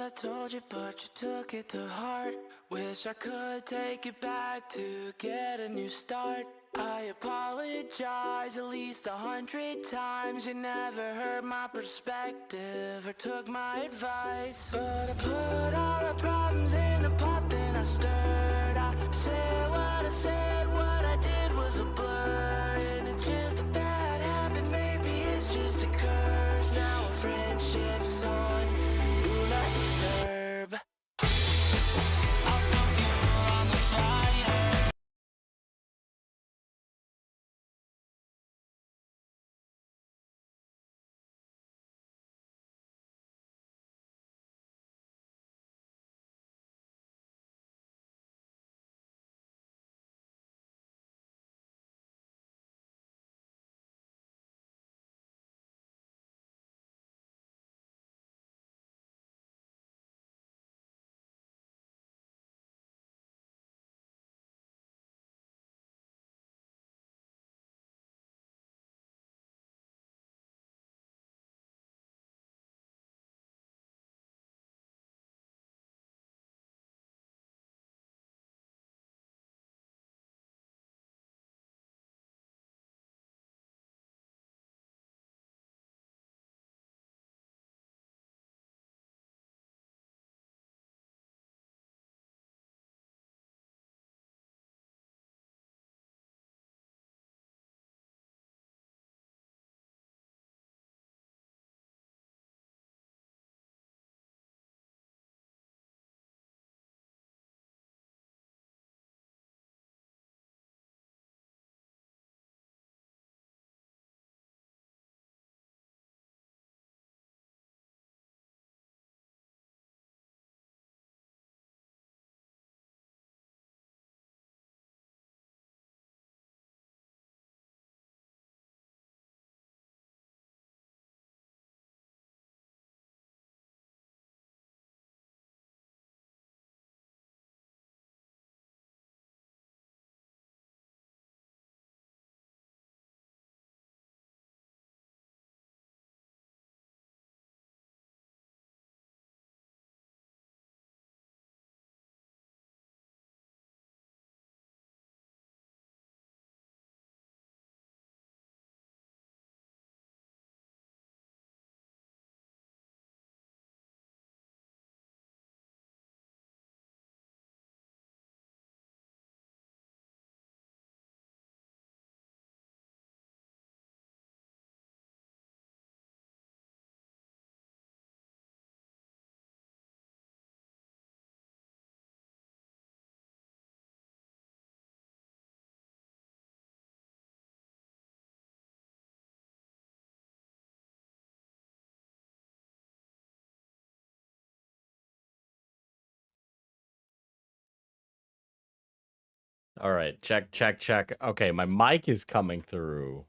I told you, but you took it to heart. Wish I could take it back to get a new start. I apologize at least 100 times. You never heard my perspective or took my advice. But I put all the problems in a pot, then I stirred. I said, what I did was a blur. And it's just a bad habit, maybe it's just a curse. Now our friendship's on Do Not Disturb. I'll throw fuel on the fire. All right, check, check, check. Okay, my mic is coming through.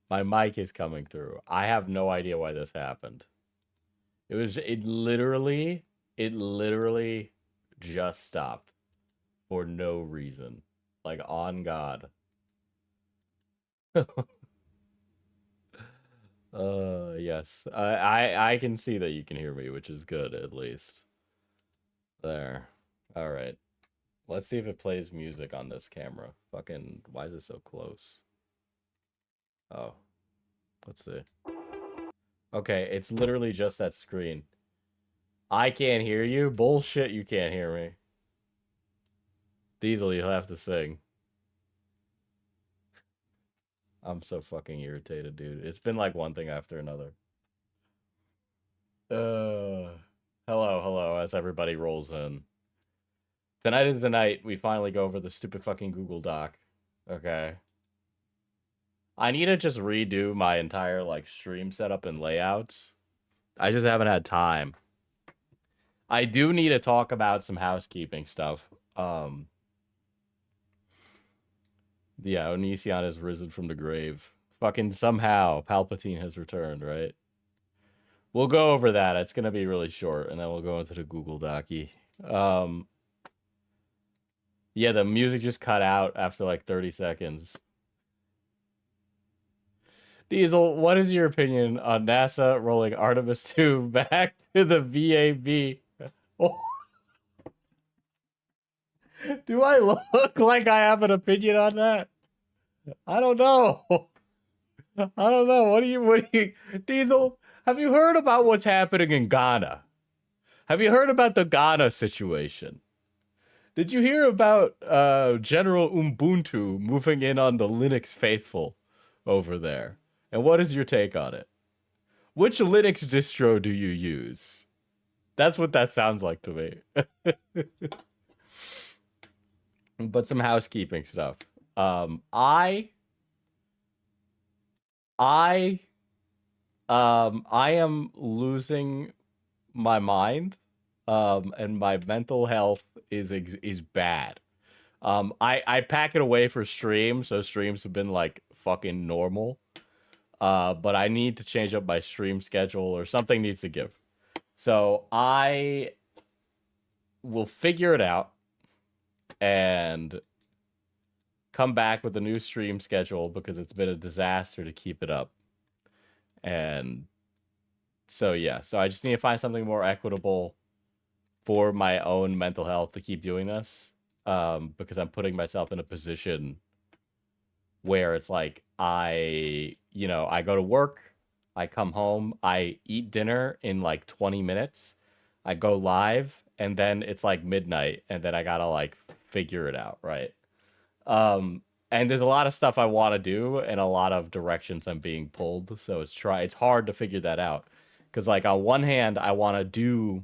My mic is coming through. I have no idea why this happened. It literally just stopped for no reason. Like, on God. Yes. I can see that you can hear me, which is good, at least. There. All right. Let's see if it plays music on this camera. Fucking, why is it so close? Oh. Let's see. Okay, it's literally just that screen. I can't hear you? Bullshit, you can't hear me. Diesel, you'll have to sing. I'm so fucking irritated, dude. It's been like one thing after another. Hello, as everybody rolls in. Tonight is the night we finally go over the stupid fucking Google Doc. Okay. I need to just redo my entire, like, stream setup and layouts. I just haven't had time. I do need to talk about some housekeeping stuff. Yeah, Onision has risen from the grave. Fucking somehow, Palpatine has returned, right? We'll go over that. It's gonna be really short, and then we'll go into the Google Docy. Yeah, the music just cut out after like 30 seconds. Diesel, what is your opinion on NASA rolling Artemis 2 back to the VAB? Oh. Do I look like I have an opinion on that? I don't know. I don't know. What do you, Diesel, have you heard about what's happening in Ghana? Have you heard about the Ghana situation? Did you hear about General Ubuntu moving in on the Linux faithful over there? And what is your take on it? Which Linux distro do you use? That's what that sounds like to me. But some housekeeping stuff. I am losing my mind, and my mental health is bad. I pack it away for streams, so streams have been like fucking normal. But I need to change up my stream schedule, or something needs to give. So I will figure it out and come back with a new stream schedule, because it's been a disaster to keep it up. And so yeah, so I just need to find something more equitable for my own mental health to keep doing this, because I'm putting myself in a position where it's like I go to work, I come home, I eat dinner in like 20 minutes, I go live, and then it's like midnight, and then I gotta like figure it out, right? And there's a lot of stuff I want to do, and a lot of directions I'm being pulled, so it's hard to figure that out. Because like on one hand, I want to do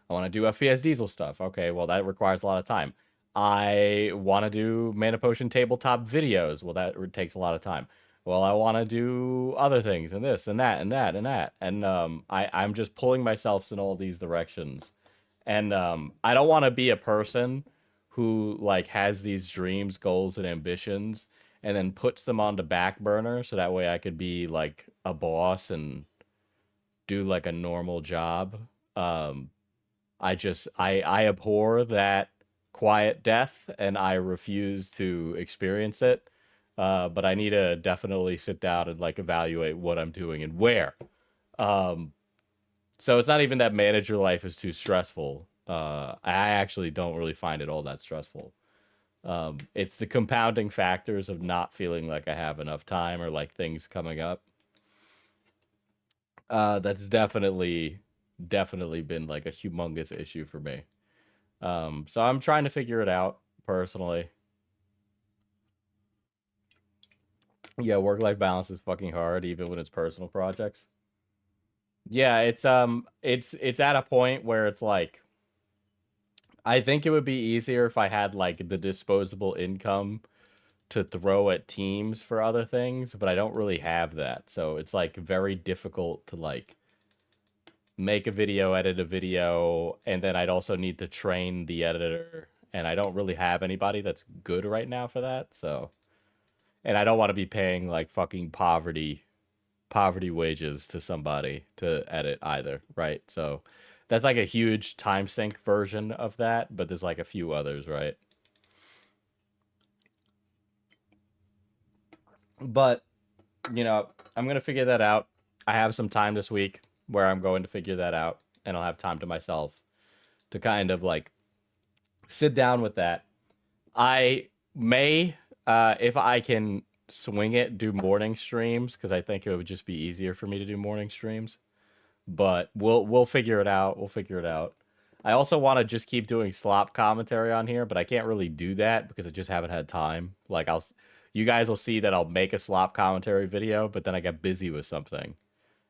FPS Diesel stuff. Okay, well that requires a lot of time. I want to do Mana Potion tabletop videos. Well, that takes a lot of time. Well, I want to do other things, and this and that and that and that. And I'm just pulling myself in all these directions. And I don't want to be a person who like has these dreams, goals, and ambitions, and then puts them on the back burner, so that way I could be like a boss and do like a normal job. I abhor that quiet death, and I refuse to experience it. But I need to definitely sit down and like evaluate what I'm doing and where. So it's not even that manager life is too stressful. I actually don't really find it all that stressful. It's the compounding factors of not feeling like I have enough time, or like things coming up. That's definitely been like a humongous issue for me. So I'm trying to figure it out personally. Yeah, work-life balance is fucking hard, even when it's personal projects. Yeah, it's at a point where it's like, I think it would be easier if I had like the disposable income to throw at teams for other things, but I don't really have that. So it's like very difficult to like make a video, edit a video, and then I'd also need to train the editor, and I don't really have anybody that's good right now for that. So, and I don't want to be paying like fucking poverty wages to somebody to edit either, right? So that's like a huge time sink version of that, but there's like a few others, right? But I'm gonna figure that out. I have some time this week where I'm going to figure that out, and I'll have time to myself to kind of like sit down with that. I may, if I can swing it, do morning streams, because I think it would just be easier for me to do morning streams. But we'll figure it out. We'll figure it out. I also want to just keep doing slop commentary on here, but I can't really do that because I just haven't had time. Like you guys will see that I'll make a slop commentary video, but then I get busy with something,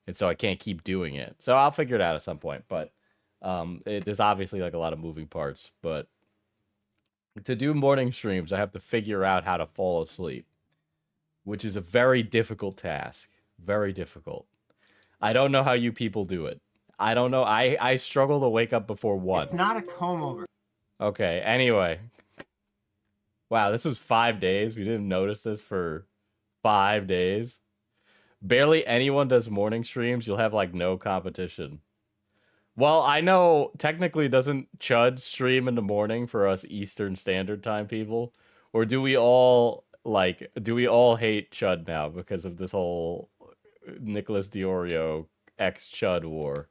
and so I can't keep doing it. So I'll figure it out at some point. But there's obviously like a lot of moving parts. But to do morning streams, I have to figure out how to fall asleep, which is a very difficult task. Very difficult. I don't know how you people do it. I don't know. I struggle to wake up before 1. It's not a comb over. Okay, anyway. Wow, this was 5 days. We didn't notice this for 5 days. Barely anyone does morning streams. You'll have like no competition. Well, I know technically doesn't Chud stream in the morning for us Eastern Standard Time people? Or do we all like, do we all hate Chud now because of this whole Nicholas Diorio ex Chud war?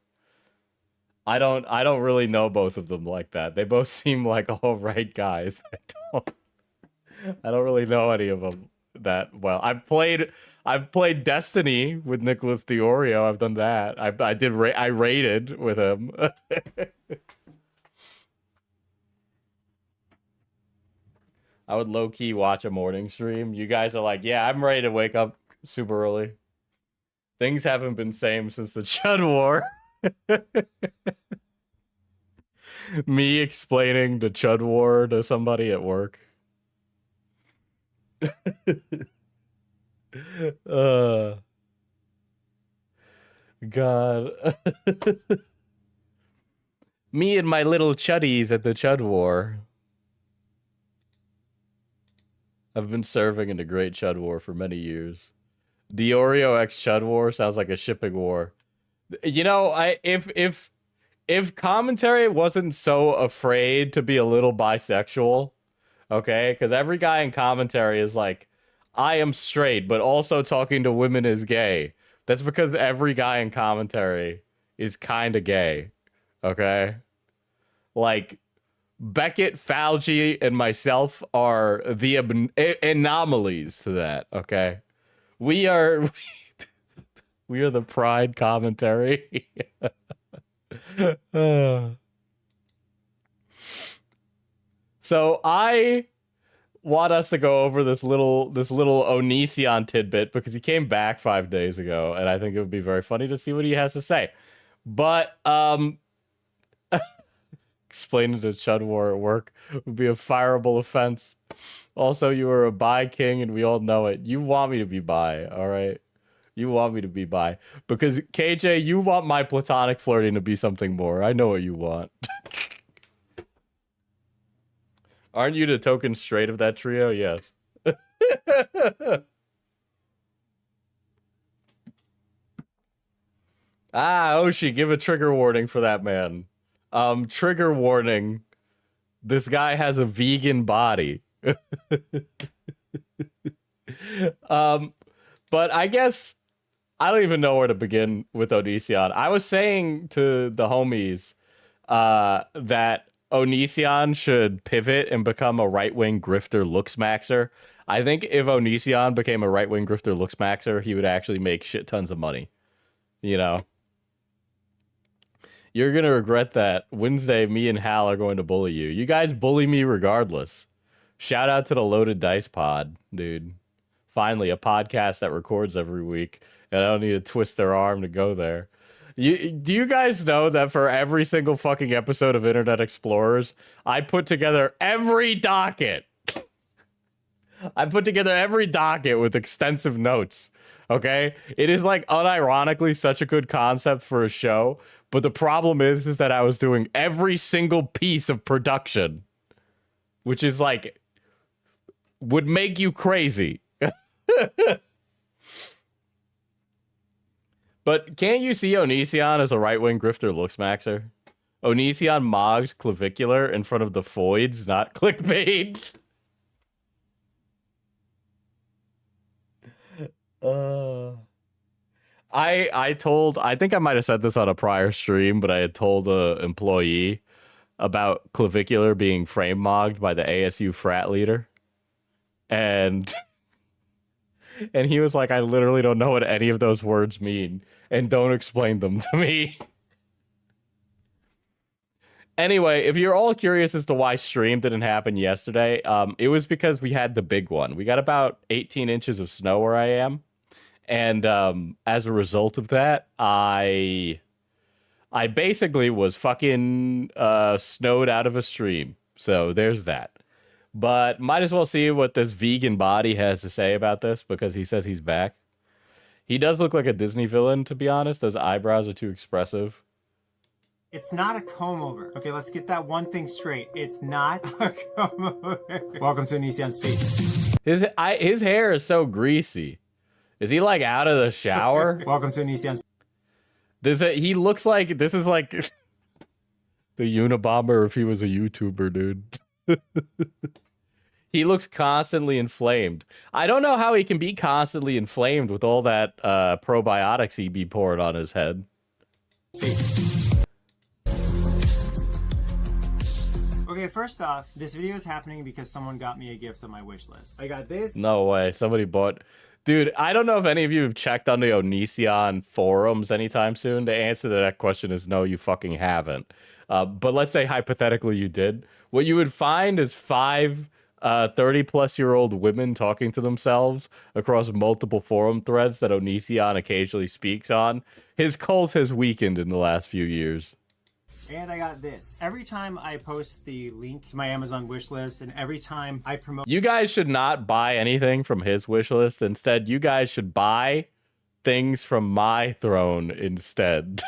I don't really know both of them like that. They both seem like all right guys. I don't really know any of them that well. I've played Destiny with Nicholas Diorio. I've done that. I raided with him. I would low-key watch a morning stream. You guys are like, yeah, I'm ready to wake up super early. Things haven't been same since the Chud War. Me explaining the Chud War to somebody at work. God. Me and my little chuddies at the Chud War. I've been serving in the Great Chud War for many years. Diorio x Chud War sounds like a shipping war. You know, if commentary wasn't so afraid to be a little bisexual, okay? Because every guy in commentary is like, I am straight, but also talking to women is gay. That's because every guy in commentary is kind of gay, okay? Like, Beckett, Fauci, and myself are the anomalies to that, okay? We are the pride commentary. So I want us to go over this little Onision tidbit because he came back 5 days ago, and I think it would be very funny to see what he has to say. But explaining the Chud War at work would be a fireable offense. Also, you are a bi king, and we all know it. You want me to be bi, all right? You want me to be bi. Because, KJ, you want my platonic flirting to be something more. I know what you want. Aren't you the token straight of that trio? Yes. Oshi, give a trigger warning for that man. Trigger warning. This guy has a vegan body. But I guess I don't even know where to begin with Onision. I was saying to the homies that Onision should pivot and become a right-wing grifter looks maxer. I think if Onision became a right-wing grifter looks maxer, he would actually make shit tons of money. You know? You're going to regret that. Wednesday, me and Hal are going to bully you. You guys bully me regardless. Shout out to the Loaded Dice Pod, dude. Finally, a podcast that records every week, and I don't need to twist their arm to go there. Do you guys know that for every single fucking episode of Internet Explorers, I put together every docket? I put together every docket with extensive notes, okay? It is, like, unironically such a good concept for a show, but the problem is that I was doing every single piece of production, which is, like, would make you crazy. But can't you see Onision as a right-wing grifter looks maxer? Onision mogged clavicular in front of the foids, not clickbait. I think I might have said this on a prior stream, but I had told an employee about clavicular being frame mogged by the ASU frat leader. And he was like, I literally don't know what any of those words mean, and don't explain them to me. Anyway, if you're all curious as to why stream didn't happen yesterday, it was because we had the big one. We got about 18 inches of snow where I am. And as a result of that, I basically was fucking snowed out of a stream. So there's that. But might as well see what this vegan body has to say about this, because he says he's back. He does look like a Disney villain, to be honest. Those eyebrows are too expressive. It's not a comb over. Okay, let's get that one thing straight. It's not a comb over. Welcome to Onision Speaks. His hair is so greasy. Is he like out of the shower? Welcome to Onision. He looks like this is like the Unabomber if he was a YouTuber, dude. He looks constantly inflamed. I don't know how he can be constantly inflamed with all that probiotics he be poured on his head. Okay, first off, this video is happening because someone got me a gift on my wish list. I got this. No way. Somebody bought... Dude, I don't know if any of you have checked on the Onision forums anytime soon. The answer to that question is no, you fucking haven't. But let's say hypothetically you did. What you would find is 5 30-plus-year-old women talking to themselves across multiple forum threads that Onision occasionally speaks on. His cult has weakened in the last few years. And I got this. Every time I post the link to my Amazon wish list, and every time I promote... You guys should not buy anything from his wish list. Instead, you guys should buy things from my throne instead.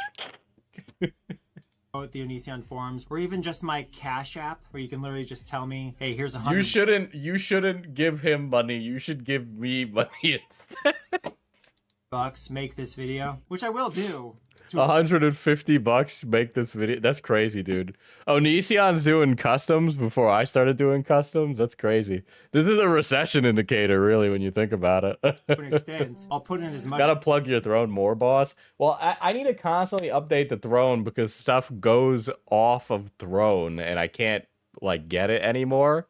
the Onision forums, or even just my Cash App, where you can literally just tell me, hey, here's 100... You shouldn't give him money. You should give me money instead. ...bucks, make this video, which I will do. $150 make this video. That's crazy, dude. Onision's doing customs before I started doing customs. That's crazy. This is a recession indicator, really, when you think about it. To an extent, I'll put in as much... Gotta plug your throne more, boss. Well, I need to constantly update the throne because stuff goes off of throne and I can't, like, get it anymore.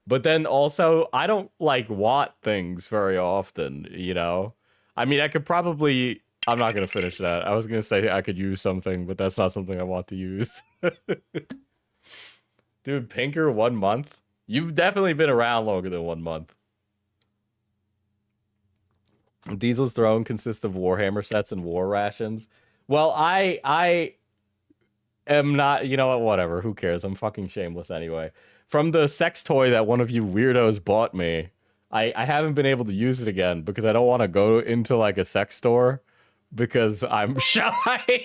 But then also, I don't, like, want things very often, you know? I mean, I could probably... I'm not going to finish that. I was going to say I could use something, but that's not something I want to use. Dude, Pinker, 1 month? You've definitely been around longer than 1 month. Diesel's throne consists of Warhammer sets and war rations. Well, I am not, you know what, whatever. Who cares? I'm fucking shameless anyway. From the sex toy that one of you weirdos bought me, I haven't been able to use it again because I don't want to go into like a sex store. Because I'm shy.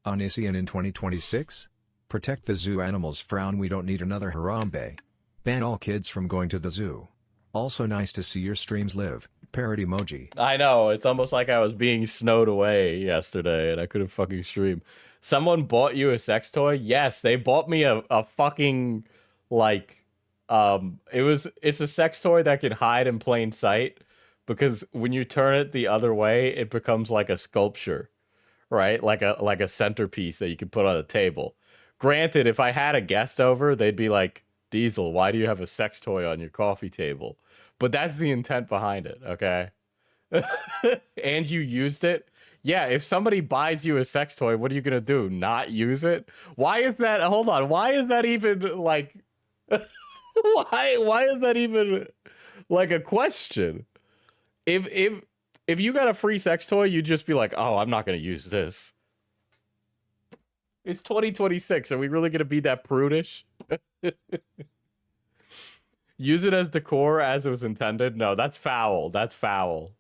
Onision in 2026? Protect the zoo animals. Frown, we don't need another Harambe. Ban all kids from going to the zoo. Also nice to see your streams live. Parrot emoji. I know, it's almost like I was being snowed away yesterday and I couldn't fucking stream. Someone bought you a sex toy? Yes, they bought me a fucking, like, it's a sex toy that can hide in plain sight. Because when you turn it the other way, it becomes like a sculpture, right? Like a centerpiece that you can put on a table. Granted, if I had a guest over, they'd be like, Diesel, why do you have a sex toy on your coffee table? But that's the intent behind it, okay? And you used it? Yeah, if somebody buys you a sex toy, what are you going to do? Not use it? Why is that? Hold on. Why is that even like... why is that even like a question? If you got a free sex toy, you'd just be like, oh, I'm not going to use this. It's 2026. Are we really going to be that prudish? Use it as decor as it was intended? No, that's foul. That's foul.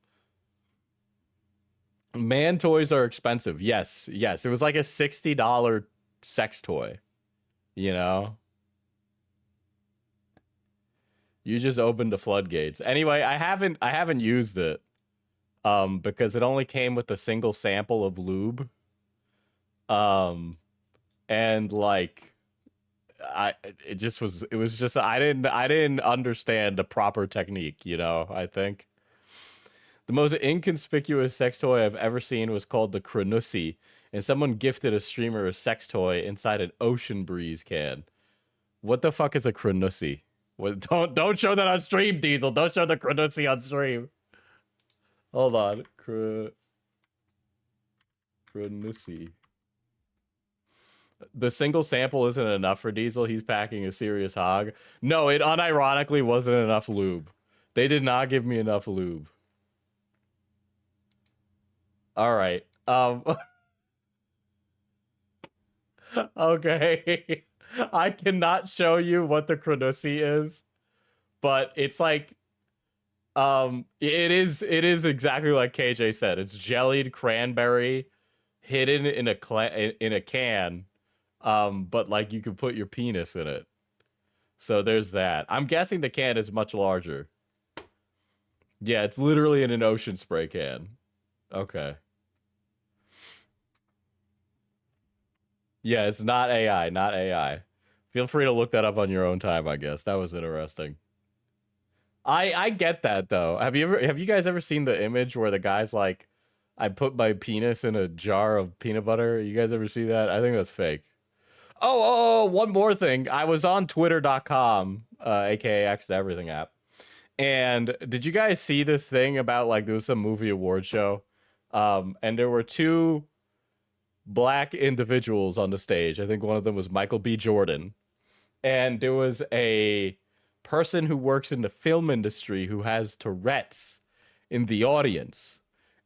Man toys are expensive. Yes. Yes. It was like a $60 sex toy. You know? You just opened the floodgates. Anyway, I haven't used it because it only came with a single sample of lube. And like I didn't understand the proper technique, you know, I think. The most inconspicuous sex toy I've ever seen was called the Cronussy, and someone gifted a streamer a sex toy inside an Ocean Breeze can. What the fuck is a Cronussy? Well, don't show that on stream, Diesel. Don't show the Cronussy on stream. Hold on. Cronussy. The single sample isn't enough for Diesel. He's packing a serious hog. No, it unironically wasn't enough lube. They did not give me enough lube. All right. Okay. I cannot show you what the Cronussy is, but it's like, it is exactly like KJ said. It's jellied cranberry hidden in a can, but like you can put your penis in it. So there's that. I'm guessing the can is much larger. Yeah, it's literally in an ocean spray can. Okay. Yeah, it's not AI, not AI. Feel free to look that up on your own time, I guess. That was interesting. I get that though. Have you guys ever seen the image where the guy's like, I put my penis in a jar of peanut butter? You guys ever see that? I think that's fake. Oh, one more thing. I was on twitter.com, aka X to Everything app. And did you guys see this thing about like there was some movie award show? And there were two black individuals on the stage. I think one of them was Michael B. Jordan. And there was a person who works in the film industry who has Tourette's in the audience.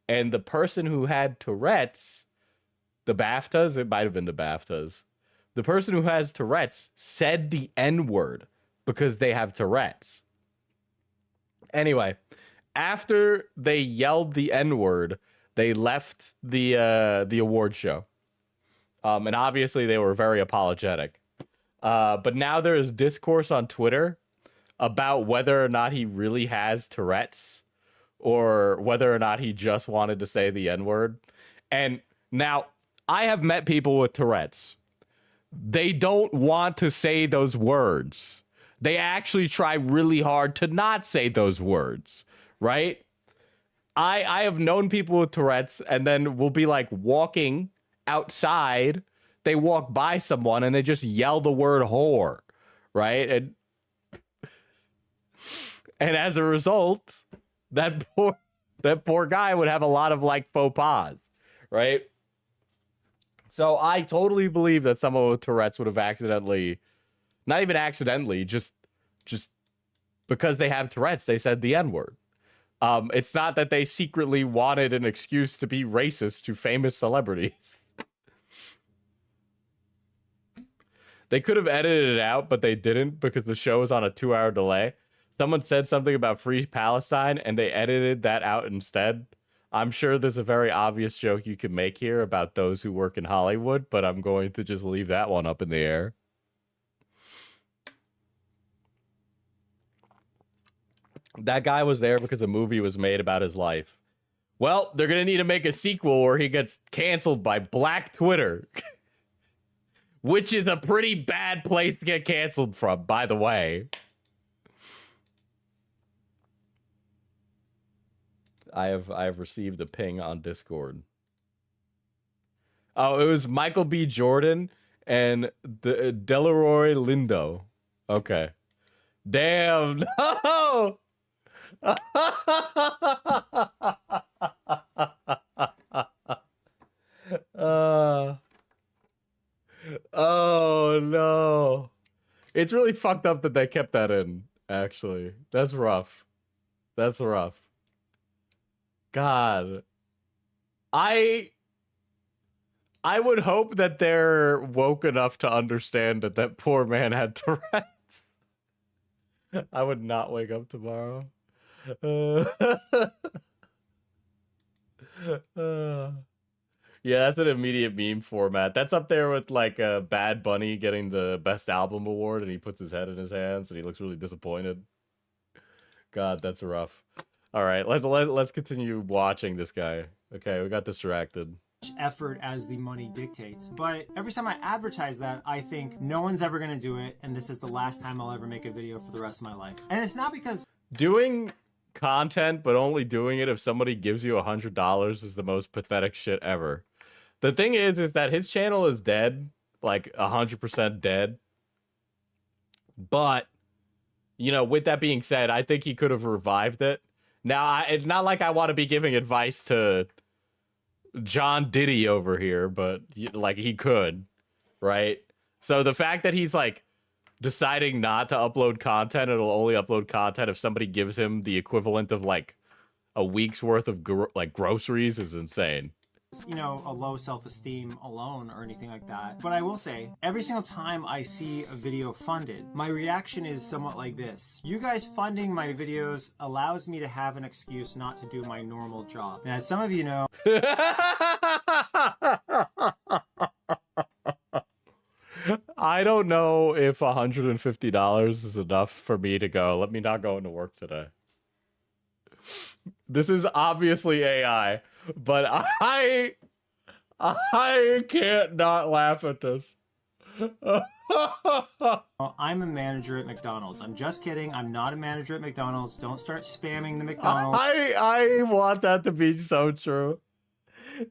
And the person who had Tourette's, the BAFTAs, it might have been the BAFTAs. The person who has Tourette's said the N-word because they have Tourette's. Anyway, after they yelled the N-word, they left the award show. And obviously they were very apologetic. But now there is discourse on Twitter about whether or not he really has Tourette's or whether or not he just wanted to say the N-word. And now I have met people with Tourette's. They don't want to say those words. They actually try really hard to not say those words, right? I have known people with Tourette's and then we'll be like walking outside. They walk by someone and they just yell the word whore, right? And as a result, that poor guy would have a lot of like faux pas, right? So I totally believe that someone with Tourette's would have accidentally, not even accidentally, just because they have Tourette's, they said the N-word. It's not that they secretly wanted an excuse to be racist to famous celebrities. They could have edited it out, but they didn't because the show was on a 2-hour delay. Someone said something about Free Palestine, and they edited that out instead. I'm sure there's a very obvious joke you can make here about those who work in Hollywood, but I'm going to just leave that one up in the air. That guy was there because a movie was made about his life. Well, they're going to need to make a sequel where he gets canceled by Black Twitter. Which is a pretty bad place to get canceled from, by the way. I have received a ping on Discord. Oh, it was Michael B. Jordan and the Delroy Lindo. Okay. Damn, no! Oh no. It's really fucked up that they kept that in, actually. That's rough. That's rough. God. I would hope that they're woke enough to understand that that poor man had Tourette's. I would not wake up tomorrow. Yeah, that's an immediate meme format. That's up there with like Bad Bunny getting the best album award and he puts his head in his hands and he looks really disappointed. God, that's rough. All right, let's continue watching this guy. Okay, we got distracted. Effort as the money dictates. But every time I advertise that, I think no one's ever going to do it. And this is the last time I'll ever make a video for the rest of my life. And it's not because doing content, but only doing it if somebody gives you $100 is the most pathetic shit ever. The thing is that his channel is dead, like 100% dead. But, you know, with that being said, I think he could have revived it. Now, it's not like I want to be giving advice to John Diddy over here, but like he could, right? So the fact that he's like deciding not to upload content, it'll only upload content if somebody gives him the equivalent of like a week's worth of groceries is insane. You know, a low self-esteem alone or anything like that. But I will say, every single time I see a video funded, my reaction is somewhat like this. You guys funding my videos allows me to have an excuse not to do my normal job. And as some of you know... I don't know if $150 is enough for me to go, let me not go into work today. This is obviously AI, but I can't not laugh at this. Well, I'm a manager at McDonald's. I'm just kidding. I'm not a manager at McDonald's. Don't start spamming the McDonald's. I want that to be so true.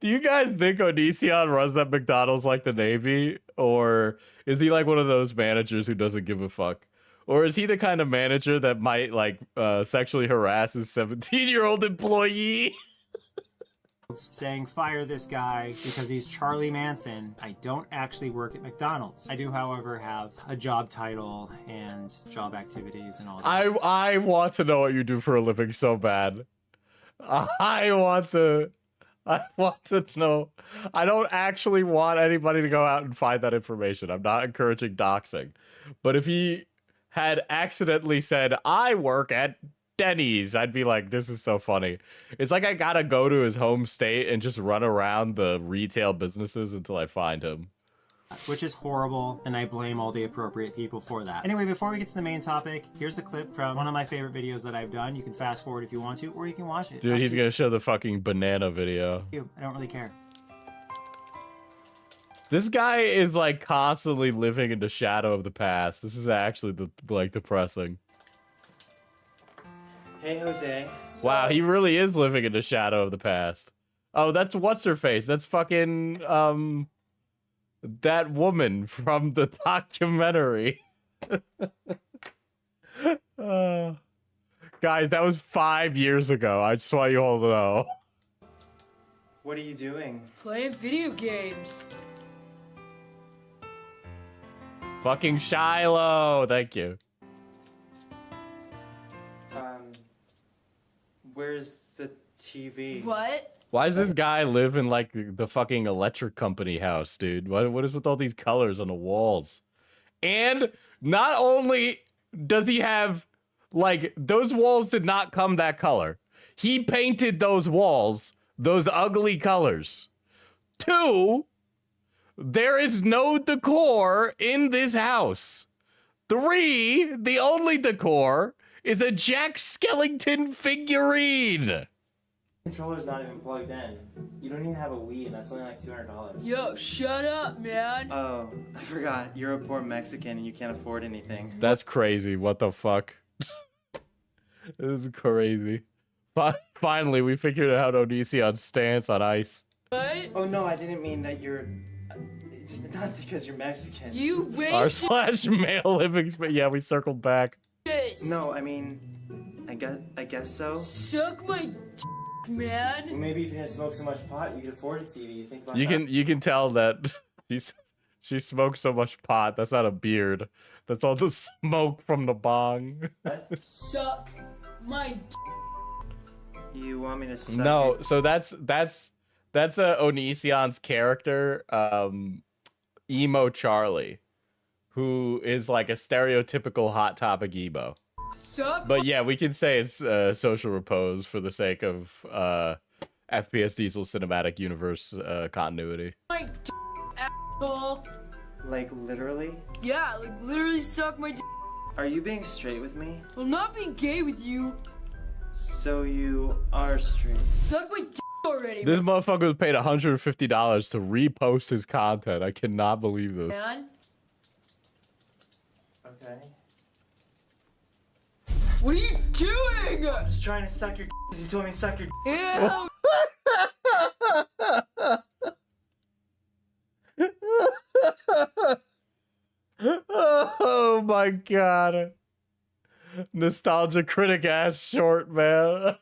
Do you guys think Onision runs that McDonald's like the Navy? Or is he like one of those managers who doesn't give a fuck? Or is he the kind of manager that might like sexually harass his 17-year-old employee? Saying fire this guy because he's Charlie Manson. I don't actually work at McDonald's. I do, however, have a job title and job activities and all that. I want to know what you do for a living so bad. I want to know. I don't actually want anybody to go out and find that information. I'm not encouraging doxing. But if he had accidentally said, I work at Denny's, I'd be like, this is so funny. It's like I gotta go to his home state and just run around the retail businesses until I find him. Which is horrible, and I blame all the appropriate people for that. Anyway, before we get to the main topic, here's a clip from one of my favorite videos that I've done. You can fast forward if you want to, or you can watch it. Dude, he's gonna show the fucking banana video. I don't really care. This guy is like constantly living in the shadow of the past. This is actually depressing. Hey, Jose. Wow, he really is living in the shadow of the past. Oh, that's what's her face. That's fucking that woman from the documentary. Guys, that was 5 years ago. I just want you all to know. What are you doing? Playing video games. Fucking Shiloh. Thank you. Where's the TV? What? Why does this guy live in like the fucking electric company house, dude? What is with all these colors on the walls? And not only does he have like those walls did not come that color. He painted those walls those ugly colors. 2, there is no decor in this house. 3, the only decor is a Jack Skellington figurine. Controller's not even plugged in. You don't even have a Wii, and that's only like $200. Yo, shut up, man. Oh, I forgot. You're a poor Mexican and you can't afford anything. That's crazy. What the fuck? This is crazy. Finally, we figured out Onision's stance on ice. What? Oh no, I didn't mean that you're... It's not because you're Mexican. You R/racist. male living space. Yeah, we circled back. No, I mean... I guess so. Suck my man. Well, maybe if you didn't smoke so much pot, you could afford a TV. You think about You that? can tell that she smokes so much pot. That's not a beard. That's all the smoke from the bong. Suck my You want me to suck No, it? so that's Onision's character, emo Charlie, who is like a stereotypical hot topic emo. suck. But yeah, we can say it's social repose for the sake of FPS Diesel cinematic universe continuity. My asshole. Like, literally? Yeah, like literally suck my Are you being straight with me? I'm not being gay with you. So you are straight. Suck my already, This motherfucker was paid $150 to repost his content. I cannot believe this. man. Okay. What are you doing? Just trying to suck your because you told me to suck your Ew. Oh my god. Nostalgia critic ass short, man.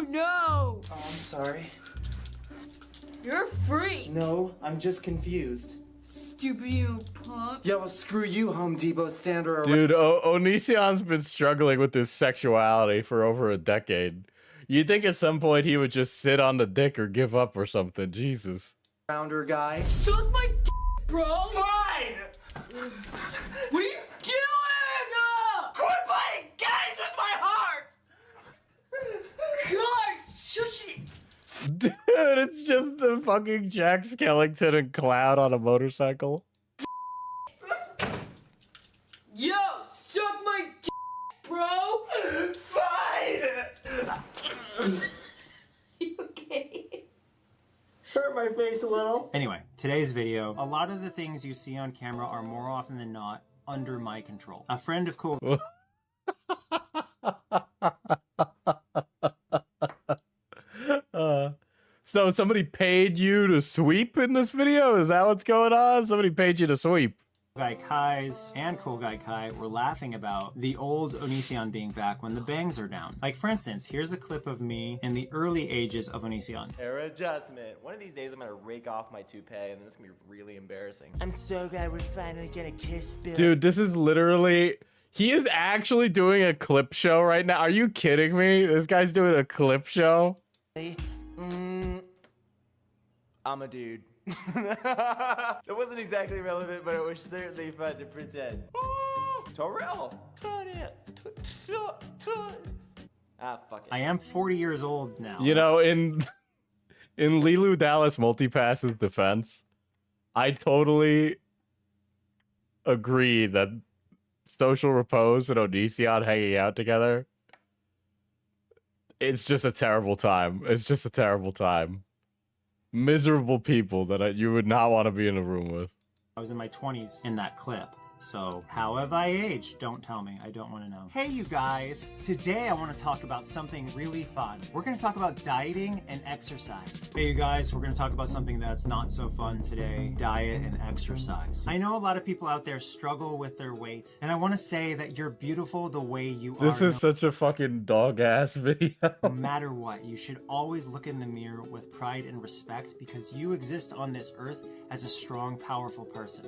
No. Oh, I'm sorry. You're a freak. No, I'm just confused. Stupid you punk. Yeah, well, screw you, Home Depot stander. Dude, Onision's been struggling with his sexuality for over a decade. You'd think at some point he would just sit on the dick or give up or something. Jesus. Rounder guy. Suck my bro. Fine! What are you doing? Quit playing games with my heart! God, such a... Dude, it's just the fucking Jack Skellington and Cloud on a motorcycle. Yo, suck my bro. Fine! You okay? Hurt my face a little. Anyway, today's video, a lot of the things you see on camera are more often than not under my control. A friend of cool So somebody paid you to sweep in this video? Is that what's going on? Somebody paid you to sweep. guy Kai's and cool guy Kai were laughing about the old Onision being back when the bangs are down. Like, for instance, here's a clip of me in the early ages of Onision. Hair adjustment. One of these days I'm gonna rake off my toupee and then it's gonna be really embarrassing. I'm so glad we're finally gonna kiss, Bill. Dude, this is literally... He is actually doing a clip show right now. Are you kidding me? This guy's doing a clip show? I'm a dude. That wasn't exactly relevant, but it was certainly fun to pretend. Tourette. Ah, fuck it. I am 40 years old now. You know, in Lilu Dallas Multipass's defense, I totally agree that Social Repose and Onision hanging out together, it's just a terrible time. It's just a terrible time. Miserable people that you would not want to be in a room with. I was in my 20s in that clip. So, how have I aged? Don't tell me. I don't want to know. Hey, you guys. Today, I want to talk about something really fun. We're going to talk about dieting and exercise. Hey, you guys. We're going to talk about something that's not so fun today. Diet and exercise. I know a lot of people out there struggle with their weight. And I want to say that you're beautiful the way you are. This is such a fucking dog-ass video. No matter what, you should always look in the mirror with pride and respect because you exist on this earth as a strong, powerful person.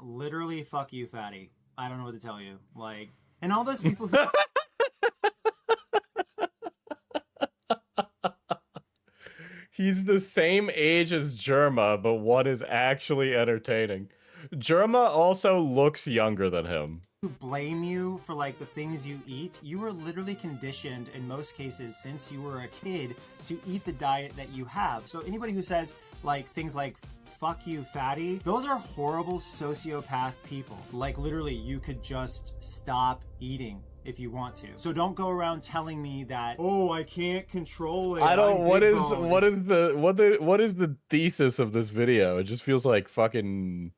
Literally, fuck you, fatty. I don't know what to tell you. Like, and all those people who... He's the same age as Germa, but what is actually entertaining? Germa also looks younger than him. who blame you for like the things you eat, you were literally conditioned in most cases since you were a kid to eat the diet that you have. So anybody who says like things like fuck you fatty, those are horrible sociopath people. Like literally you could just stop eating if you want to. So don't go around telling me that, oh, I can't control it. I don't, what is the thesis of this video? It just feels like fucking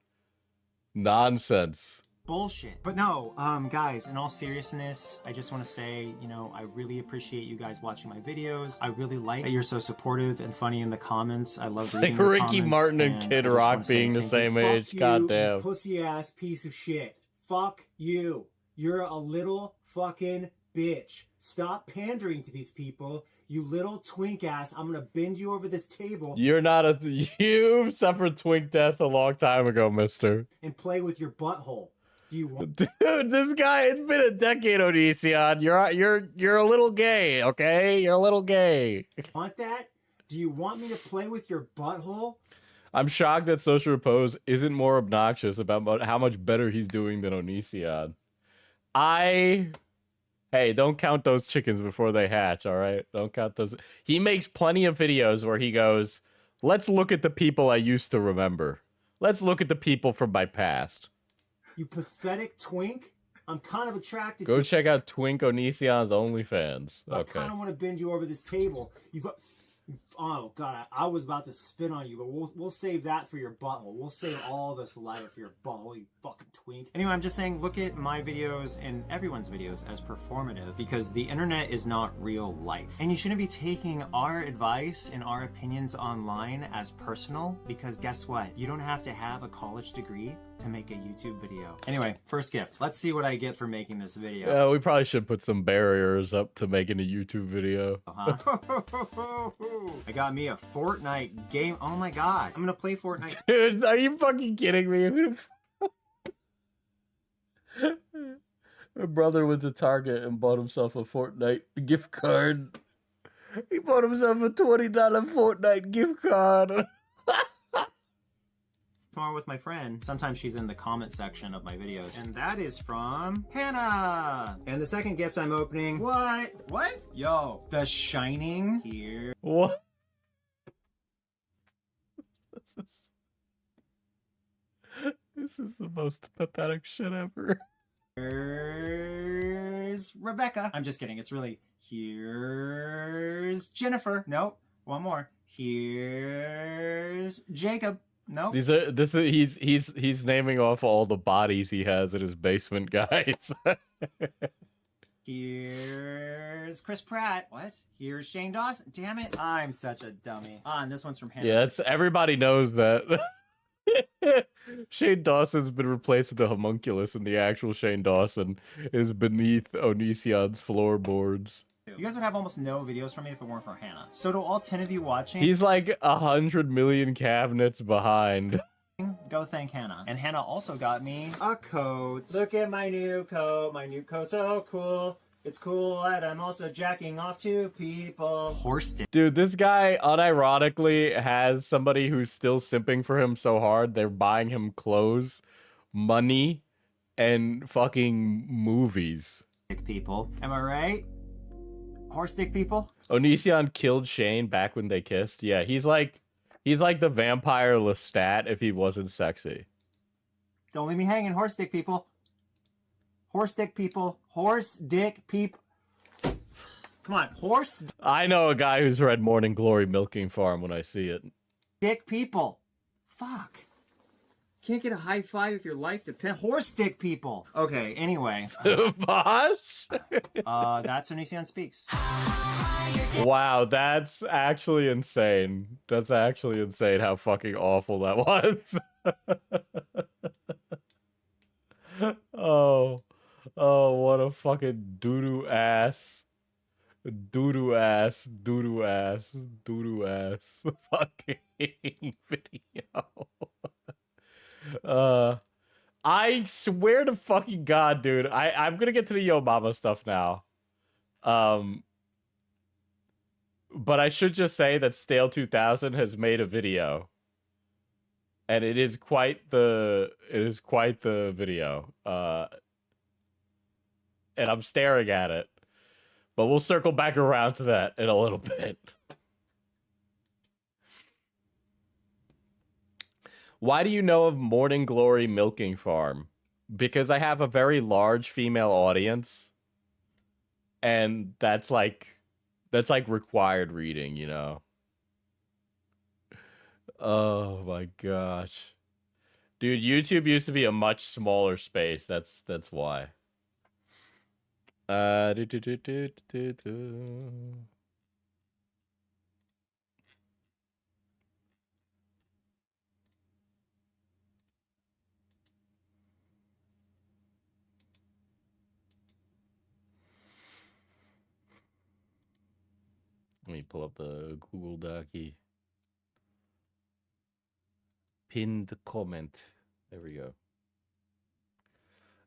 nonsense. Bullshit. But no, guys, in all seriousness, I just want to say, you know, I really appreciate you guys watching my videos. I really like that you're so supportive and funny in the comments. I love reading like the Ricky comments, Martin and Kid I just Rock wanna say being the thank same you. age. Fuck you, Goddamn. you pussy ass piece of shit. Fuck you. You're a little fucking bitch. Stop pandering to these people. You little twink ass. I'm gonna bend you over this table. You're not a... You suffered twink death a long time ago, mister. And play with your butthole. Do you want... Dude, this guy, it's been a decade, Onision. You're a little gay, okay? You're a little gay. Want that? Do you want me to play with your butthole? I'm shocked that Social Repose isn't more obnoxious about how much better he's doing than Onision. Hey, don't count those chickens before they hatch, all right? Don't count those. He makes plenty of videos where he goes, let's look at the people I used to remember. Let's look at the people from my past. You pathetic twink. I'm kind of attracted Go to check out Twink Onision's OnlyFans. I Okay. kind of want to bend you over this table. Oh god, I was about to spit on you, but we'll save that for your butthole. We'll save all this saliva for your butthole, you fucking twink. Anyway, I'm just saying, look at my videos and everyone's videos as performative because the internet is not real life. And you shouldn't be taking our advice and our opinions online as personal because guess what? You don't have to have a college degree to make a YouTube video. Anyway, first gift. Let's see what I get for making this video. Yeah, we probably should put some barriers up to making a YouTube video. I got me a Fortnite game. Oh my god. I'm gonna play Fortnite. Dude, are you fucking kidding me? My brother went to Target and bought himself a Fortnite gift card. He bought himself a $20 Fortnite gift card. Tomorrow with my friend. Sometimes she's in the comment section of my videos. And that is from Hannah. And the second gift I'm opening. What? Yo, The Shining here. What? This is the most pathetic shit ever. Here's Rebecca. I'm just kidding. It's really here's Jennifer. Nope. One more. Here's is Jacob. No. He's naming off all the bodies he has in his basement, guys. Here's Chris Pratt. What? Here's Shane Dawson. Damn it. I'm such a dummy. And this one's from Hannah. Yeah, everybody knows that. Shane Dawson's been replaced with the homunculus, and the actual Shane Dawson is beneath Onision's floorboards. You guys would have almost no videos from me if it weren't for Hannah. So to all 10 of you watching, He's like 100 million cabinets behind. go thank Hannah. And Hannah also got me a coat. Look at my new coat. My new coat's so cool. It's cool that I'm also jacking off to people. Horse dick. Dude, this guy unironically has somebody who's still simping for him so hard, they're buying him clothes, money, and fucking movies. People. Am I right? Horse dick people? Onision killed Shane back when they kissed. Yeah, he's like the vampire Lestat if he wasn't sexy. Don't leave me hanging, horse dick people. Horse dick people. Horse dick peep. Come on, horse I know a guy who's read Morning Glory Milking Farm when I see it. dick people. Fuck. Can't get a high five if your life depends. Horse dick people. Okay, anyway. Bosh? That's Onision Speaks. Wow, that's actually insane. That's actually insane how fucking awful that was. Oh, what a fucking doo-doo ass. Doo-doo ass, doo-doo ass, doo-doo ass fucking video. I swear to fucking God, dude. I'm gonna get to the Yo Mama stuff now. But I should just say that Stale 2000 has made a video. And it is quite the video. And I'm staring at it. But we'll circle back around to that in a little bit. Why do you know of Morning Glory Milking Farm? Because I have a very large female audience. And that's like required reading, you know? Oh my gosh. Dude, YouTube used to be a much smaller space. That's why. Let me pull up the Google Docie. Pinned comment. There we go.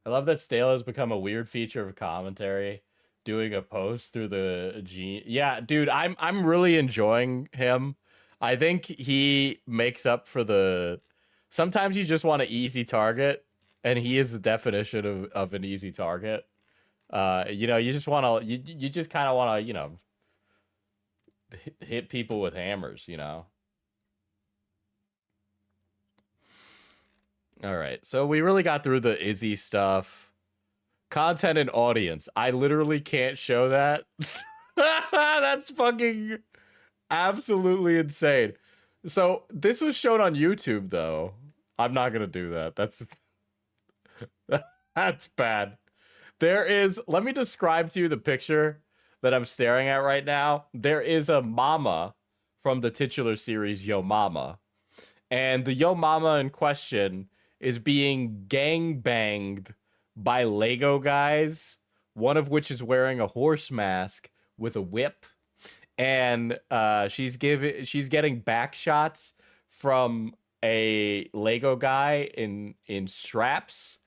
I love that Stale has become a weird feature of commentary, doing a post through the G. Yeah, dude, I'm really enjoying him. I think he makes up for the. Sometimes you just want an easy target, and he is the definition of an easy target. You know, you just want to. You just kind of want to, you know, hit people with hammers. You know. All right, so we really got through the Izzy stuff. Content and audience. I literally can't show that. That's fucking absolutely insane. So this was shown on YouTube, though. I'm not gonna do that. That's bad. There is. Let me describe to you the picture that I'm staring at right now. There is a mama from the titular series Yo Mama, and the Yo Mama in question is being gang banged by Lego guys, one of which is wearing a horse mask with a whip, and she's getting back shots from a Lego guy in straps,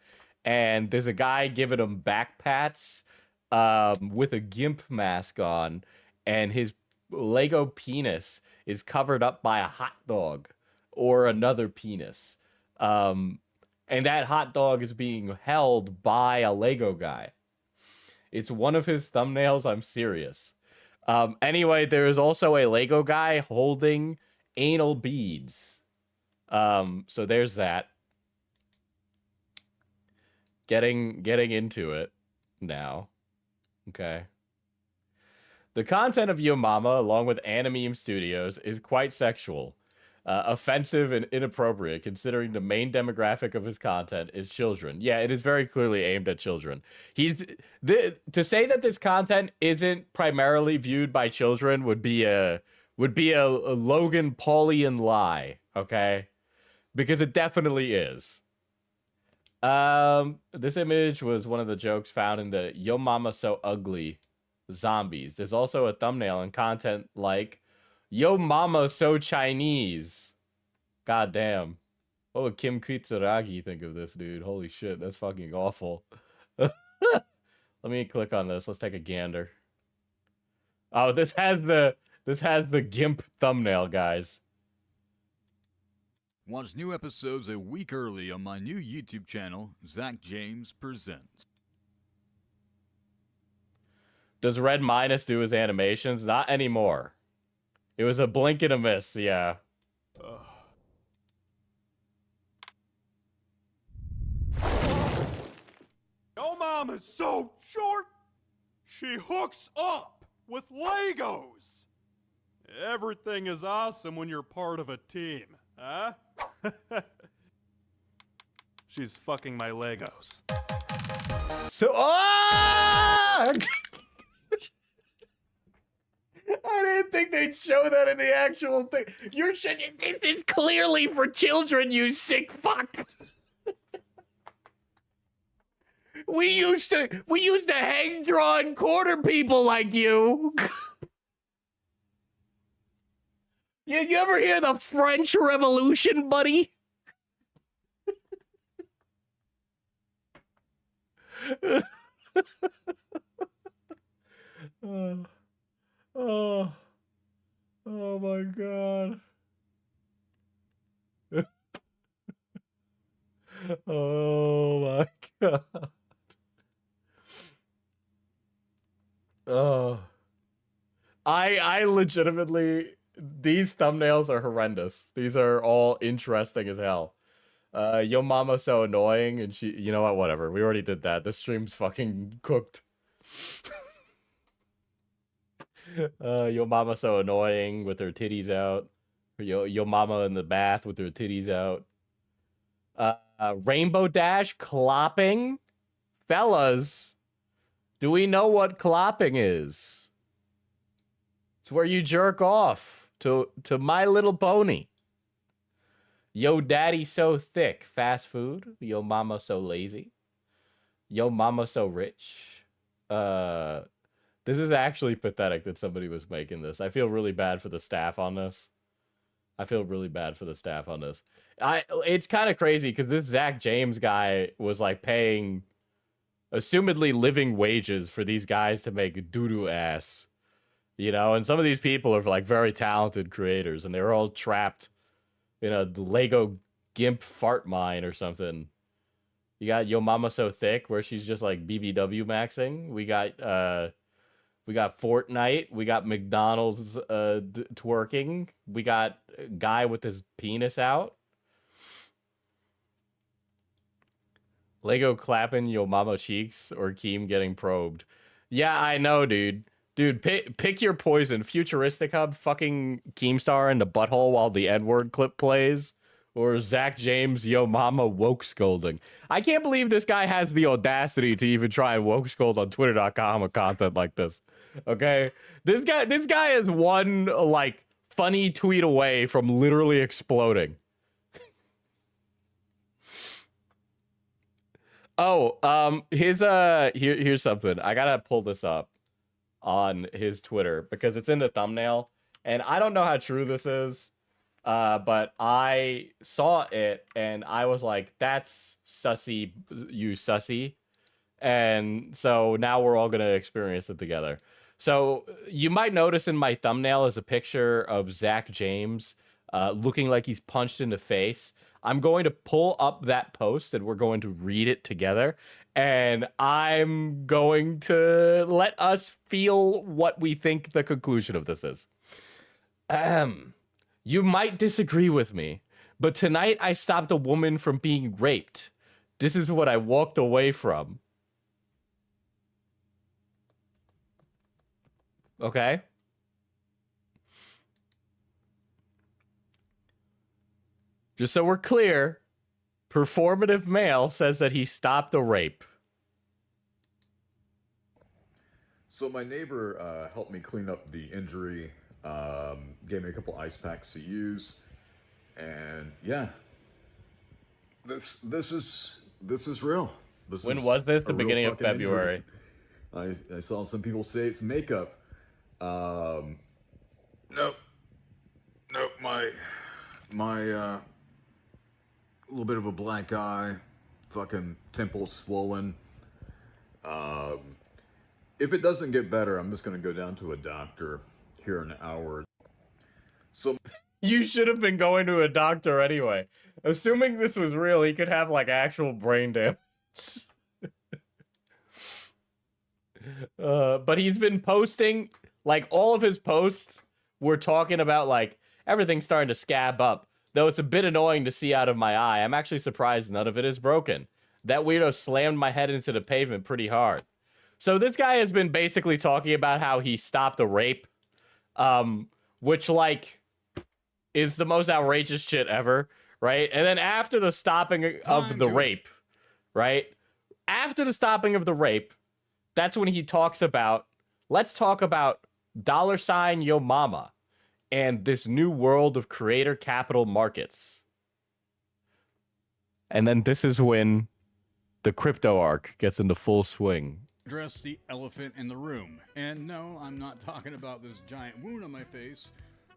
and there's a guy giving him back pats with a gimp mask on, and his Lego penis is covered up by a hot dog or another penis. And that hot dog is being held by a Lego guy. It's one of his thumbnails. I'm serious. Anyway, there is also a Lego guy holding anal beads. So there's that. Getting into it now. Okay. The content of Yo Mama, along with Animeme Studios, is quite sexual. Offensive and inappropriate, considering the main demographic of his content is children. Yeah, it is very clearly aimed at children. To say that this content isn't primarily viewed by children would be a Logan Paulian lie, okay? Because it definitely is. This image was one of the jokes found in the Yo Mama So Ugly zombies. There's also a thumbnail and content like Yo Mama So Chinese. God damn. What would Kim Kitsuragi think of this, dude? Holy shit, that's fucking awful. Let me click on this. Let's take a gander. Oh, this has the GIMP thumbnail, guys. Watch new episodes a week early on my new YouTube channel, Zach James Presents. Does Red Minus do his animations? Not anymore. It was a blink and a miss, yeah. Your mom is so short, she hooks up with Legos. Everything is awesome when you're part of a team, huh? She's fucking my Legos. So, I didn't think they'd show that in the actual thing. This is clearly for children, you sick fuck. We used to hang, draw, and quarter people like you. You ever hear the French Revolution, buddy? Oh my god. Oh my god. Oh. I legitimately, these thumbnails are horrendous. These are all interesting as hell. Yo mama so annoying, and she, you know what, whatever. We already did that. This stream's fucking cooked. Yo mama so annoying with her titties out. Yo mama in the bath with her titties out. Rainbow Dash clopping? Fellas, do we know what clopping is? It's where you jerk off to My Little Pony. Yo daddy so thick, fast food. Yo mama so lazy. Yo mama so rich. This is actually pathetic that somebody was making this. I feel really bad for the staff on this. It's kind of crazy because this Zach James guy was like paying assumedly living wages for these guys to make doo-doo ass. You know, and some of these people are like very talented creators and they're all trapped in a Lego GIMP fart mine or something. You got Yo Mama So Thick where she's just like BBW maxing. We got Fortnite. We got McDonald's twerking. We got a guy with his penis out. Lego clapping Yo Mama cheeks or Keem getting probed. Yeah, I know, dude. Dude, pick your poison. Futuristic Hub fucking Keemstar in the butthole while the N-word clip plays. Or Zach James Yo Mama woke scolding. I can't believe this guy has the audacity to even try and woke scold on Twitter.com with content like this. Okay? This guy is one, like, funny tweet away from literally exploding. Oh, here's something. I gotta pull this up on his Twitter because it's in the thumbnail. And I don't know how true this is. But I saw it and I was like, that's sussy, you sussy. And so now we're all going to experience it together. So you might notice in my thumbnail is a picture of Zach James looking like he's punched in the face. I'm going to pull up that post and we're going to read it together. And I'm going to let us feel what we think the conclusion of this is. You might disagree with me, but tonight I stopped a woman from being raped. This is what I walked away from. Okay? Just so we're clear, performative male says that he stopped a rape. So my neighbor helped me clean up the injury, gave me a couple ice packs to use, and yeah, this is real. When was this? The beginning of February. I saw some people say it's makeup. Nope. My little bit of a black eye, fucking temples swollen. If it doesn't get better, I'm just gonna go down to a doctor here in an hour. So You should have been going to a doctor anyway. Assuming this was real, he could have like actual brain damage. But he's been posting, like all of his posts were talking about like everything's starting to scab up. Though it's a bit annoying to see out of my eye. I'm actually surprised none of it is broken. That weirdo slammed my head into the pavement pretty hard. So this guy has been basically talking about how he stopped a rape, which like is the most outrageous shit ever, right? And then after the stopping of the rape, right? After the stopping of the rape, that's when he talks about, let's talk about $ yo mama and this new world of creator capital markets. And then this is when the crypto arc gets into full swing. Address the elephant in the room. And no, I'm not talking about this giant wound on my face,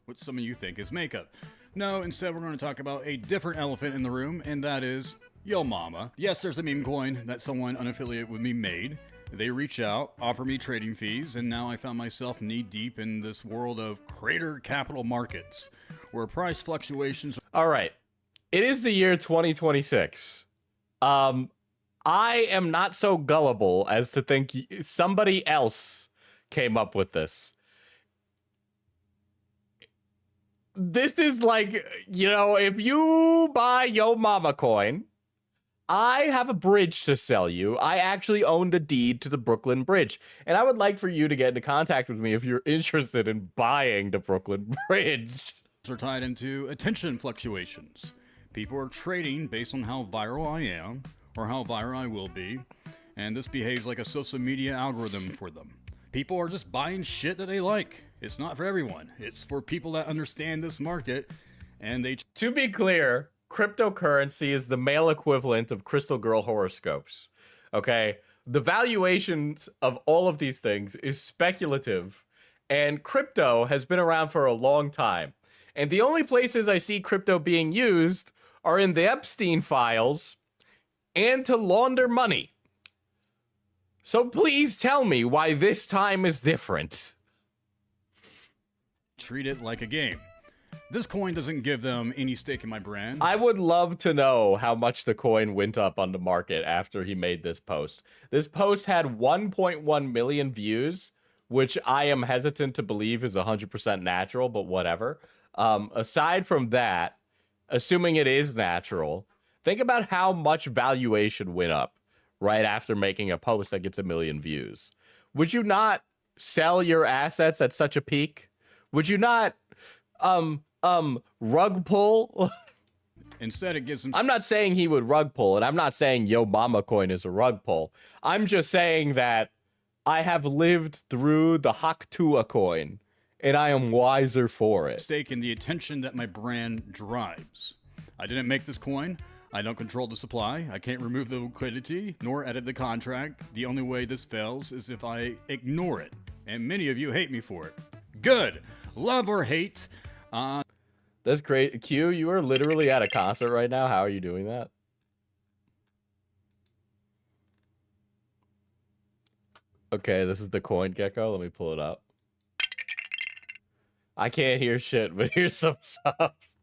which some of you think is makeup. No, instead we're going to talk about a different elephant in the room, and that is Yo Mama. Yes, there's a meme coin that someone unaffiliated with me made. They reach out, offer me trading fees, and now I found myself knee-deep in this world of creator capital markets, where price fluctuations... All right. It is the year 2026. I am not so gullible as to think somebody else came up with this. This is like, you know, if you buy Yo Mama coin, I have a bridge to sell you. I actually owned a deed to the Brooklyn Bridge. And I would like for you to get into contact with me if you're interested in buying the Brooklyn Bridge. ...are tied into attention fluctuations. People are trading based on how viral I am, or how viral I will be, and this behaves like a social media algorithm for them. People are just buying shit that they like. It's not for everyone. It's for people that understand this market, and they... To be clear, cryptocurrency is the male equivalent of Crystal Girl horoscopes, okay? The valuations of all of these things is speculative, and crypto has been around for a long time. And the only places I see crypto being used are in the Epstein files and to launder money. So please tell me why this time is different. treat it like a game. This coin doesn't give them any stake in my brand. I would love to know how much the coin went up on the market after he made this post. This post had 1.1 million views, which I am hesitant to believe is 100% natural, but whatever. Aside from that, assuming it is natural, think about how much valuation went up right after making a post that gets 1 million views. Would you not sell your assets at such a peak? Would you not, rug pull? Instead, it gives them... I'm not saying he would rug pull, and I'm not saying Yo Mama coin is a rug pull. I'm just saying that I have lived through the Haktua coin, and I am wiser for it. ...stake in the attention that my brand drives. I didn't make this coin. I don't control the supply. I can't remove the liquidity, nor edit the contract. The only way this fails is if I ignore it. And many of you hate me for it. Good. Love or hate. That's great. Q, you are literally at a concert right now. How are you doing that? Okay, this is the coin gecko. Let me pull it up. I can't hear shit, but here's some subs.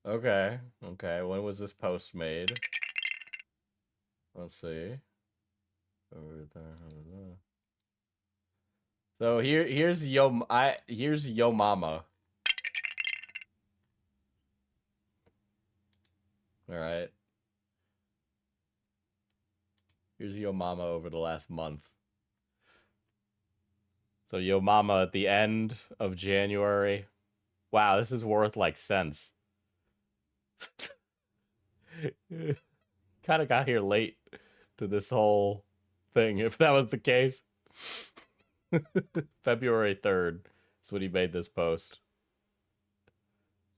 Okay. Okay. When was this post made? Let's see. So here's Yo Mama. All right. Here's Yo Mama over the last month. So Yo Mama at the end of January. Wow, this is worth like cents. Kind of got here late to this whole thing, if that was the case. February 3rd is when he made this post.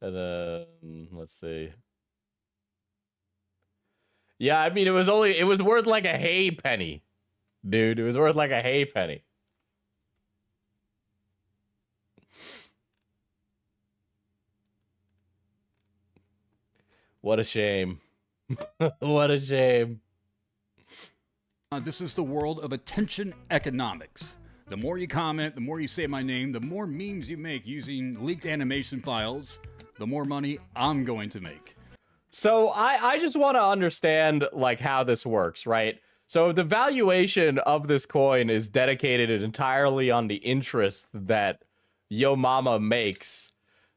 And let's see. Yeah, I mean, it was worth like a hay penny. Dude, it was worth like a hay penny. What a shame. What a shame. This is the world of attention economics. The more you comment, the more you say my name, the more memes you make using leaked animation files, the more money I'm going to make. So I just want to understand like how this works, right? So the valuation of this coin is dedicated entirely on the interest that Yo Mama makes.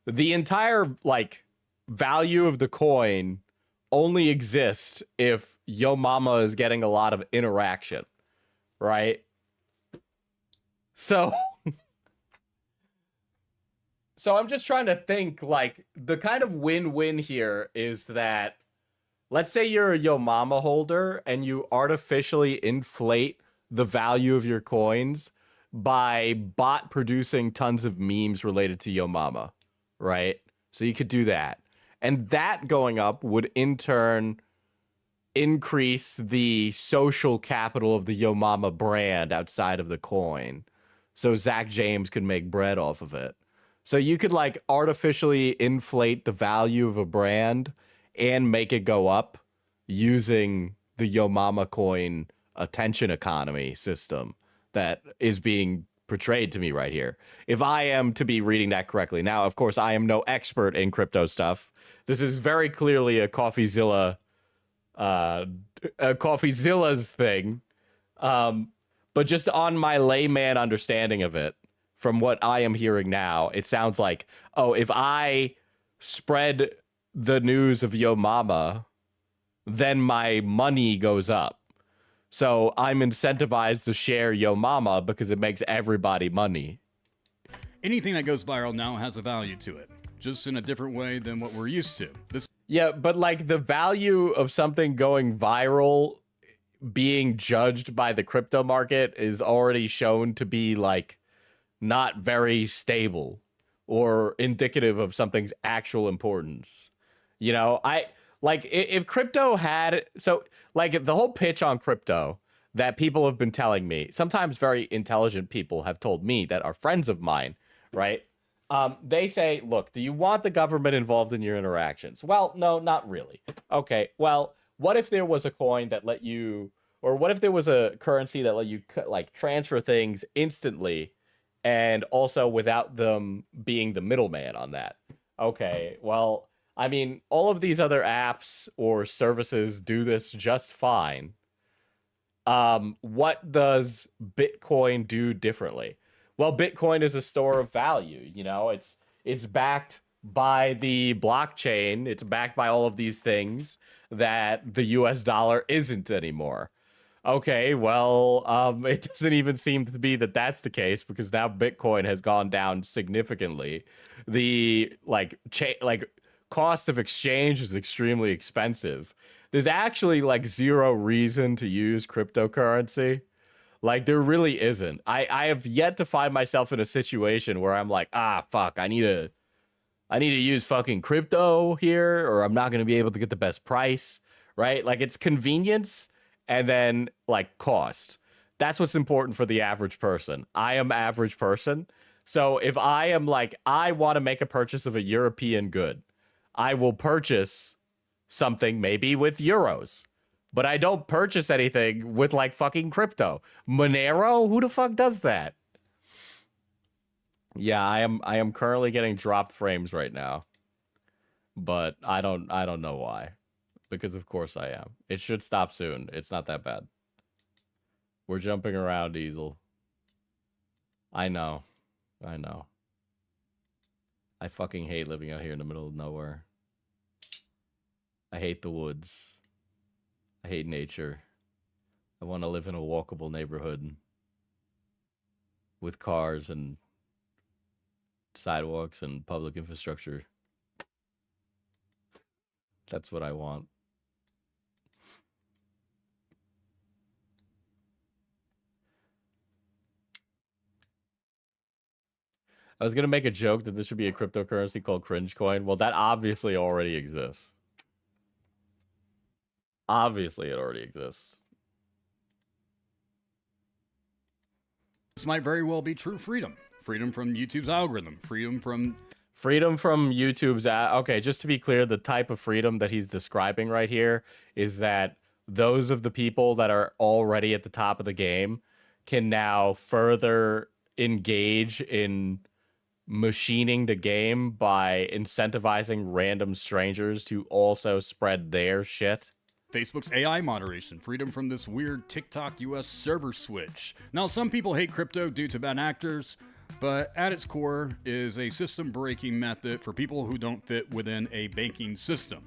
The entire like value of the coin only exists if Yo Mama is getting a lot of interaction, right? So So I'm just trying to think, like, the kind of win-win here is that, let's say you're a Yo Mama holder and you artificially inflate the value of your coins by bot producing tons of memes related to Yo Mama, right? So you could do that. And that going up would in turn increase the social capital of the Yo Mama brand outside of the coin. So Zach James could make bread off of it. So you could like artificially inflate the value of a brand and make it go up using the Yo Mama coin attention economy system that is being portrayed to me right here. If I am to be reading that correctly. Now, of course, I am no expert in crypto stuff. This is very clearly a CoffeeZilla's thing. But just on my layman understanding of it, from what I am hearing now, it sounds like, oh, if I spread the news of Yo Mama, then my money goes up. So I'm incentivized to share Yo Mama because it makes everybody money. Anything that goes viral now has a value to it, just in a different way than what we're used to. Yeah, but like the value of something going viral being judged by the crypto market is already shown to be like not very stable or indicative of something's actual importance. You know, if crypto had, so like the whole pitch on crypto that people have been telling me, sometimes very intelligent people have told me that are friends of mine, right? They say, look, do you want the government involved in your interactions? Well, no, not really. Okay, well, what if there was a coin that let you, or what if there was a currency that let you like transfer things instantly and also without them being the middleman on that? Okay, well, I mean, all of these other apps or services do this just fine. What does Bitcoin do differently? Well, Bitcoin is a store of value. You know, it's backed by the blockchain. It's backed by all of these things that the US dollar isn't anymore. Okay, well, it doesn't even seem to be that that's the case because now Bitcoin has gone down significantly. The cost of exchange is extremely expensive. There's actually like zero reason to use cryptocurrency. Like there really isn't. I have yet to find myself in a situation where I'm like, fuck, I need to use fucking crypto here or I'm not going to be able to get the best price, right? Like it's convenience and then like cost. That's what's important for the average person. I am average person. So if I am like, I want to make a purchase of a European good, I will purchase something maybe with euros, but I don't purchase anything with like fucking crypto. Monero? Who the fuck does that? Yeah, I am currently getting dropped frames right now, but I don't know why. Because of course I am. It should stop soon. It's not that bad. We're jumping around, Diesel. I know. I fucking hate living out here in the middle of nowhere. I hate the woods. I hate nature. I want to live in a walkable neighborhood with cars and sidewalks and public infrastructure. That's what I want. I was going to make a joke that there should be a cryptocurrency called cringe coin. Well, that obviously already exists. Obviously, it already exists. This might very well be true freedom. Freedom from YouTube's algorithm. Freedom from YouTube's... okay, just to be clear, the type of freedom that he's describing right here is that those of the people that are already at the top of the game can now further engage in machining the game by incentivizing random strangers to also spread their shit. Facebook's AI moderation, freedom from this weird TikTok US server switch. Now, some people hate crypto due to bad actors, but at its core is a system-breaking method for people who don't fit within a banking system.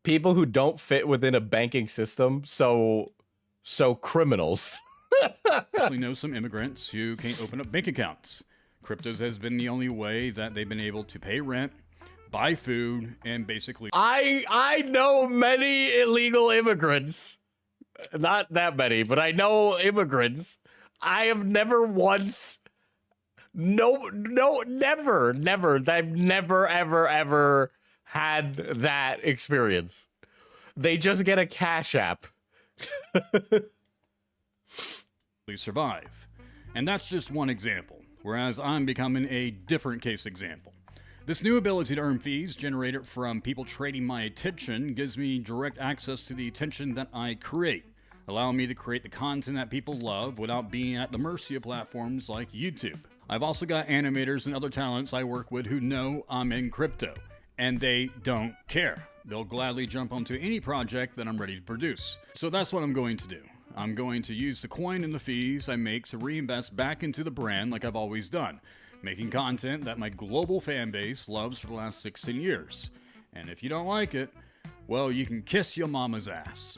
People who don't fit within a banking system, so criminals. I actually know some immigrants who can't open up bank accounts. Cryptos has been the only way that they've been able to pay rent, buy food, and basically... I know many illegal immigrants. Not that many, but I know immigrants. I have never once... never. I've never, ever had that experience. They just get a Cash App. survive. And that's just one example, whereas I'm becoming a different case example. This new ability to earn fees generated from people trading my attention gives me direct access to the attention that I create, allowing me to create the content that people love without being at the mercy of platforms like YouTube. I've also got animators and other talents I work with who know I'm in crypto, and they don't care. They'll gladly jump onto any project that I'm ready to produce. So that's what I'm going to do. I'm going to use the coin and the fees I make to reinvest back into the brand like I've always done, making content that my global fan base loves for the last 16 years. And if you don't like it, well, you can kiss your mama's ass.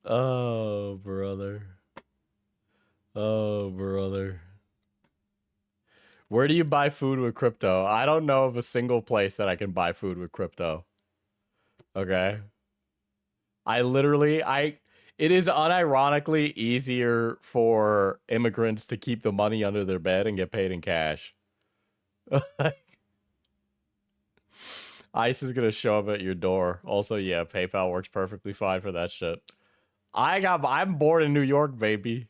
Oh, brother. Oh, brother. Where do you buy food with crypto? I don't know of a single place that I can buy food with crypto. Okay. It is unironically easier for immigrants to keep the money under their bed and get paid in cash. ICE is gonna show up at your door. Also, yeah, PayPal works perfectly fine for that shit. I'm born in New York, baby.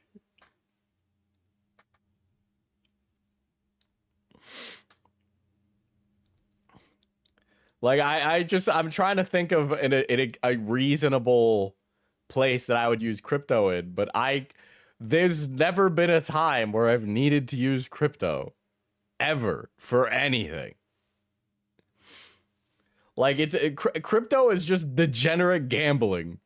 Like I'm trying to think of a reasonable place that I would use crypto in, but there's never been a time where I've needed to use crypto ever for anything. Like crypto is just degenerate gambling.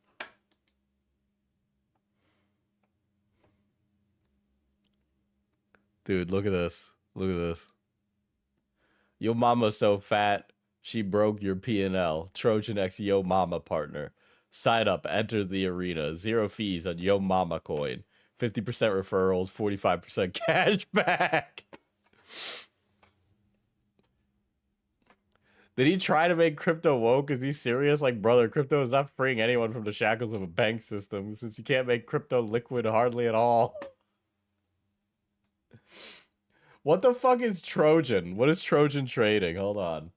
Dude, look at this. Look at this. Yo mama's so fat, she broke your P&L. Trojan X Yo Mama partner. Sign up, enter the arena. 0 fees on Yo Mama coin. 50% referrals, 45% cash back. Did he try to make crypto woke? Is he serious? Like, brother, crypto is not freeing anyone from the shackles of a bank system, since you can't make crypto liquid hardly at all. What the fuck is Trojan? What is Trojan trading? Hold on.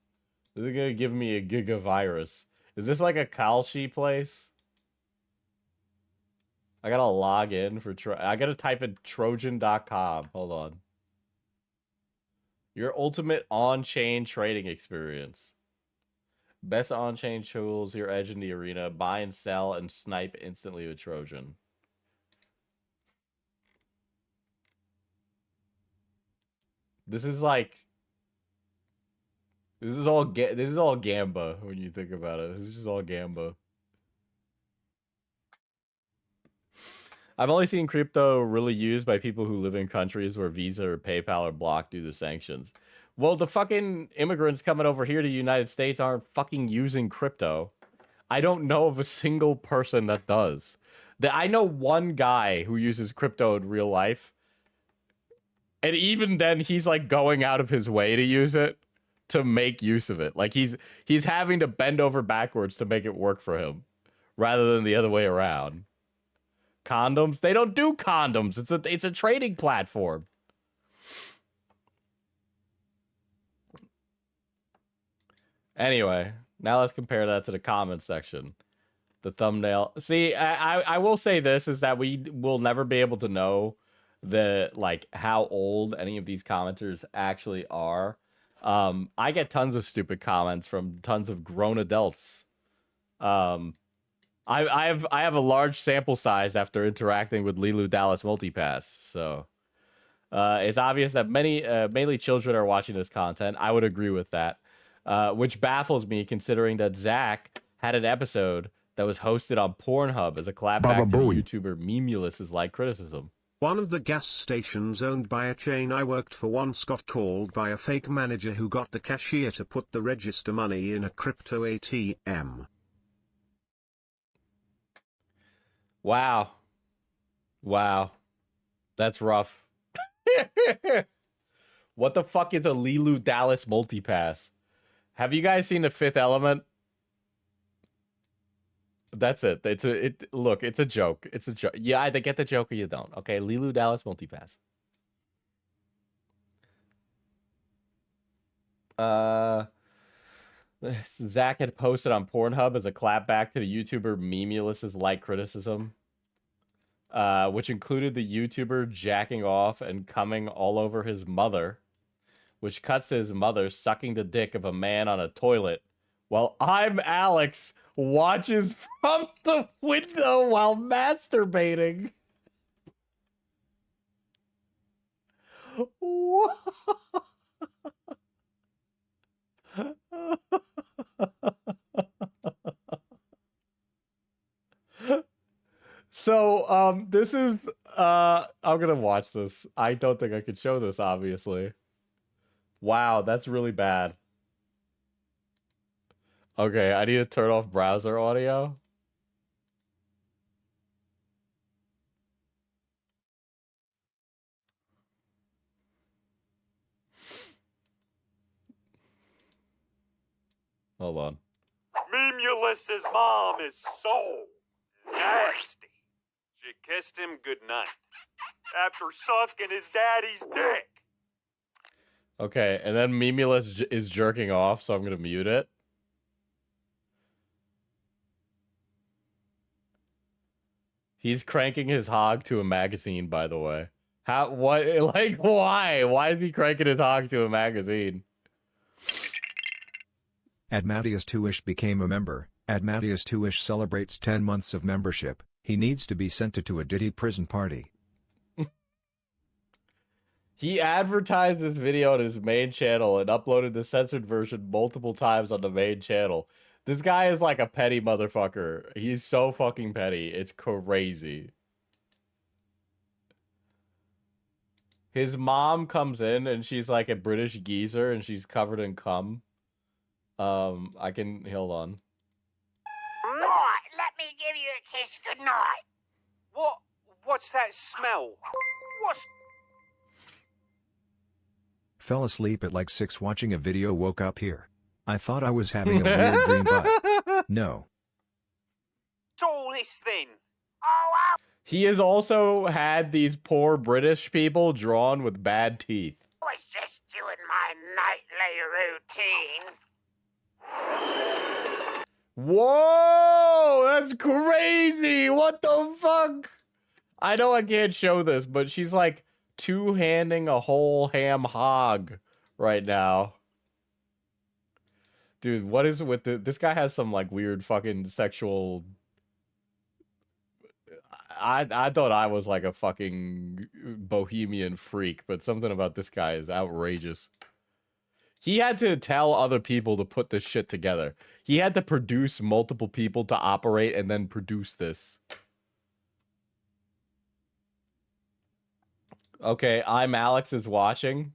This is gonna give me a gigavirus. Is this like a Kalshi place? I gotta log in for I gotta type in Trojan.com. Hold on. Your ultimate on-chain trading experience. Best on-chain tools, your edge in the arena. Buy and sell and snipe instantly with Trojan. This is like... This is all Gamba when you think about it. This is just all Gamba. I've only seen crypto really used by people who live in countries where Visa or PayPal are blocked due to sanctions. Well, the fucking immigrants coming over here to the United States aren't fucking using crypto. I don't know of a single person that does. I know one guy who uses crypto in real life. And even then, he's like going out of his way to use it, to make use of it. Like he's having to bend over backwards to make it work for him, rather than the other way around. Condoms? They don't do condoms. It's a trading platform. Anyway, now let's compare that to the comments section. The thumbnail. See, I will say this is that we will never be able to know how old any of these commenters actually are. I get tons of stupid comments from tons of grown adults. I have a large sample size after interacting with Lilu Dallas Multipass, so it's obvious that mainly children are watching this content. I would agree with that, which baffles me considering that Zach had an episode that was hosted on Pornhub as a clapback to the YouTuber Memulus's like criticism. One of the gas stations owned by a chain I worked for once got called by a fake manager who got the cashier to put the register money in a crypto ATM. Wow. That's rough. What the fuck is a Lilu Dallas Multipass? Have you guys seen The Fifth Element? That's it. Look, it's a joke. It's a joke. You either get the joke or you don't. Okay, Lilu Dallas Multipass. Zach had posted on Pornhub as a clapback to the YouTuber Memulus's like criticism, which included the YouTuber jacking off and coming all over his mother, which cuts to his mother sucking the dick of a man on a toilet, while I'm Alex watches from the window while masturbating. So, this is, I'm gonna watch this. I don't think I could show this, obviously. Wow, that's really bad. Okay, I need to turn off browser audio. Hold on. Memulus's mom is so nasty. She kissed him goodnight after sucking his daddy's dick. Okay, and then Memulus is jerking off, so I'm gonna mute it. He's cranking his hog to a magazine, by the way. Why? Why is he cranking his hog to a magazine? Admatius2ish became a member. Admatius2ish celebrates 10 months of membership. He needs to be sent to a Diddy prison party. He advertised this video on his main channel and uploaded the censored version multiple times on the main channel. This guy is like a petty motherfucker. He's so fucking petty. It's crazy. His mom comes in and she's like a British geezer and she's covered in cum. Hold on. Right, let me give you a kiss goodnight. What's that smell? Fell asleep at like 6 watching a video, woke up here. I thought I was having a weird dream, but no. What's all this then? Oh, He has also had these poor British people drawn with bad teeth. I was just doing my nightly routine. Whoa, that's crazy. What the fuck? I know I can't show this, but she's like two-handing a whole ham hog right now. Dude, what is with this guy has some like weird fucking sexual. I thought I was like a fucking bohemian freak, but something about this guy is outrageous. He had to tell other people to put this shit together. He had to produce multiple people to operate and then produce this. Okay, I'm Alex is watching.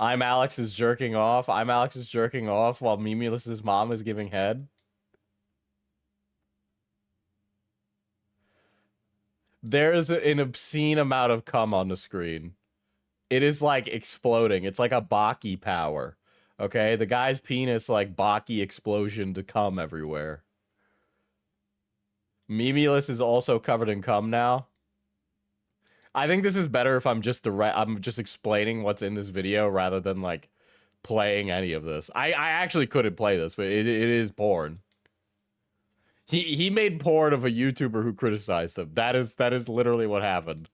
I'm Alex is jerking off. I'm Alex is jerking off while Mimilus's mom is giving head. There is an obscene amount of cum on the screen. It is like exploding. It's like a Baki power. Okay, the guy's penis like Baki explosion to cum everywhere. Mimulus is also covered in cum now. I think this is better if I'm just explaining what's in this video rather than like playing any of this. I actually couldn't play this, but it is porn. He made porn of a YouTuber who criticized him. That is literally what happened.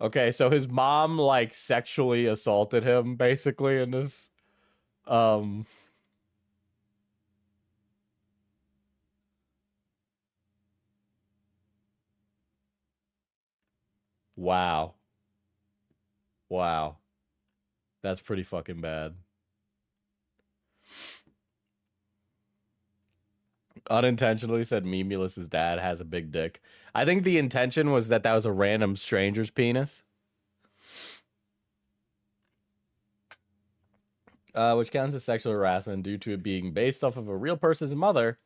Okay, so his mom like sexually assaulted him basically in this Wow. Wow. That's pretty fucking bad. Unintentionally said Mimilus's dad has a big dick. I think the intention was that was a random stranger's penis. Which counts as sexual harassment due to it being based off of a real person's mother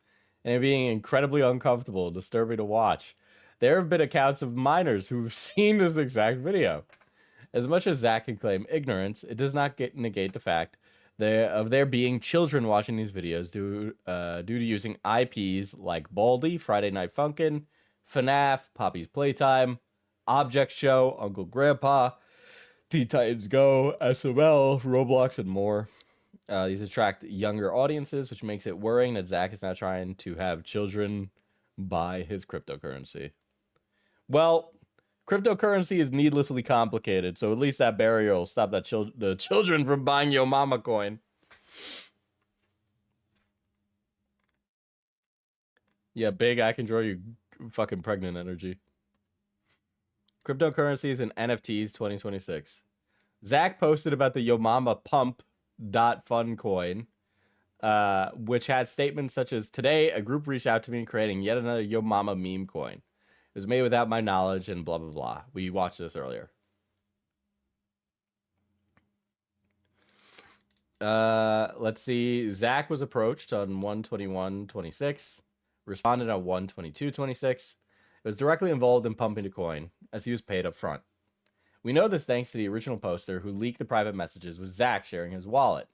and it being incredibly uncomfortable and disturbing to watch. There have been accounts of minors who've seen this exact video. As much as Zach can claim ignorance, it does not negate the fact of there being children watching these videos due to using IPs like Baldy, Friday Night Funkin', FNAF, Poppy's Playtime, Object Show, Uncle Grandpa, Teen Titans Go, SML, Roblox, and more. These attract younger audiences, which makes it worrying that Zach is now trying to have children buy his cryptocurrency. Well, cryptocurrency is needlessly complicated, so at least that barrier will stop the children from buying Yo Mama coin. Yeah, big, I can draw you fucking pregnant energy. Cryptocurrencies and NFTs 2026. Zach posted about the Yo Mama Pump.fun coin, which had statements such as, today, a group reached out to me creating yet another Yo Mama meme coin. It was made without my knowledge and blah, blah, blah. We watched this earlier. Let's see. Zach was approached on 1/21/26, responded on 1/22/26. It was directly involved in pumping the coin, as he was paid up front. We know this thanks to the original poster who leaked the private messages with Zach sharing his wallet.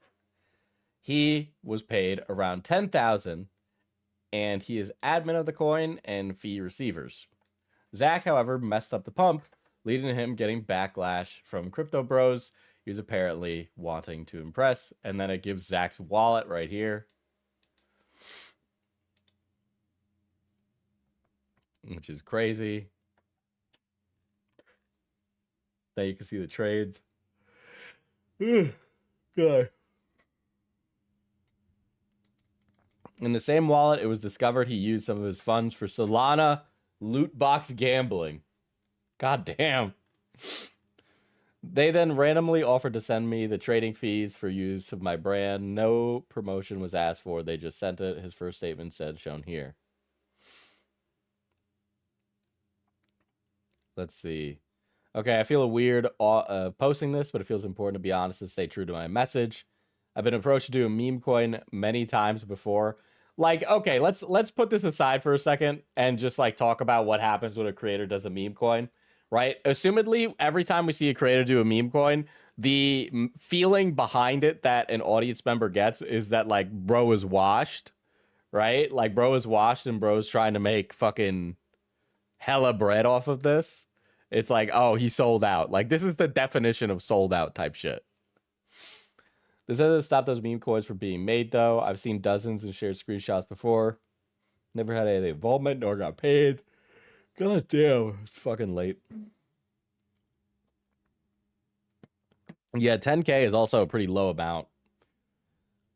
He was paid around $10,000, and he is admin of the coin and fee receivers. Zach, however, messed up the pump, leading to him getting backlash from crypto bros. He was apparently wanting to impress, and then it gives Zach's wallet right here, which is crazy. Then you can see the trades. God. In the same wallet, it was discovered he used some of his funds for Solana loot box gambling. God damn. They then randomly offered to send me the trading fees for use of my brand. No promotion was asked for. They just sent it. His first statement said, shown here. Let's see. Okay, I feel weird posting this, but it feels important to be honest and stay true to my message. I've been approached to do a meme coin many times before. Like, okay, let's put this aside for a second and just like talk about what happens when a creator does a meme coin, right? Assumedly, every time we see a creator do a meme coin, the feeling behind it that an audience member gets is that like bro is washed, right? Like bro is washed and bro's trying to make fucking hella bread off of this. It's like, oh, he sold out. Like this is the definition of sold out type shit. This doesn't stop those meme coins from being made, though. I've seen dozens and shared screenshots before. Never had any involvement nor got paid. God damn, it's fucking late. Yeah, 10K is also a pretty low amount.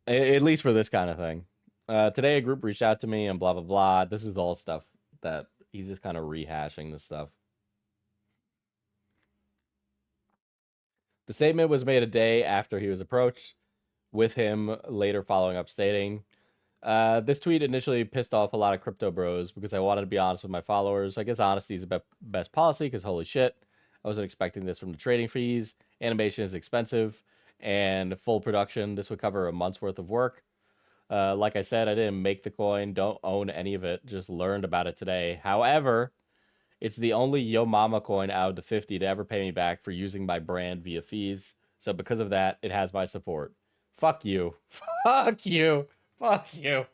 At least for this kind of thing. Today, a group reached out to me and blah, blah, blah. This is all stuff that he's just kind of rehashing this stuff. The statement was made a day after he was approached, with him later following up stating, This tweet initially pissed off a lot of crypto bros because I wanted to be honest with my followers. I guess honesty is the best policy because holy shit, I wasn't expecting this from the trading fees. Animation is expensive and full production. This would cover a month's worth of work. Like I said, I didn't make the coin, don't own any of it, just learned about it today. However, it's the only Yo Mama coin out of the 50 to ever pay me back for using my brand via fees. So because of that, it has my support. Fuck you. Fuck you. Fuck you.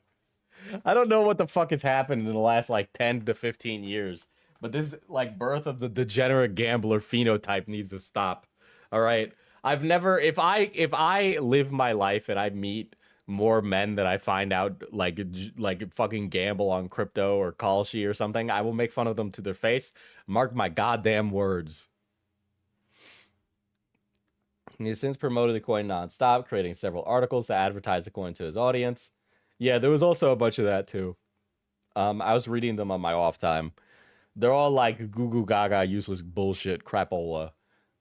I don't know what the fuck has happened in the last like 10 to 15 years, but this like birth of the degenerate gambler phenotype needs to stop. All right. I've never, if I live my life and I meet more men that I find out like fucking gamble on crypto or Kalshi or something, I will make fun of them to their face. Mark my goddamn words. He has since promoted the coin nonstop, creating several articles to advertise the coin to his audience. Yeah, there was also a bunch of that too. I was reading them on my off time. They're all like goo goo gaga, useless bullshit, crapola.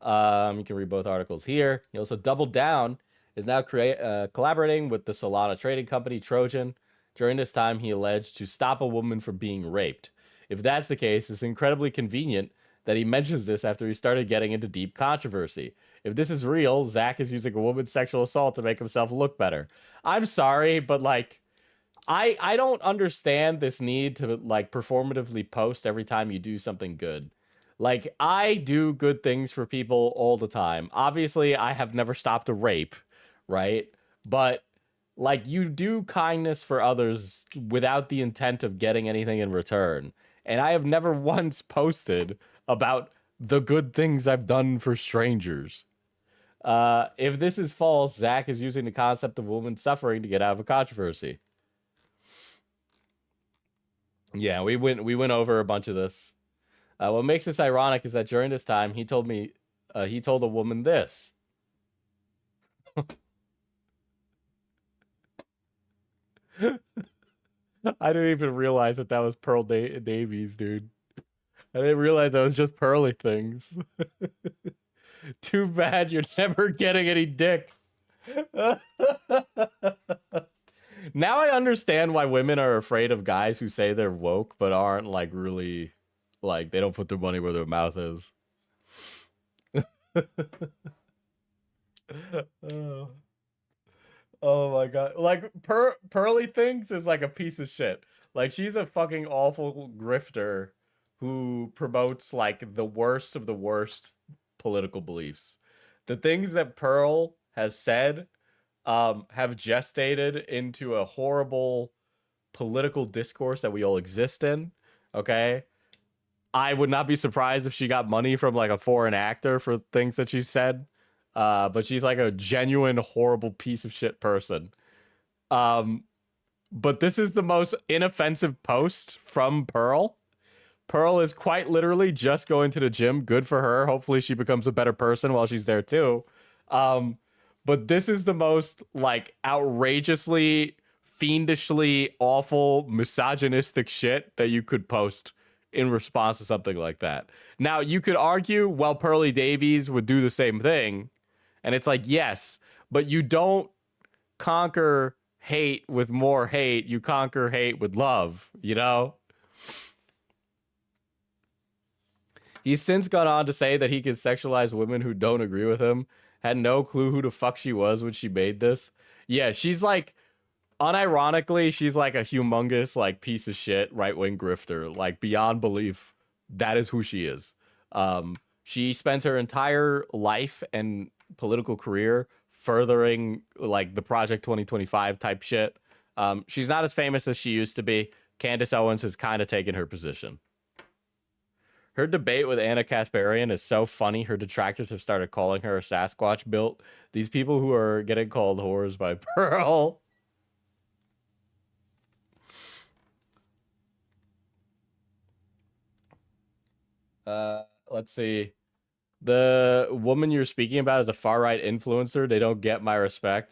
You can read both articles here. He also doubled down, is now collaborating with the Solana trading company Trojan. During this time, he alleged to stop a woman from being raped. If that's the case, it's incredibly convenient that he mentions this after he started getting into deep controversy. If this is real, Zach is using a woman's sexual assault to make himself look better. I'm sorry, but like, I don't understand this need to like performatively post every time you do something good. Like, I do good things for people all the time. Obviously, I have never stopped a rape, right? But like, you do kindness for others without the intent of getting anything in return. And I have never once posted about the good things I've done for strangers. If this is false, Zach is using the concept of women suffering to get out of a controversy. Yeah, we went over a bunch of this. What makes this ironic is that during this time, he told a woman this. I didn't even realize that was Pearl Davies, dude. I didn't realize that was just Pearly things. Too bad you're never getting any dick. Now I understand why women are afraid of guys who say they're woke, but aren't like really, like, they don't put their money where their mouth is. Oh my god. Like, Pearly Things is like a piece of shit. Like, she's a fucking awful grifter who promotes like the worst of the worst political beliefs. The things that Pearl has said have gestated into a horrible political discourse that we all exist in. Okay? I would not be surprised if she got money from like a foreign actor for things that she said. But she's like a genuine horrible piece of shit person. But this is the most inoffensive post from Pearl. Pearl is quite literally just going to the gym. Good for her. Hopefully she becomes a better person while she's there too. But this is the most like outrageously, fiendishly awful, misogynistic shit that you could post in response to something like that. Now, you could argue, well, Pearly Davies would do the same thing. And it's like, yes, but you don't conquer hate with more hate. You conquer hate with love, you know? He's since gone on to say that he can sexualize women who don't agree with him. Had no clue who the fuck she was when she made this. Yeah, she's like, unironically, she's like a humongous like piece of shit right-wing grifter. Like, beyond belief, that is who she is. She spent her entire life and political career furthering like the Project 2025 type shit. She's not as famous as she used to be. Candace Owens has kind of taken her position. Her debate with Anna Kasparian is so funny. Her detractors have started calling her a Sasquatch built. These people who are getting called whores by Pearl. Let's see. The woman you're speaking about is a far-right influencer. They don't get my respect.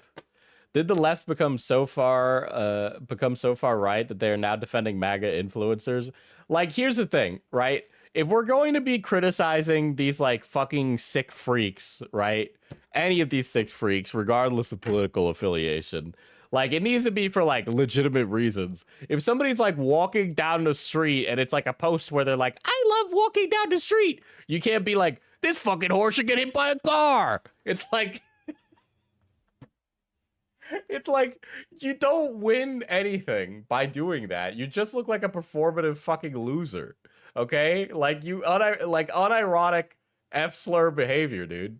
Did the left become so far right that they are now defending MAGA influencers? Like, here's the thing, right? If we're going to be criticizing these like fucking sick freaks, right? Any of these sick freaks, regardless of political affiliation, Like, it needs to be for, like, legitimate reasons. If somebody's, like, walking down the street and it's, like, a post where they're like, I love walking down the street, you can't be like, this fucking horse should get hit by a car. It's like... It's like, you don't win anything by doing that. You just look like a performative fucking loser. Okay? Like, unironic F-slur behavior, dude.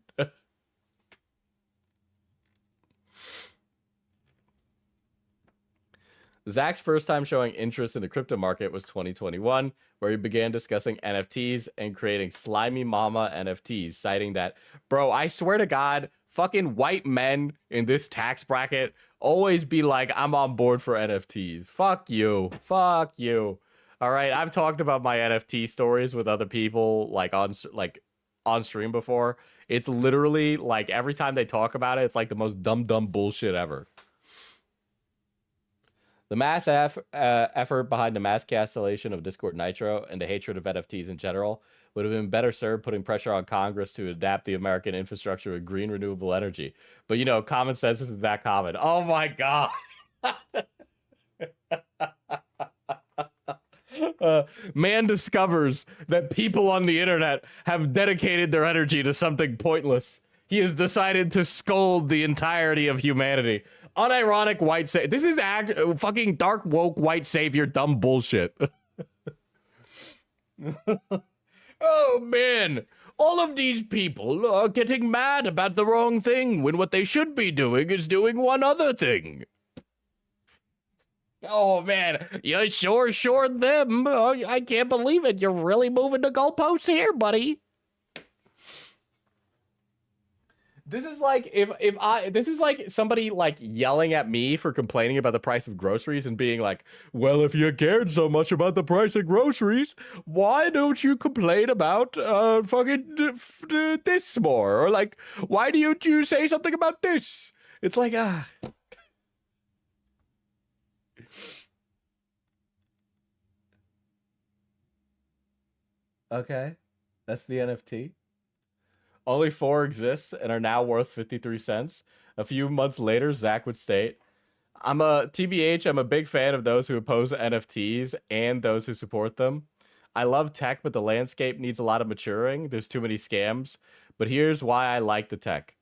Zach's first time showing interest in the crypto market was 2021, where he began discussing NFTs and creating Slimy Mama NFTs, citing that, bro, I swear to God, fucking white men in this tax bracket always be like, I'm on board for NFTs. Fuck you. Fuck you. All right, I've talked about my NFT stories with other people, like on stream before. It's literally like every time they talk about it, it's like the most dumb bullshit ever. The mass effort behind the mass cancellation of Discord Nitro and the hatred of NFTs in general would have been better served putting pressure on Congress to adapt the American infrastructure with green renewable energy. But, you know, common sense isn't that common. Oh, my God. Man discovers that people on the internet have dedicated their energy to something pointless. He has decided to scold the entirety of humanity. Unironic white savior. This is fucking dark woke white savior dumb bullshit. Oh man, all of these people are getting mad about the wrong thing when what they should be doing is doing one other thing. Oh man, you sure short them. Oh, I can't believe it. You're really moving the goalposts here, buddy. This is like this is like somebody like yelling at me for complaining about the price of groceries and being like, well, if you cared so much about the price of groceries, why don't you complain about this more? Or like, why don't you say something about this? It's like, Okay, that's the NFT. Only 4 exists and are now worth 53 cents. A few months later, Zach would state, I'm a big fan of those who oppose NFTs and those who support them. I love tech, but the landscape needs a lot of maturing. There's too many scams. But here's why I like the tech.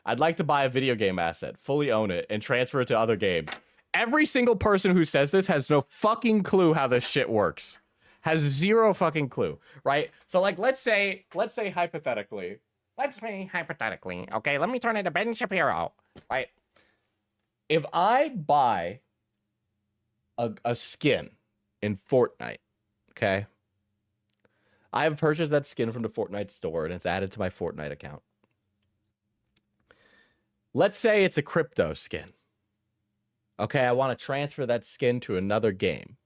I'd like to buy a video game asset, fully own it, and transfer it to other games. Every single person who says this has no fucking clue how this shit works. Has zero fucking clue, right? So like, let's say hypothetically, okay, let me turn into Ben Shapiro, right? If I buy a skin in Fortnite, okay? I have purchased that skin from the Fortnite store and it's added to my Fortnite account. Let's say it's a crypto skin. Okay, I want to transfer that skin to another game.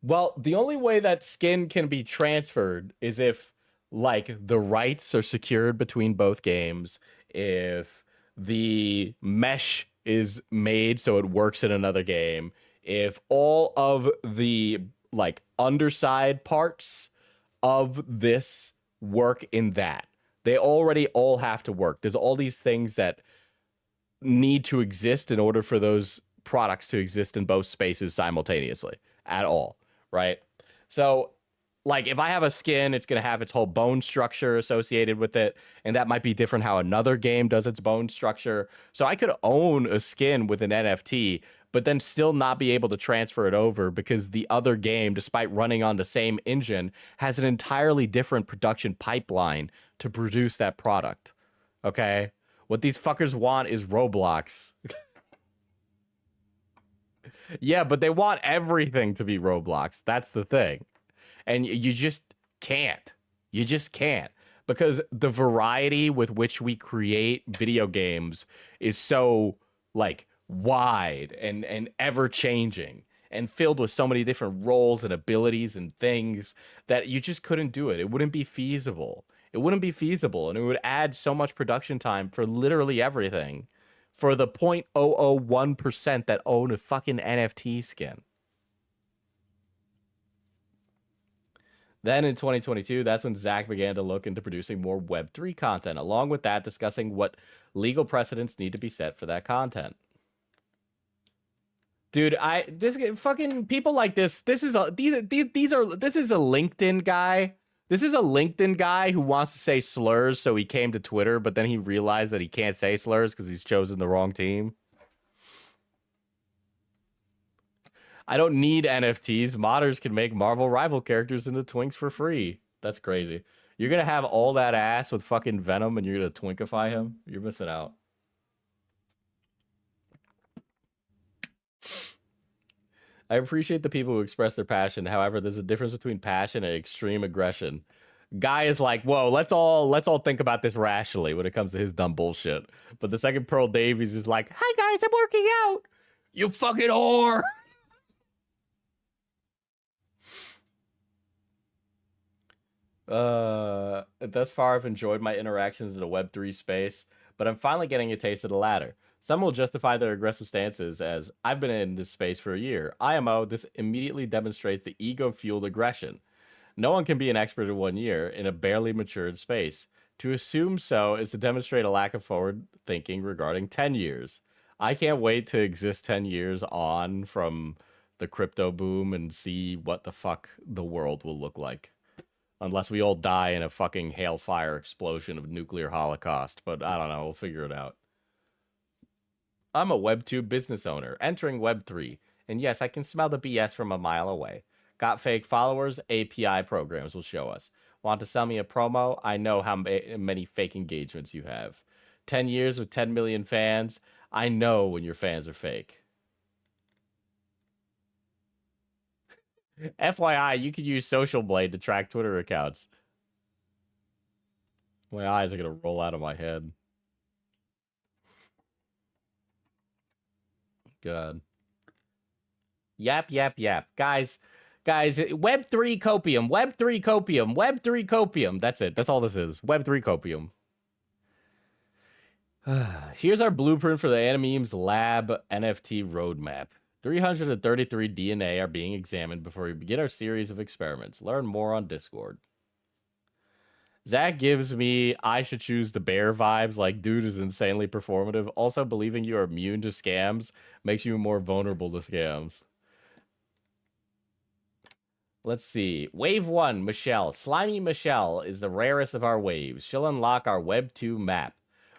Well, the only way that skin can be transferred is if like the rights are secured between both games, if the mesh is made so it works in another game, if all of the like underside parts of this work in that. They already all have to work. There's all these things that need to exist in order for those products to exist in both spaces simultaneously at all, right? So like, if I have a skin, it's going to have its whole bone structure associated with it, and that might be different how another game does its bone structure. So I could own a skin with an NFT, but then still not be able to transfer it over because the other game, despite running on the same engine, has an entirely different production pipeline to produce that product. Okay? What these fuckers want is Roblox. Yeah, but they want everything to be Roblox. That's the thing. And you just can't. You just can't. Because the variety with which we create video games is so, like, wide and ever-changing and filled with so many different roles and abilities and things that you just couldn't do it. It wouldn't be feasible. It wouldn't be feasible, and it would add so much production time for literally everything for the 0.001% that own a fucking NFT skin. Then in 2022, that's when Zach began to look into producing more Web3 content, along with that discussing what legal precedents need to be set for that content. Dude, this fucking people like this. This is a this is a LinkedIn guy. This is a LinkedIn guy who wants to say slurs, so he came to Twitter, but then he realized that he can't say slurs because he's chosen the wrong team. I don't need NFTs. Modders can make Marvel rival characters into twinks for free. That's crazy. You're gonna have all that ass with fucking Venom and you're gonna twinkify him? You're missing out. I appreciate the people who express their passion. However, there's a difference between passion and extreme aggression. Guy is like, whoa, let's all think about this rationally when it comes to his dumb bullshit. But the second Pearl Davies is like, hi guys, I'm working out. You fucking whore. Thus far, I've enjoyed my interactions in the Web3 space, but I'm finally getting a taste of the latter. Some will justify their aggressive stances as, I've been in this space for a year. IMO, this immediately demonstrates the ego-fueled aggression. No one can be an expert in 1 year in a barely matured space. To assume so is to demonstrate a lack of forward thinking regarding 10 years. I can't wait to exist 10 years on from the crypto boom and see what the fuck the world will look like. Unless we all die in a fucking hailfire explosion of nuclear holocaust. But I don't know, we'll figure it out. I'm a Web2 business owner, entering Web3. And yes, I can smell the BS from a mile away. Got fake followers? API programs will show us. Want to sell me a promo? I know how many fake engagements you have. 10 years with 10 million fans? I know when your fans are fake. FYI, you could use Social Blade to track Twitter accounts. My eyes are going to roll out of my head. God. Yap, yap, yap. Guys, Web3 copium, Web3 copium, Web3 copium. That's it. That's all this is. Web3 copium. Here's our blueprint for the Animeme's lab NFT roadmap. 333 DNA are being examined before we begin our series of experiments. Learn more on Discord. Zach gives me I should choose the bear vibes, like dude is insanely performative. Also, believing you are immune to scams makes you more vulnerable to scams. Let's see. Wave 1, Michelle. Slimy Michelle is the rarest of our waves. She'll unlock our Web 2 map.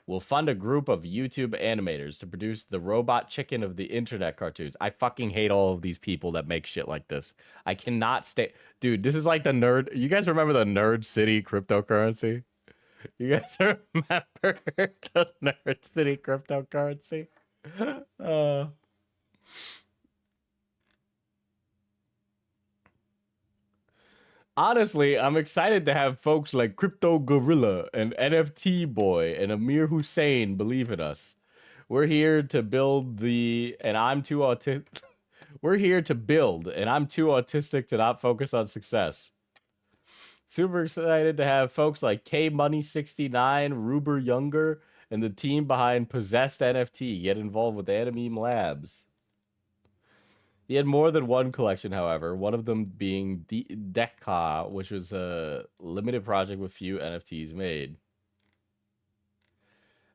We'll fund a group of YouTube animators to produce the robot chicken of the internet cartoons. I fucking hate all of these people that make shit like this. I cannot stay. Dude, this is like the nerd. You guys remember the Nerd City cryptocurrency? You guys remember the Nerd City cryptocurrency? Honestly, I'm excited to have folks like Crypto Gorilla and NFT Boy and Amir Hussein believe in us. We're here to build and I'm too autistic. We're here to build, and I'm too autistic to not focus on success. Super excited to have folks like K-Money69, Ruber Younger, and the team behind Possessed NFT get involved with Animeme Labs. He had more than one collection, however, one of them being decor, which was a limited project with few NFTs made.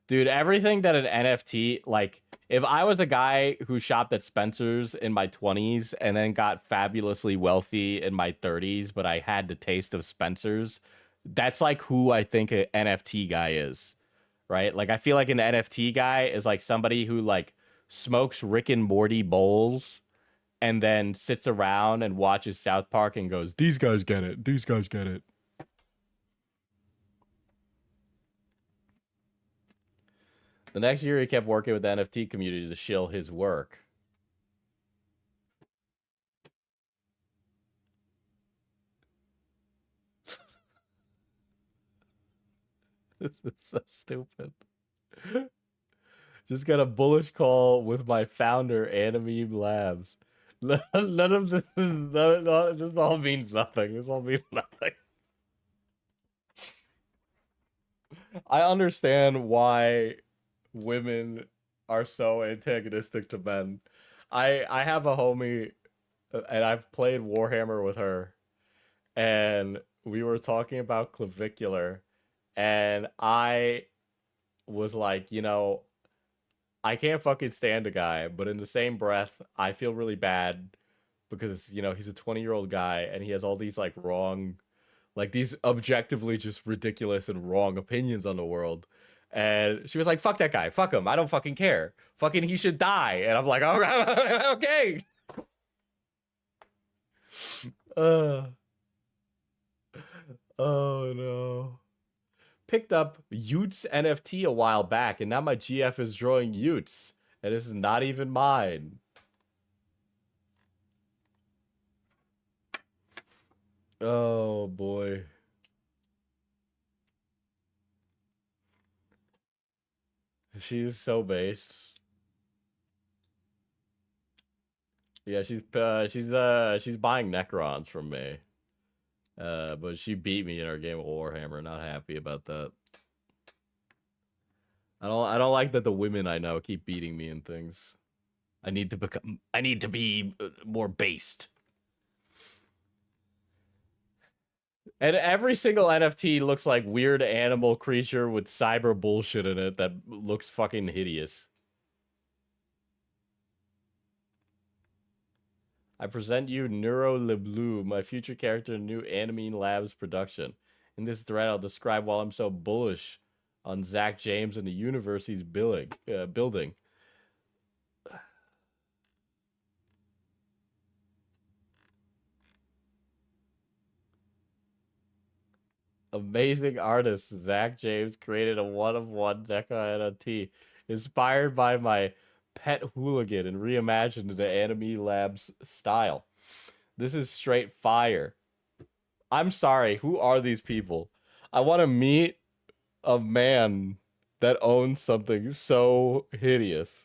Dude, everything that an NFT, like, if I was a guy who shopped at Spencer's in my 20s and then got fabulously wealthy in my 30s, but I had the taste of Spencer's, that's like who I think an NFT guy is, right? Like, I feel like an NFT guy is like somebody who, like, smokes Rick and Morty bowls and then sits around and watches South Park and goes, these guys get it. These guys get it. The next year, he kept working with the NFT community to shill his work. This is so stupid. Just got a bullish call with my founder, Animeme Labs. None of this, this all means nothing. This all means nothing. I understand why women are so antagonistic to men. I have a homie, and I've played Warhammer with her, and we were talking about clavicular, and I was like, you know, I can't fucking stand a guy, but in the same breath, I feel really bad because, you know, he's a 20-year-old guy and he has all these like wrong, like these objectively just ridiculous and wrong opinions on the world. And she was like, fuck that guy. Fuck him. I don't fucking care. Fucking he should die. And I'm like, all right, okay. Oh no. Picked up Utes NFT a while back, and now my GF is drawing Utes, and this is not even mine. Oh boy. She's so based. Yeah, she's buying Necrons from me. But she beat me in our game of Warhammer. Not happy about that. I don't like that the women I know keep beating me in things. I need to be more based. And every single NFT looks like weird animal creature with cyber bullshit in it that looks fucking hideous. I present you Neuro LeBlue, my future character in new Anime Labs production. In this thread, I'll describe why I'm so bullish on Zach James and the universe he's building. Amazing artist Zach James created a one-of-one decor NFT inspired by my pet hooligan and reimagined the Anime Labs style. This is straight fire. I'm sorry, who are these people? I want to meet a man that owns something so hideous.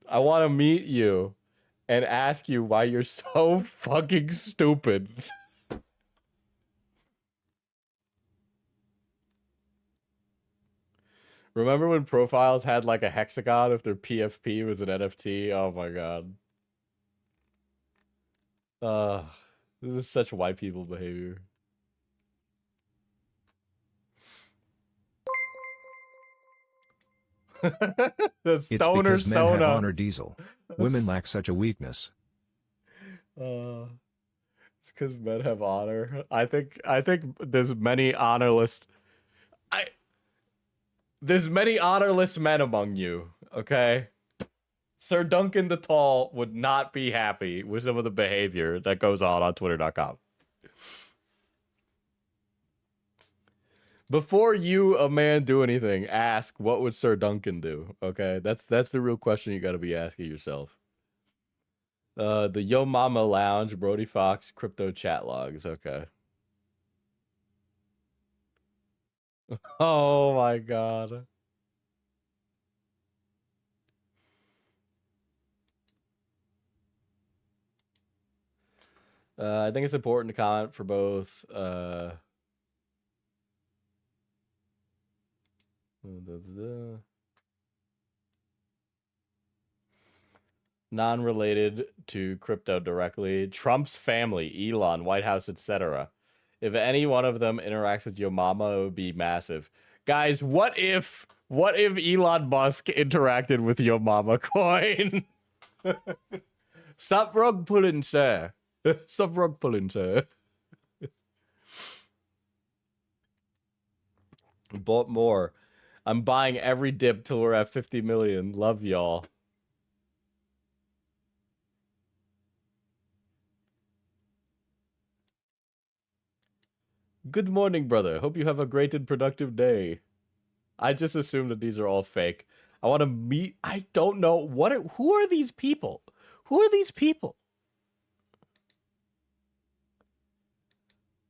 I want to meet you and ask you why you're so fucking stupid. Remember when profiles had like a hexagon if their PFP was an NFT? Oh my god. This is such white people behavior. The It's stoner because men have Sona. honor diesel. Women lack such a weakness. It's because men have honor. I think there's many honorless. There's many honorless men among you. Okay, Sir Duncan the Tall would not be happy with some of the behavior that goes on Twitter.com. Before you, a man, do anything, ask what would Sir Duncan do. Okay, that's the real question you got to be asking yourself. The Yo Mama Lounge, Brody Fox, crypto chat logs. Okay. Oh my god. I think it's important to comment for both non-related to crypto directly. Trump's family, Elon, White House, etc. If any one of them interacts with Yo Mama, it would be massive. Guys, what if Elon Musk interacted with Yo Mama coin? Stop rug pulling, sir. Stop rug pulling, sir. Bought more. I'm buying every dip till we're at 50 million. Love y'all. Good morning, brother. Hope you have a great and productive day. I just assume that these are all fake. I want to meet... I don't know. Who are these people? Who are these people?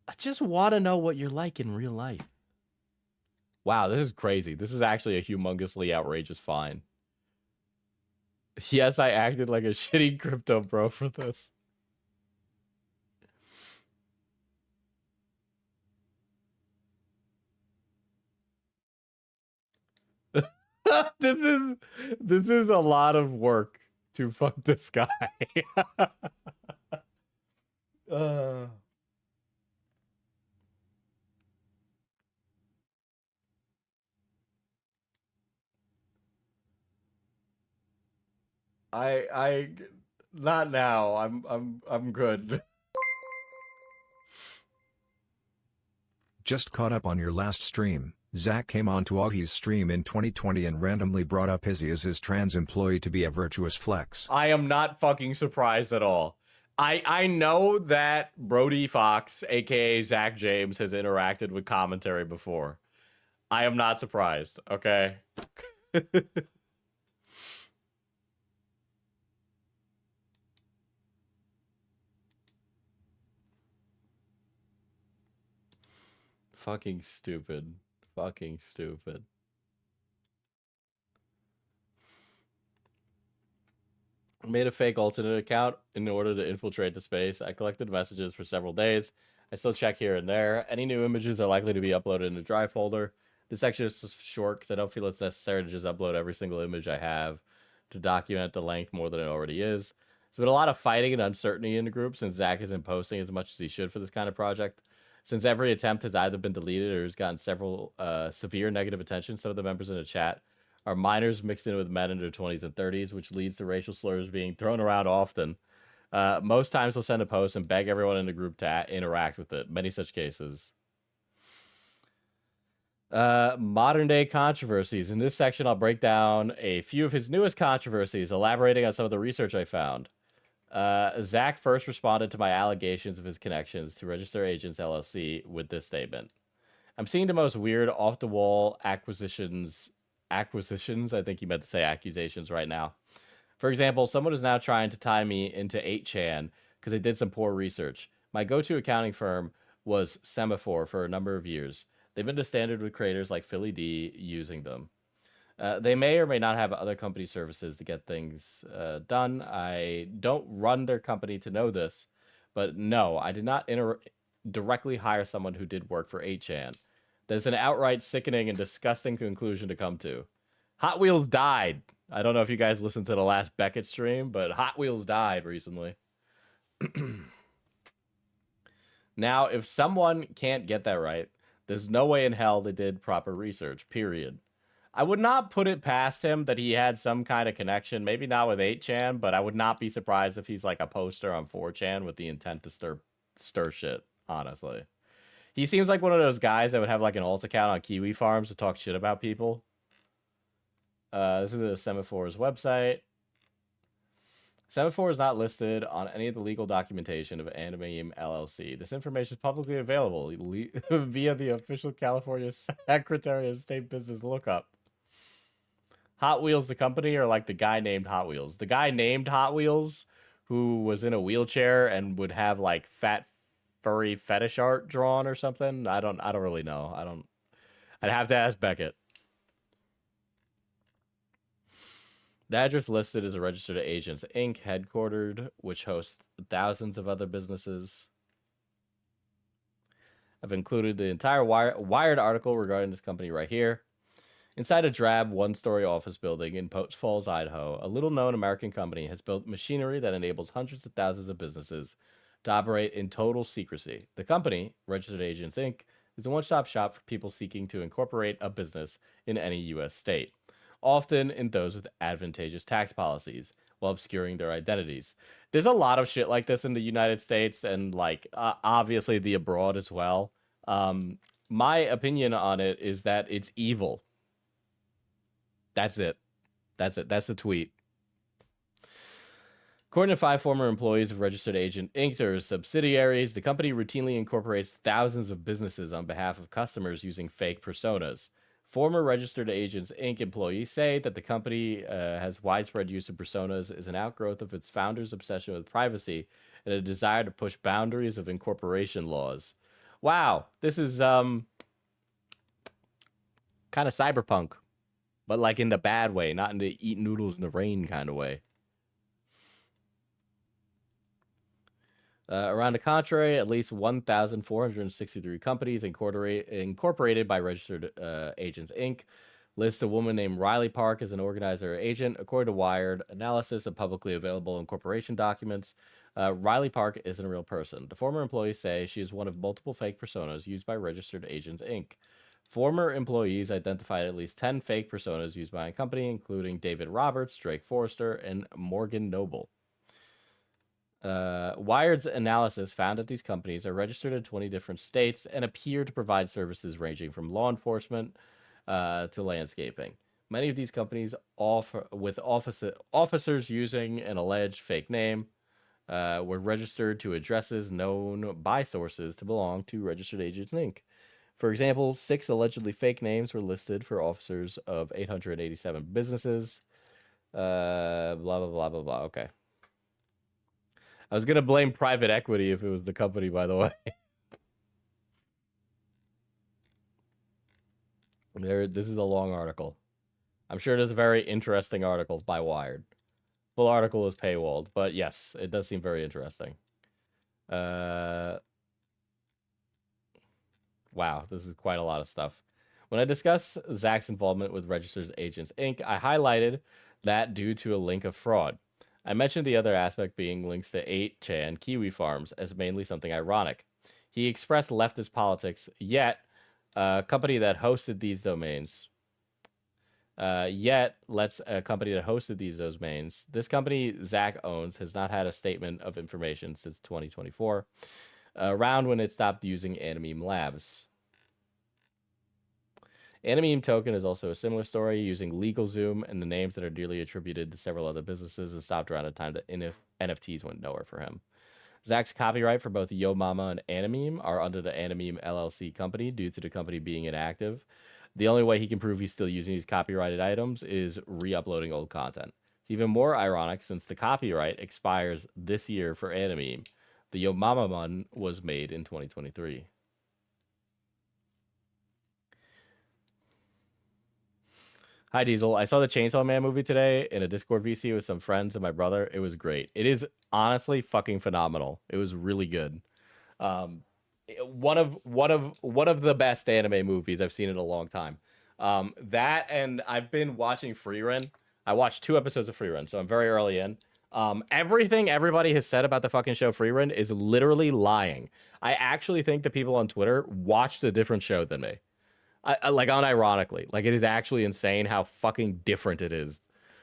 I just want to know what you're like in real life. Wow, this is crazy. This is actually a humongously outrageous fine. Yes, I acted like a shitty crypto bro for this. This is a lot of work to fuck this guy. Not now. I'm good. Just caught up on your last stream. Zach came on to Augie's stream in 2020 and randomly brought up Izzy as his trans employee to be a virtuous flex. I am not fucking surprised at all. I know that Brody Fox, aka Zach James, has interacted with commentary before. I am not surprised, okay? Fucking stupid. Fucking stupid. I made a fake alternate account in order to infiltrate the space. I collected messages for several days. I still check here and there. Any new images are likely to be uploaded in a Drive folder. This section is short because I don't feel it's necessary to just upload every single image I have to document the length more than it already is. There's been a lot of fighting and uncertainty in the group since Zach isn't posting as much as he should for this kind of project. Since every attempt has either been deleted or has gotten several severe negative attention, some of the members in the chat are minors mixed in with men in their 20s and 30s, which leads to racial slurs being thrown around often. Most times they'll send a post and beg everyone in the group to interact with it. Many such cases. Modern day controversies. In this section, I'll break down a few of his newest controversies, elaborating on some of the research I found. Zach first responded to my allegations of his connections to Register Agents LLC with this statement. I'm seeing the most weird off-the-wall acquisitions, I think he meant to say accusations right now. For example, someone is now trying to tie me into 8chan because they did some poor research. My go-to accounting firm was Semaphore for a number of years. They've been the standard with creators like Philly D using them. They may or may not have other company services to get things done. I don't run their company to know this, but no, I did not directly hire someone who did work for 8chan. There's an outright sickening and disgusting conclusion to come to. Hot Wheels died. I don't know if you guys listened to the last Beckett stream, but Hot Wheels died recently. Now, if someone can't get that right, there's no way in hell they did proper research, period. I would not put it past him that he had some kind of connection, maybe not with 8chan, but I would not be surprised if he's like a poster on 4chan with the intent to stir shit, honestly. He seems like one of those guys that would have like an alt account on Kiwi Farms to talk shit about people. This is a Semaphore's website. Semaphore is not listed on any of the legal documentation of Anime LLC. This information is publicly available via the official California Secretary of State Business lookup. Hot Wheels, the company, or like the guy named Hot Wheels? The guy named Hot Wheels who was in a wheelchair and would have like fat, furry fetish art drawn or something. I don't really know. I'd have to ask Beckett. The address listed is a registered agents Inc. headquartered, which hosts thousands of other businesses. I've included the entire Wired article regarding this company right here. Inside a drab one-story office building in Post Falls, Idaho, a little-known American company has built machinery that enables hundreds of thousands of businesses to operate in total secrecy. The company, Registered Agents Inc., is a one-stop shop for people seeking to incorporate a business in any U.S. state, often in those with advantageous tax policies, while obscuring their identities. There's a lot of shit like this in the United States and, like, obviously the abroad as well. My opinion on it is that it's evil. That's it. That's the tweet. According to 5 former employees of Registered Agent Inc., or subsidiaries, the company routinely incorporates thousands of businesses on behalf of customers using fake personas. Former Registered Agents Inc. employees say that the company has widespread use of personas is an outgrowth of its founders' obsession with privacy and a desire to push boundaries of incorporation laws. Wow, this is kind of cyberpunk, but like in the bad way, not in the eat noodles in the rain kind of way. Around the contrary, at least 1,463 companies incorporated by Registered Agents Inc. list a woman named Riley Park as an organizer or agent. According to Wired analysis of publicly available incorporation documents, Riley Park isn't a real person. The former employees say she is one of multiple fake personas used by Registered Agents Inc. Former employees identified at least 10 fake personas used by a company, including David Roberts, Drake Forrester, and Morgan Noble. Wired's analysis found that these companies are registered in 20 different states and appear to provide services ranging from law enforcement to landscaping. Many of these companies offer with officers using an alleged fake name were registered to addresses known by sources to belong to Registered Agents Inc. For example, 6 allegedly fake names were listed for officers of 887 businesses. Blah, blah, blah, blah, blah. Okay. I was going to blame private equity if it was the company, by the way. This is a long article. I'm sure it is a very interesting article by Wired. Full article is paywalled, but yes, it does seem very interesting. Wow, this is quite a lot of stuff. When I discuss Zach's involvement with Registered Agents Inc., I highlighted that due to a link of fraud. I mentioned the other aspect being links to 8chan Kiwi Farms as mainly something ironic. He expressed leftist politics, yet a company that hosted these domains. This company Zach owns has not had a statement of information since 2024, around when it stopped using Animeme Labs. Animeme Token is also a similar story, using LegalZoom and the names that are dearly attributed to several other businesses, and stopped around the time that NFTs went nowhere for him. Zach's copyright for both Yo Mama and Animeme are under the Animeme LLC company due to the company being inactive. The only way he can prove he's still using these copyrighted items is re-uploading old content. It's even more ironic since the copyright expires this year for Animeme. The Yo Mama one was made in 2023. Hi, Diesel. I saw the Chainsaw Man movie today in a Discord VC with some friends and my brother. It was great. It is honestly fucking phenomenal. It was really good. One of the best anime movies I've seen in a long time. That, and I've been watching Free Run. I watched 2 episodes of Free Run, so I'm very early in. Everything everybody has said about the fucking show Free Run is literally lying. I actually think the people on Twitter watched a different show than me. Like, unironically. Like, it is actually insane how fucking different it is.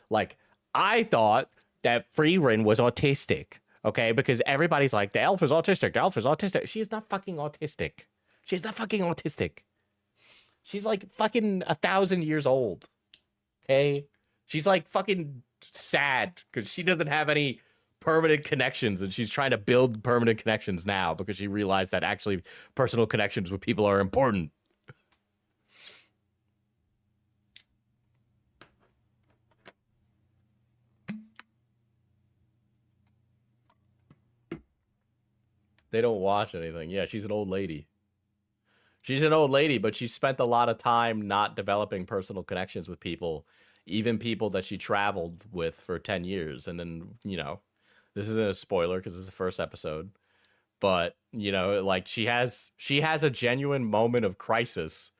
Like, I thought that Free Run was autistic, okay? Because everybody's like, the elf is autistic, the elf is autistic. She is not fucking autistic. She's not fucking autistic. She's like fucking 1,000 years old, okay? She's like fucking sad because she doesn't have any permanent connections, and she's trying to build permanent connections now because she realized that actually personal connections with people are important. They don't watch anything. Yeah, she's an old lady. She's an old lady, but she spent a lot of time not developing personal connections with people, even people that she traveled with for 10 years. And then, you know, this isn't a spoiler because it's the first episode, but, you know, like she has a genuine moment of crisis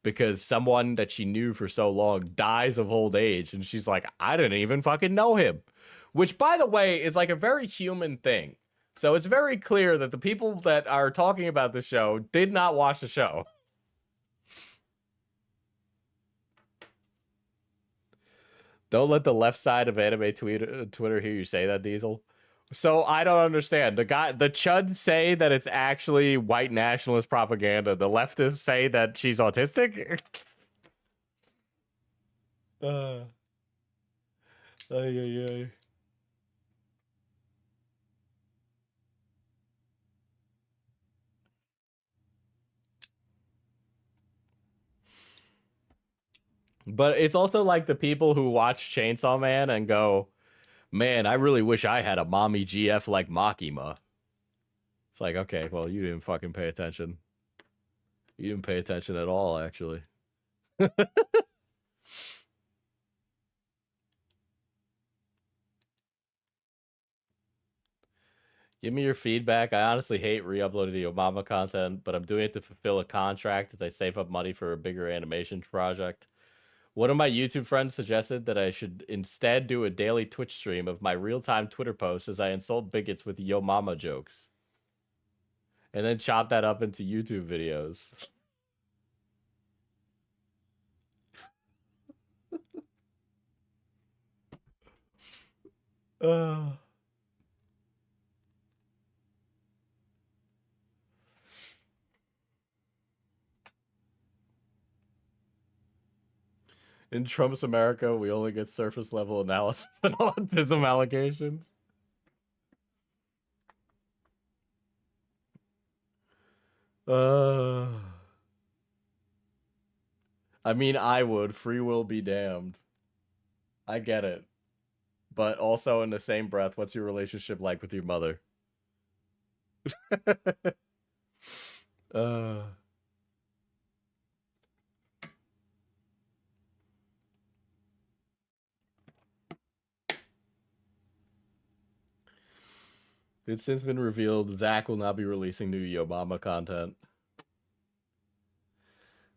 because someone that she knew for so long dies of old age. And she's like, I didn't even fucking know him, which, by the way, is like a very human thing. So it's very clear that the people that are talking about the show did not watch the show. Don't let the left side of anime Twitter hear you say that, Diesel. So I don't understand. The Chud say that it's actually white nationalist propaganda. The leftists say that she's autistic. Ay, ay, ay. But it's also like the people who watch Chainsaw Man and go, man, I really wish I had a mommy GF like Makima. It's like, okay, well, you didn't fucking pay attention. You didn't pay attention at all, actually. Give me your feedback. I honestly hate re-uploading the Obama content, but I'm doing it to fulfill a contract as I save up money for a bigger animation project. One of my YouTube friends suggested that I should instead do a daily Twitch stream of my real-time Twitter posts as I insult bigots with Yo Mama jokes. And then chop that up into YouTube videos. In Trump's America, we only get surface level analysis and autism allocations. I mean, I would. Free will be damned. I get it. But also, in the same breath, what's your relationship like with your mother? It's since been revealed Zach will not be releasing new Yo Mama content.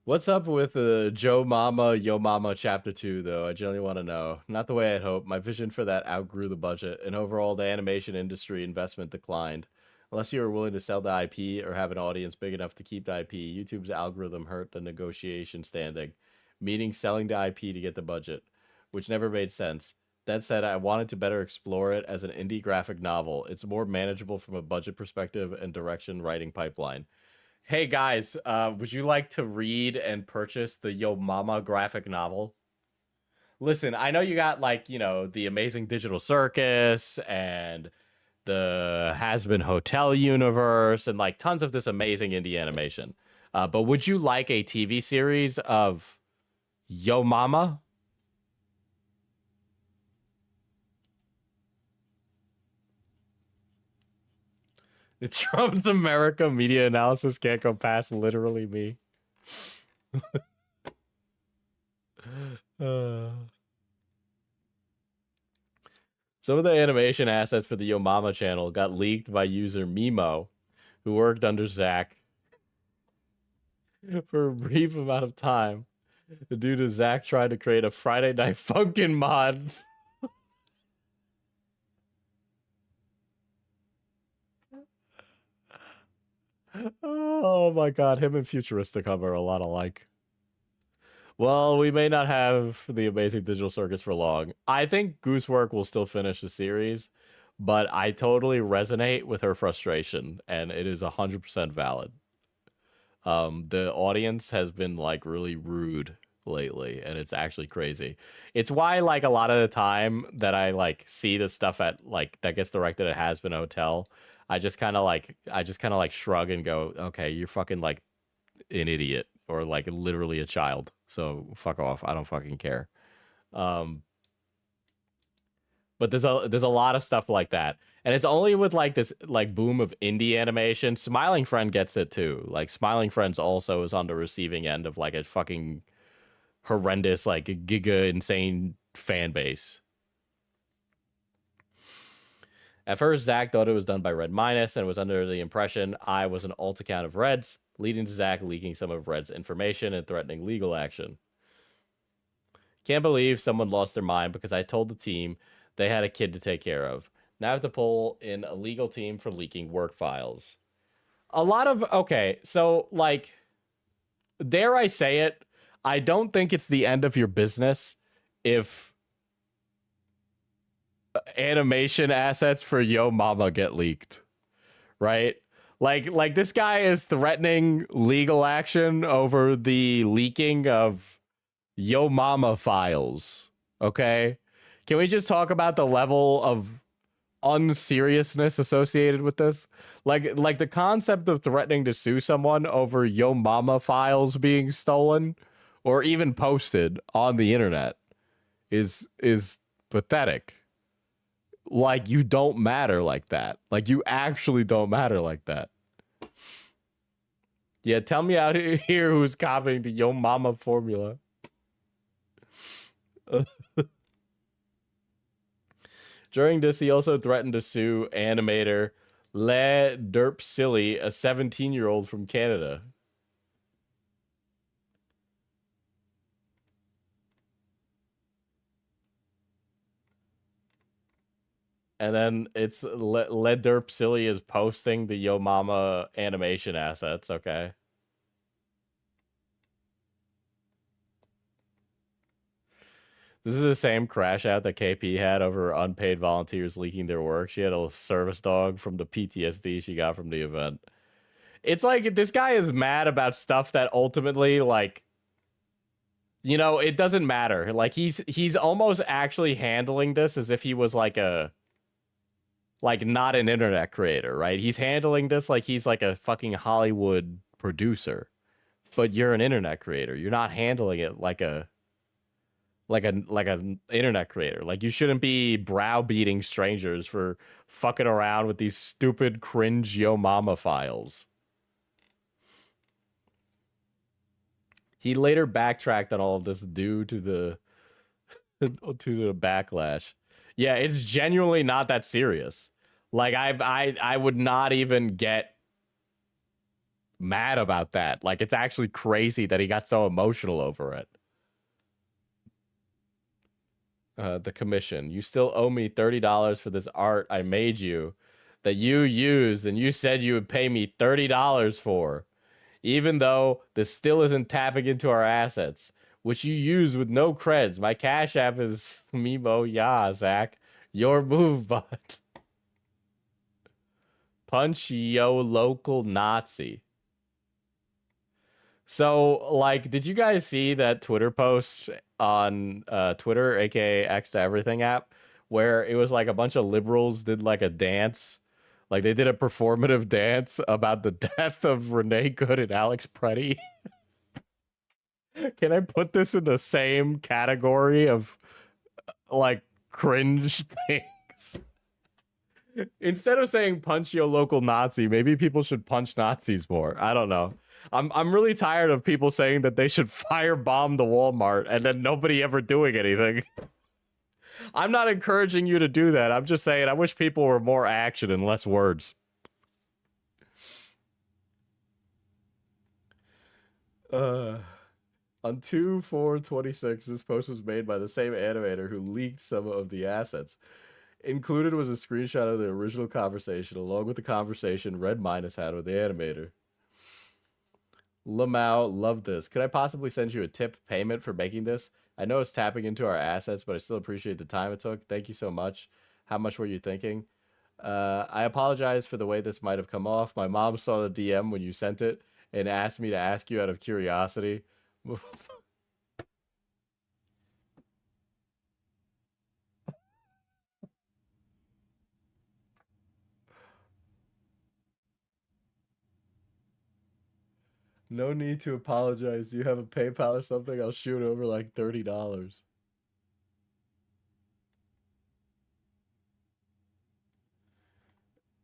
What's up with Joe Mama, Yo Mama Chapter 2, though? I genuinely want to know. Not the way I'd hoped. My vision for that outgrew the budget, and overall, the animation industry investment declined. Unless you are willing to sell the IP or have an audience big enough to keep the IP, YouTube's algorithm hurt the negotiation standing, meaning selling the IP to get the budget, which never made sense. That said, I wanted to better explore it as an indie graphic novel. It's more manageable from a budget perspective and direction writing pipeline. Hey guys, would you like to read and purchase the Yo Mama graphic novel? Listen, I know you got, like, you know, the Amazing Digital Circus and the Has-Been Hotel universe and, like, tons of this amazing indie animation. But would you like a TV series of Yo Mama? Trump's America media analysis can't go past literally me. Some of the animation assets for the Yo Mama channel got leaked by user Mimo, who worked under Zach for a brief amount of time due to Zach trying to create a Friday Night Funkin' mod. Oh my god, him and Futuristic Hub are a lot alike. Well, we may not have the Amazing Digital Circus for long. I think Goosework will still finish the series, but I totally resonate with her frustration, and it is 100% valid. The audience has been, like, really rude lately, and it's actually crazy. It's why, like, a lot of the time that I, like, see the stuff at, like, that gets directed at Has-Been Hotel, I just kind of like shrug and go, okay, you're fucking like an idiot or like literally a child. So fuck off. I don't fucking care. But there's a lot of stuff like that. And it's only with like this like boom of indie animation. Smiling Friend gets it too. Like Smiling Friends also is on the receiving end of like a fucking horrendous, like giga insane fan base. At first, Zach thought it was done by Red Minus and was under the impression I was an alt account of Red's, leading to Zach leaking some of Red's information and threatening legal action. Can't believe someone lost their mind because I told the team they had a kid to take care of. Now I have to pull in a legal team for leaking work files. A lot of, okay, so like, dare I say it, I don't think it's the end of your business if animation assets for Yo Mama get leaked, right? Like this guy is threatening legal action over the leaking of Yo Mama files. Okay, can we just talk about the level of unseriousness associated with this? Like the concept of threatening to sue someone over Yo Mama files being stolen or even posted on the internet is pathetic. Like, you don't matter like that. Like, you actually don't matter like that. Yeah, tell me out here who's copying the Yo Mama formula. During this, he also threatened to sue animator Le Derp Silly, a 17-year-old from Canada. And then it's Le Derp Silly is posting the Yo Mama animation assets, okay. This is the same crash out that KP had over unpaid volunteers leaking their work. She had a service dog from the PTSD she got from the event. It's like this guy is mad about stuff that ultimately, like, you know, it doesn't matter. Like he's almost actually handling this as if he was like not an internet creator, right? He's handling this like he's like a fucking Hollywood producer. But you're an internet creator. You're not handling it like an internet creator. Like, you shouldn't be browbeating strangers for fucking around with these stupid cringe yo mama files. He later backtracked on all of this due to the backlash. Yeah, it's genuinely not that serious. Like, I would not even get mad about that. Like, it's actually crazy that he got so emotional over it. The commission. You still owe me $30 for this art I made you that you used and you said you would pay me $30 for. Even though this still isn't tapping into our assets, which you use with no creds. My Cash App is Mimo. Yeah, Zach. Your move, bud. Punch yo local Nazi. So, like, did you guys see that Twitter post on Twitter, aka X to Everything app, where it was like a bunch of liberals did like a dance, like they did a performative dance about the death of Renee Good and Alex Preddy? Can I put this in the same category of like cringe things? Instead of saying punch your local Nazi, maybe people should punch Nazis more. I don't know. I'm really tired of people saying that they should firebomb the Walmart and then nobody ever doing anything. I'm not encouraging you to do that. I'm just saying I wish people were more action and less words. On 2/4/26, this post was made by the same animator who leaked some of the assets. Included was a screenshot of the original conversation, along with the conversation Red Minus had with the animator. Lamau, love this. Could I possibly send you a tip payment for making this? I know it's tapping into our assets, but I still appreciate the time it took. Thank you so much. How much were you thinking? I apologize for the way this might have come off. My mom saw the DM when you sent it and asked me to ask you out of curiosity. No need to apologize. Do you have a PayPal or something? I'll shoot over like $30.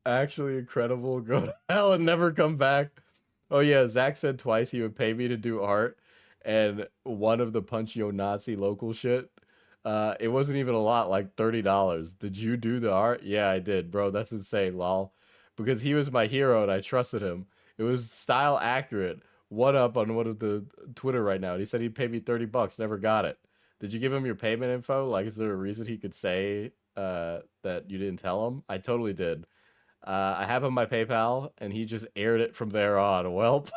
Actually incredible. Go to hell and never come back. Oh yeah, Zach said twice he would pay me to do art, and one of the Punch Yo Nazi local shit. It wasn't even a lot, like $30. Did you do the art? Yeah, I did, bro. That's insane, lol. Because he was my hero and I trusted him. It was style accurate. One up on one of the Twitter right now. And he said he'd pay me $30. Never got it. Did you give him your payment info? Like, is there a reason he could say that you didn't tell him? I totally did. I have him my PayPal, and he just aired it from there on. Welp.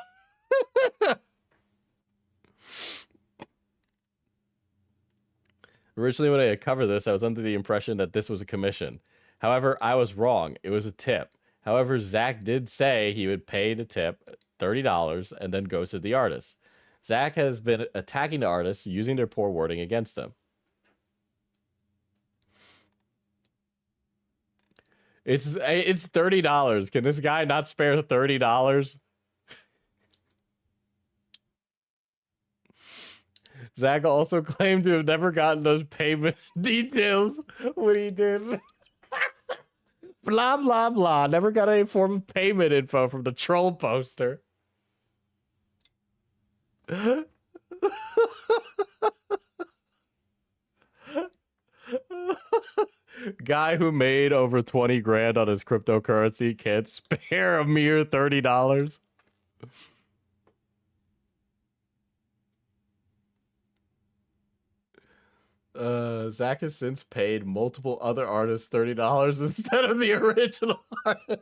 Originally, when I covered this, I was under the impression that this was a commission. However, I was wrong. It was a tip. However, Zach did say he would pay the tip $30 and then goes to the artist. Zach has been attacking the artists using their poor wording against them. It's $30. Can this guy not spare $30? Zach also claimed to have never gotten those payment details when he did. Blah, blah, blah. Never got any form of payment info from the troll poster. Guy who made over 20 grand on his cryptocurrency can't spare a mere $30. Zach has since paid multiple other artists $30 instead of the original artist.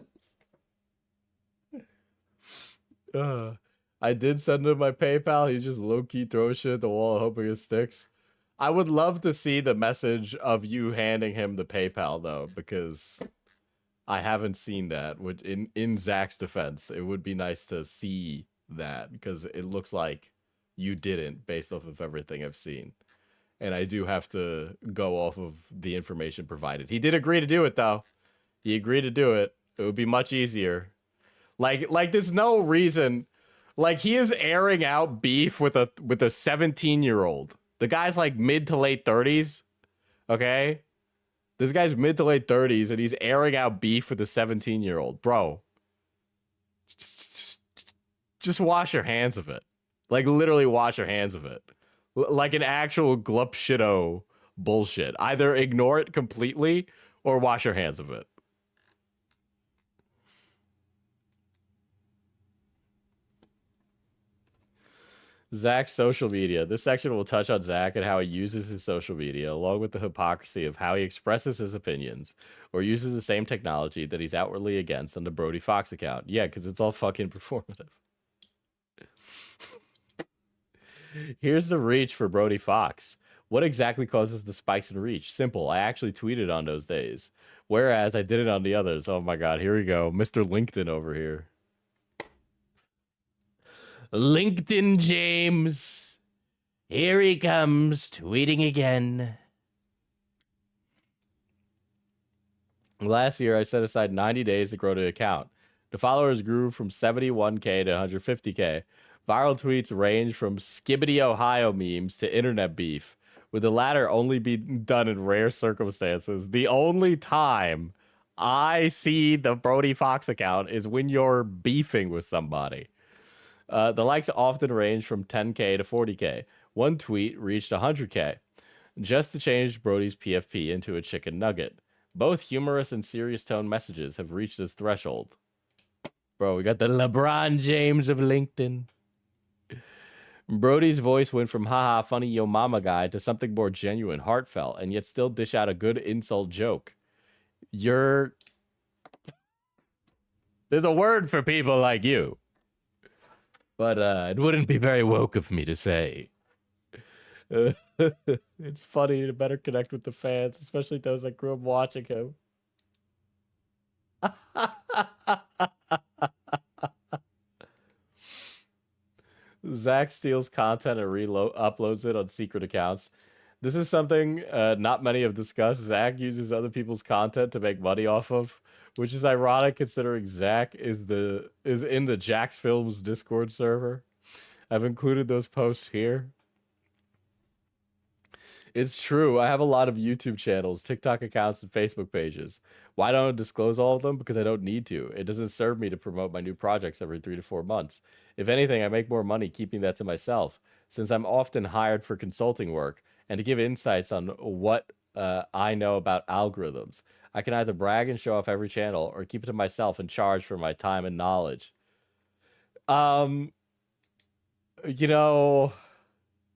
I did send him my PayPal. He's just low-key throwing shit at the wall hoping it sticks. I would love to see the message of you handing him the PayPal though, because I haven't seen that. Which in Zach's defense, it would be nice to see that because it looks like you didn't based off of everything I've seen. And I do have to go off of the information provided. He did agree to do it though. He agreed to do it. It would be much easier. Like there's no reason. Like he is airing out beef with a 17-year-old. The guy's like mid to late 30s. Okay? This guy's mid to late 30s and he's airing out beef with a 17-year-old. Bro. Just wash your hands of it. Like literally wash your hands of it. Like an actual glup shitto bullshit. Either ignore it completely or wash your hands of it. Zach's social media. This section will touch on Zach and how he uses his social media, along with the hypocrisy of how he expresses his opinions, or uses the same technology that he's outwardly against on the Brody Fox account. Yeah, because it's all fucking performative. Here's the reach for Brody Fox. What exactly causes the spikes in reach? Simple. I actually tweeted on those days, whereas I did it on the others. Oh my god, here we go. Mr. LinkedIn over here. LinkedIn James. Here he comes, tweeting again. Last year, I set aside 90 days to grow the account. The followers grew from 71K to 150K. Viral tweets range from Skibbity Ohio memes to internet beef, with the latter only being done in rare circumstances. The only time I see the Brody Fox account is when you're beefing with somebody. The likes often range from 10K to 40K. One tweet reached 100K, just to change Brody's PFP into a chicken nugget. Both humorous and serious tone messages have reached this threshold. Bro, we got the LeBron James of LinkedIn. Brody's voice went from haha funny yo mama guy to something more genuine, heartfelt, and yet still dish out a good insult joke. There's a word for people like you. But it wouldn't be very woke of me to say. It's funny to better connect with the fans, especially those that grew up watching him. Zach steals content and uploads it on secret accounts. This is something not many have discussed. Zach uses other people's content to make money off of, which is ironic considering Zach is in the Jax Films Discord server. I've included those posts here. It's true. I have a lot of YouTube channels, TikTok accounts, and Facebook pages. Why don't I disclose all of them? Because I don't need to. It doesn't serve me to promote my new projects every 3 to 4 months. If anything, I make more money keeping that to myself, since I'm often hired for consulting work and to give insights on what I know about algorithms. I can either brag and show off every channel or keep it to myself and charge for my time and knowledge. You know,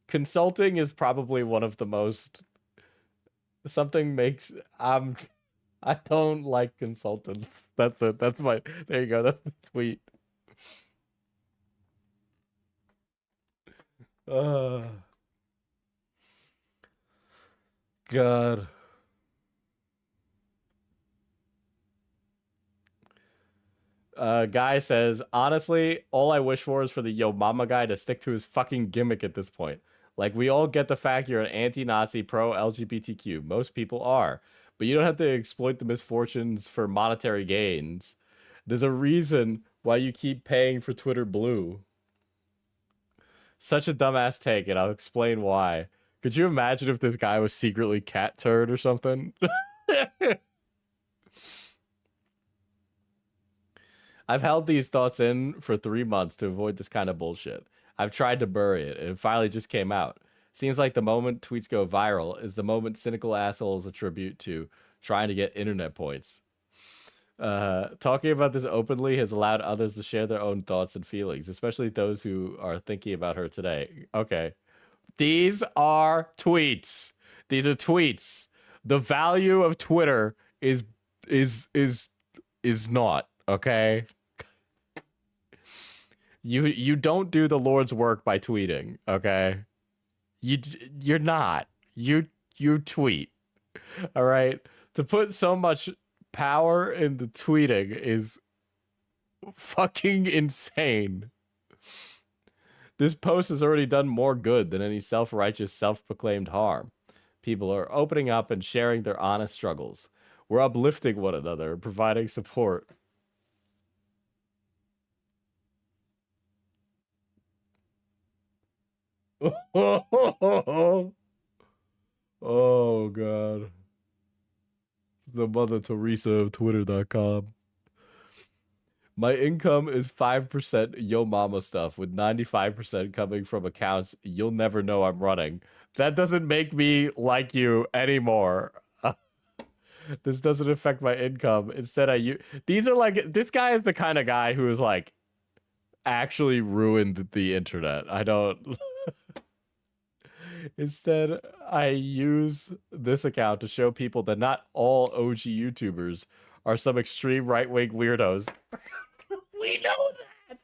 consulting is probably one of the most... Something makes... I don't like consultants. That's it. That's my... There you go. That's the tweet. God. Guy says, honestly, all I wish for is for the Yo Mama guy to stick to his fucking gimmick at this point. Like, we all get the fact you're an anti-Nazi, pro-LGBTQ. Most people are. But you don't have to exploit the misfortunes for monetary gains. There's a reason why you keep paying for Twitter Blue. Such a dumbass take, and I'll explain why. Could you imagine if this guy was secretly cat turd or something? I've held these thoughts in for 3 months to avoid this kind of bullshit. I've tried to bury it, and it finally just came out. Seems like the moment tweets go viral is the moment cynical assholes attribute to trying to get internet points. Talking about this openly has allowed others to share their own thoughts and feelings, especially those who are thinking about her today. Okay. These are tweets. These are tweets. The value of Twitter is not, okay? You don't do the Lord's work by tweeting, okay? You're not. You tweet. All right? To put so much power into tweeting is fucking insane. This post has already done more good than any self-righteous, self-proclaimed harm. People are opening up and sharing their honest struggles. We're uplifting one another, providing support. Oh, God. The Mother Teresa of Twitter.com. My income is 5% Yo Mama stuff, with 95% coming from accounts you'll never know I'm running. That doesn't make me like you anymore. This doesn't affect my income. Instead, these are like, this guy is the kind of guy who is like actually ruined the internet. I don't. Instead, I use this account to show people that not all OG YouTubers are some extreme right-wing weirdos. We know that.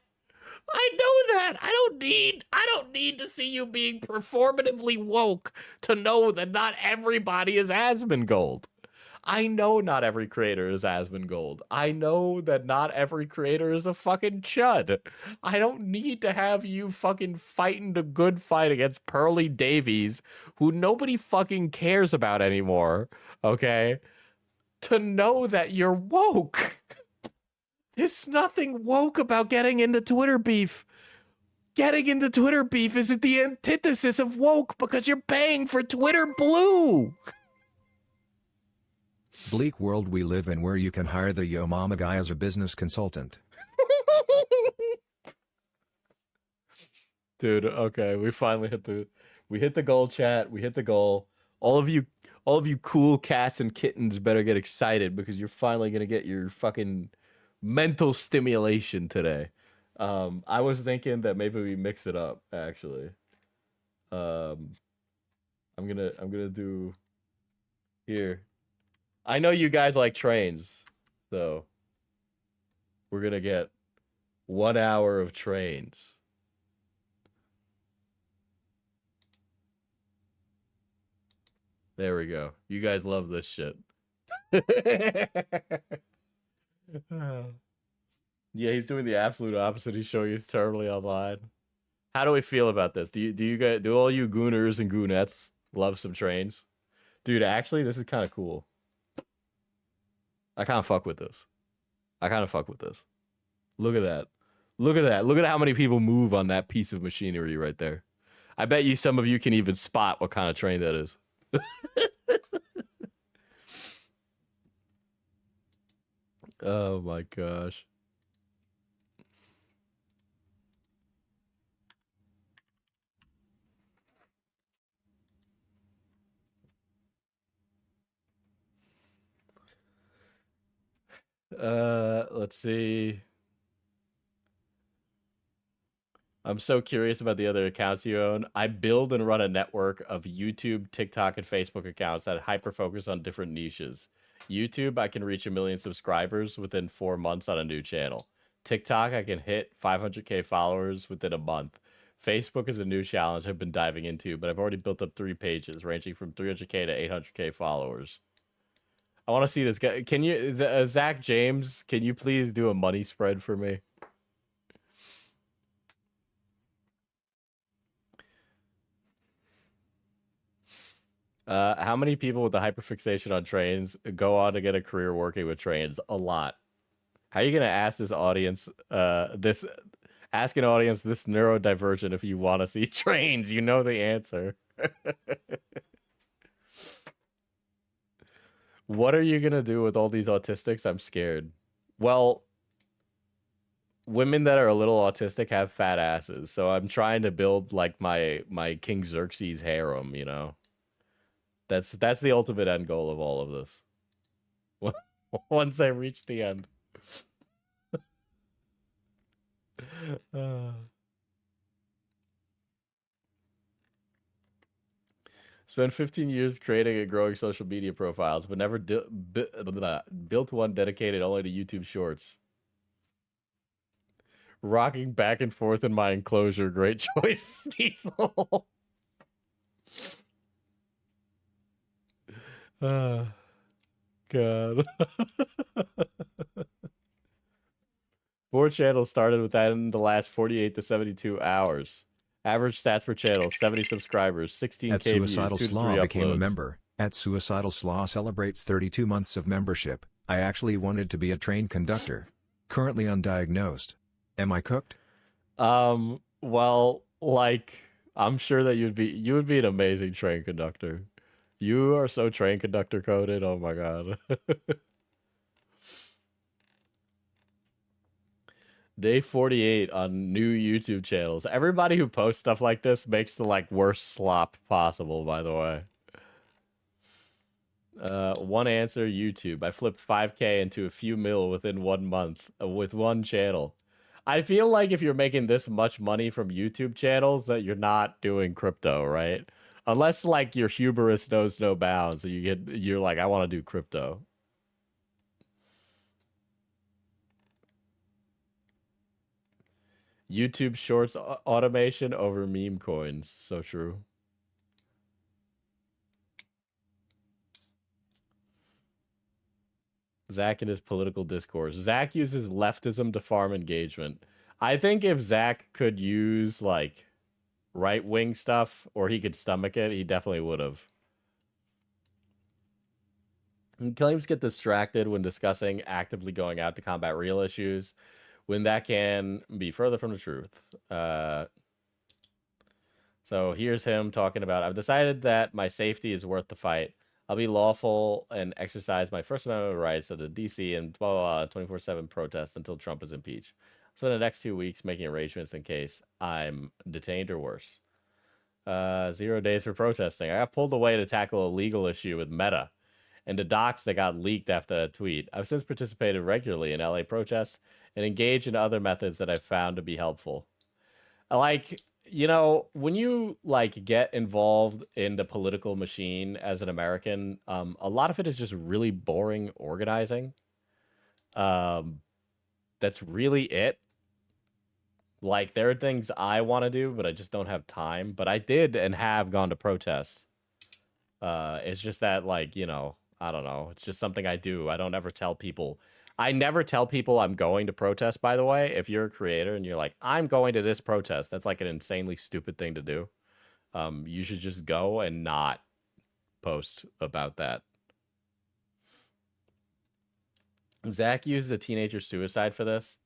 I know that. I don't need to see you being performatively woke to know that not everybody is Asmongold. I know not every creator is Asmongold. I know that not every creator is a fucking chud. I don't need to have you fucking fighting the good fight against Pearly Davies, who nobody fucking cares about anymore, okay? To know that you're woke. There's nothing woke about getting into Twitter beef. Getting into Twitter beef is the antithesis of woke because you're paying for Twitter Blue. Bleak world we live in where you can hire the Yo Mama guy as a business consultant. Dude, okay, we finally hit the goal, chat. We hit the goal. All of you cool cats and kittens better get excited because you're finally gonna get your fucking mental stimulation today. I was thinking that maybe we mix it up, actually. I'm gonna do here. I know you guys like trains, so we're gonna get 1 hour of trains. There we go. You guys love this shit. Yeah, he's doing the absolute opposite. He's showing he's terribly online. How do we feel about this? Do all you gooners and goonettes love some trains? Dude, actually, this is kind of cool. I kind of fuck with this. Look at that. Look at that. Look at how many people move on that piece of machinery right there. I bet you some of you can even spot what kind of train that is. Oh my gosh. Let's see. I'm so curious about the other accounts you own. I build and run a network of YouTube, TikTok, and Facebook accounts that hyper-focus on different niches. YouTube, I can reach 1 million subscribers within 4 months on a new channel. TikTok, I can hit 500k followers within a month. Facebook is a new challenge I've been diving into, but I've already built up 3 pages, ranging from 300k to 800k followers. I want to see this guy. Can you, Zach James, can you please do a money spread for me? How many people with the hyperfixation on trains go on to get a career working with trains? A lot. How are you going to ask this audience, ask an audience this neurodivergent if you want to see trains? You know the answer. What are you going to do with all these autistics? I'm scared. Well, women that are a little autistic have fat asses, so I'm trying to build like my King Xerxes harem, you know? That's the ultimate end goal of all of this. Once I reach the end. Spent 15 years creating and growing social media profiles, but never built one dedicated only to YouTube Shorts. Rocking back and forth in my enclosure. Great choice, Diesel. God. 4 channels started within the last 48 to 72 hours. Average stats per channel, 70 subscribers, 16K At views, 2 Suicidal to 3 Slaw became a uploads. member. At Suicidal Slaw celebrates 32 months of membership. I actually wanted to be a train conductor. Currently undiagnosed. Am I cooked? Well, like, I'm sure that you would be an amazing train conductor. You are so train conductor coded. Oh my God. Day 48 on new YouTube channels. Everybody who posts stuff like this makes the like worst slop possible, by the way. One answer, YouTube. I flipped 5K into a few mil within 1 month with one channel. I feel like if you're making this much money from YouTube channels that you're not doing crypto, right? Unless like your hubris knows no bounds and you're like, I want to do crypto. YouTube Shorts automation over meme coins. So true. Zach and his political discourse. Zach uses leftism to farm engagement. I think if Zach could use like right-wing stuff or he could stomach it, he definitely would have. He claims get distracted when discussing actively going out to combat real issues, when that can be further from the truth. So here's him talking about, I've decided that my safety is worth the fight. I'll be lawful and exercise my First Amendment rights at the DC and blah, blah, blah, 24/7 protest until Trump is impeached. So in the next 2 weeks, making arrangements in case I'm detained or worse. 0 days for protesting. I got pulled away to tackle a legal issue with Meta and the docs that got leaked after the tweet. I've since participated regularly in LA protests and engaged in other methods that I've found to be helpful. Like, you know, when you like get involved in the political machine as an American, a lot of it is just really boring organizing. That's really it. Like, there are things I want to do, but I just don't have time. But I did and have gone to protests. It's just that, like, you know, I don't know. It's just something I do. I don't ever tell people. I never tell people I'm going to protest, by the way. If you're a creator and you're like, I'm going to this protest, that's like an insanely stupid thing to do. You should just go and not post about that. Zach used a teenager suicide for this.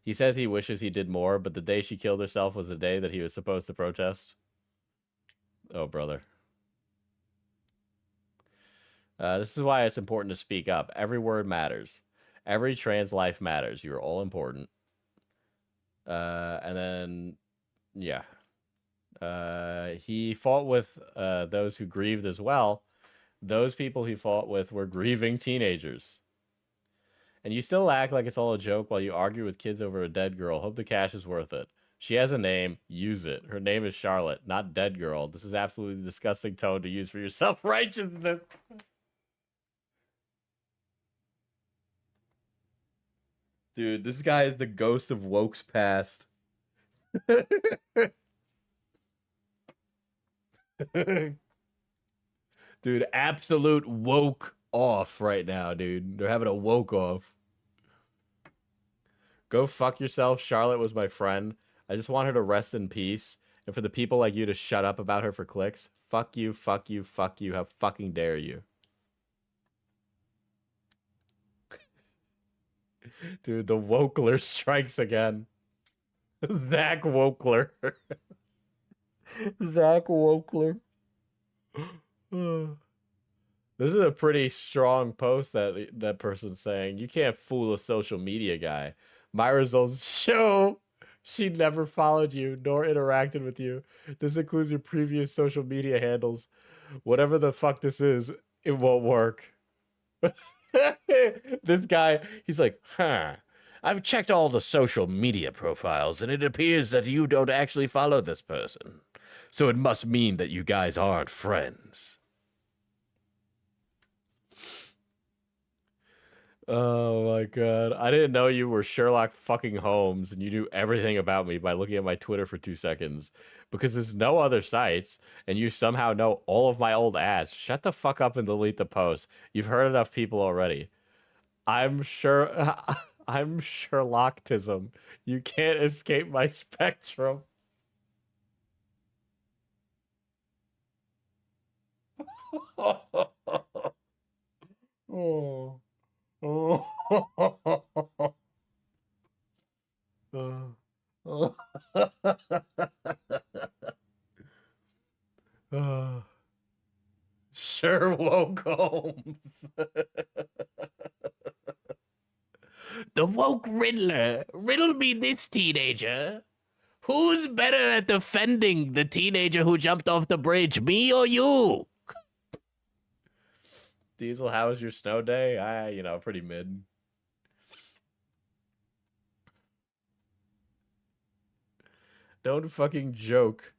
He says he wishes he did more, but the day she killed herself was the day that he was supposed to protest. Oh, brother. This is why it's important to speak up. Every word matters. Every trans life matters. You're all important. And then, yeah. He fought with those who grieved as well. Those people he fought with were grieving teenagers. And you still act like it's all a joke while you argue with kids over a dead girl. Hope the cash is worth it. She has a name. Use it. Her name is Charlotte, not Dead Girl. This is absolutely disgusting tone to use for your self-righteousness. Dude, this guy is the ghost of woke's past. Dude, absolute woke off right now, dude. They're having a woke off. Go fuck yourself. Charlotte was my friend. I just want her to rest in peace. And for the people like you to shut up about her for clicks. Fuck you, fuck you, fuck you. How fucking dare you? Dude, the Wokler strikes again. Zach Wokler. Zach Wokler. This is a pretty strong post that person's saying. You can't fool a social media guy. My results show she never followed you nor interacted with you. This includes your previous social media handles. Whatever the fuck this is, it won't work. This guy, he's like, I've checked all the social media profiles and it appears that you don't actually follow this person. So it must mean that you guys aren't friends. Oh my god. I didn't know you were Sherlock fucking Holmes and you knew everything about me by looking at my Twitter for 2 seconds. Because there's no other sites, and you somehow know all of my old ads. Shut the fuck up and delete the post. You've heard enough people already. I'm sure I'm Sherlocktism. You can't escape my spectrum. Oh. Oh. Sherlock Holmes. The woke Riddler. Riddle me this, teenager. Who's better at defending the teenager who jumped off the bridge, me or you? Diesel, how was your snow day? Pretty mid. Don't fucking joke.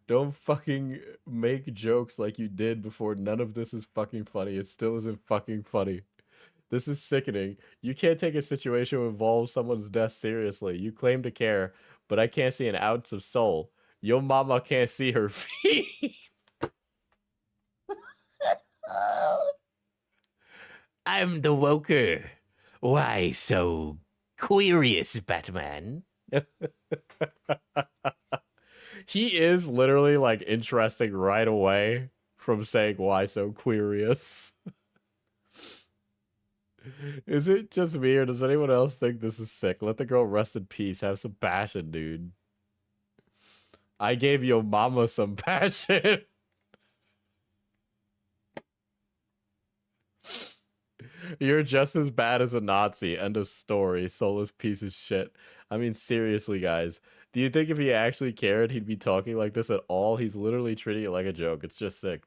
Don't fucking make jokes like you did before. None of this is fucking funny. It still isn't fucking funny. This is sickening. You can't take a situation that involves someone's death seriously. You claim to care, but I can't see an ounce of soul. Your mama can't see her feet. I'm the woker. Why so curious, Batman? He is literally like interesting right away from saying why so curious. Is it just me or does anyone else think this is sick? Let the girl rest in peace. Have some passion, dude. I gave your mama some passion. You're just as bad as a Nazi. End of story. Soulless piece of shit. I mean, seriously, guys. Do you think if he actually cared, he'd be talking like this at all? He's literally treating it like a joke. It's just sick.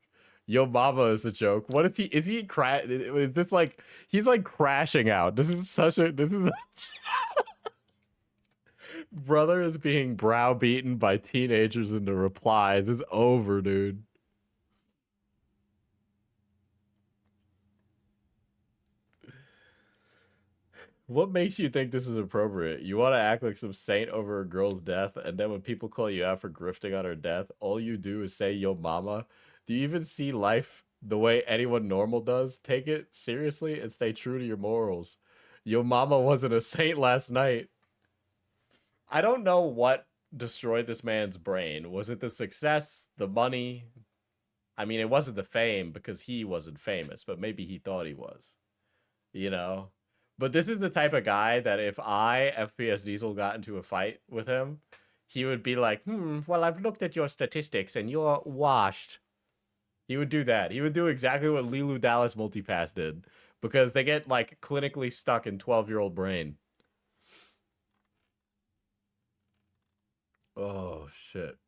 Yo mama is a joke. What is he? Is this like, he's like crashing out. This is brother is being browbeaten by teenagers in the replies. It's over, dude. What makes you think this is appropriate? You want to act like some saint over a girl's death, and then when people call you out for grifting on her death, all you do is say, yo mama. Do you even see life the way anyone normal does? Take it seriously and stay true to your morals. Yo mama wasn't a saint last night. I don't know what destroyed this man's brain. Was it the success, the money? I mean, it wasn't the fame because he wasn't famous, but maybe he thought he was. You know? But this is the type of guy that if FPS Diesel, got into a fight with him, he would be like, well, I've looked at your statistics and you're washed. He would do that. He would do exactly what Lilu Dallas Multipass did. Because they get, like, clinically stuck in 12-year-old brain. Oh, shit.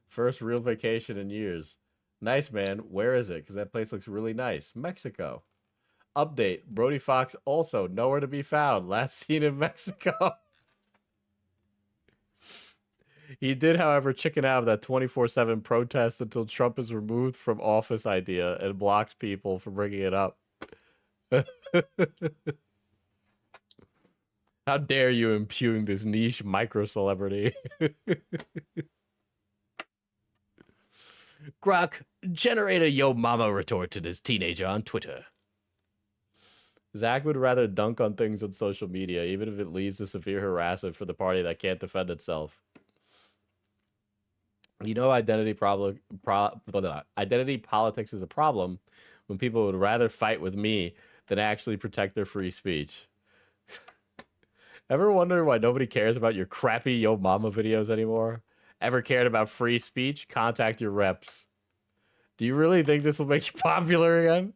First real vacation in years. Nice, man. Where is it? Because that place looks really nice. Mexico. Update. Brody Fox also nowhere to be found. Last seen in Mexico. He did, however, chicken out of that 24/7 protest until Trump is removed from office idea and blocked people from bringing it up. How dare you impugn this niche micro-celebrity? Grok, generate a yo mama retort to this teenager on Twitter. Zach would rather dunk on things on social media, even if it leads to severe harassment for the party that can't defend itself. You know, identity politics is a problem when people would rather fight with me than actually protect their free speech. Ever wonder why nobody cares about your crappy yo mama videos anymore? Ever cared about free speech? Contact your reps. Do you really think this will make you popular again?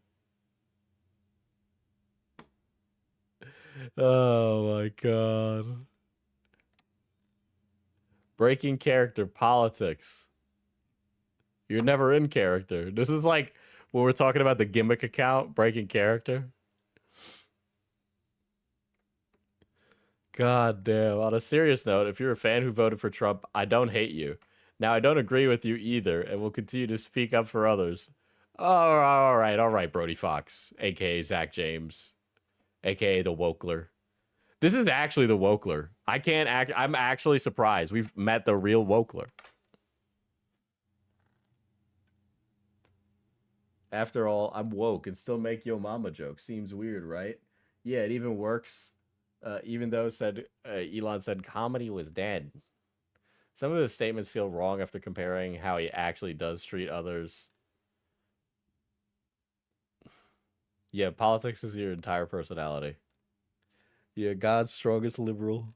Oh my god. Breaking character, politics. You're never in character. This is like when we're talking about the gimmick account, breaking character. God damn. On a serious note, if you're a fan who voted for Trump, I don't hate you. Now, I don't agree with you either, and will continue to speak up for others. All right, Brody Fox, aka Zach James, aka the Wokler. This is actually the Wokler. I'm actually surprised. We've met the real Wokler. After all, I'm woke and still make yo mama jokes. Seems weird, right? Yeah, it even works. Even though Elon said comedy was dead. Some of his statements feel wrong after comparing how he actually does treat others. Yeah, politics is your entire personality. Yeah, God's strongest liberal.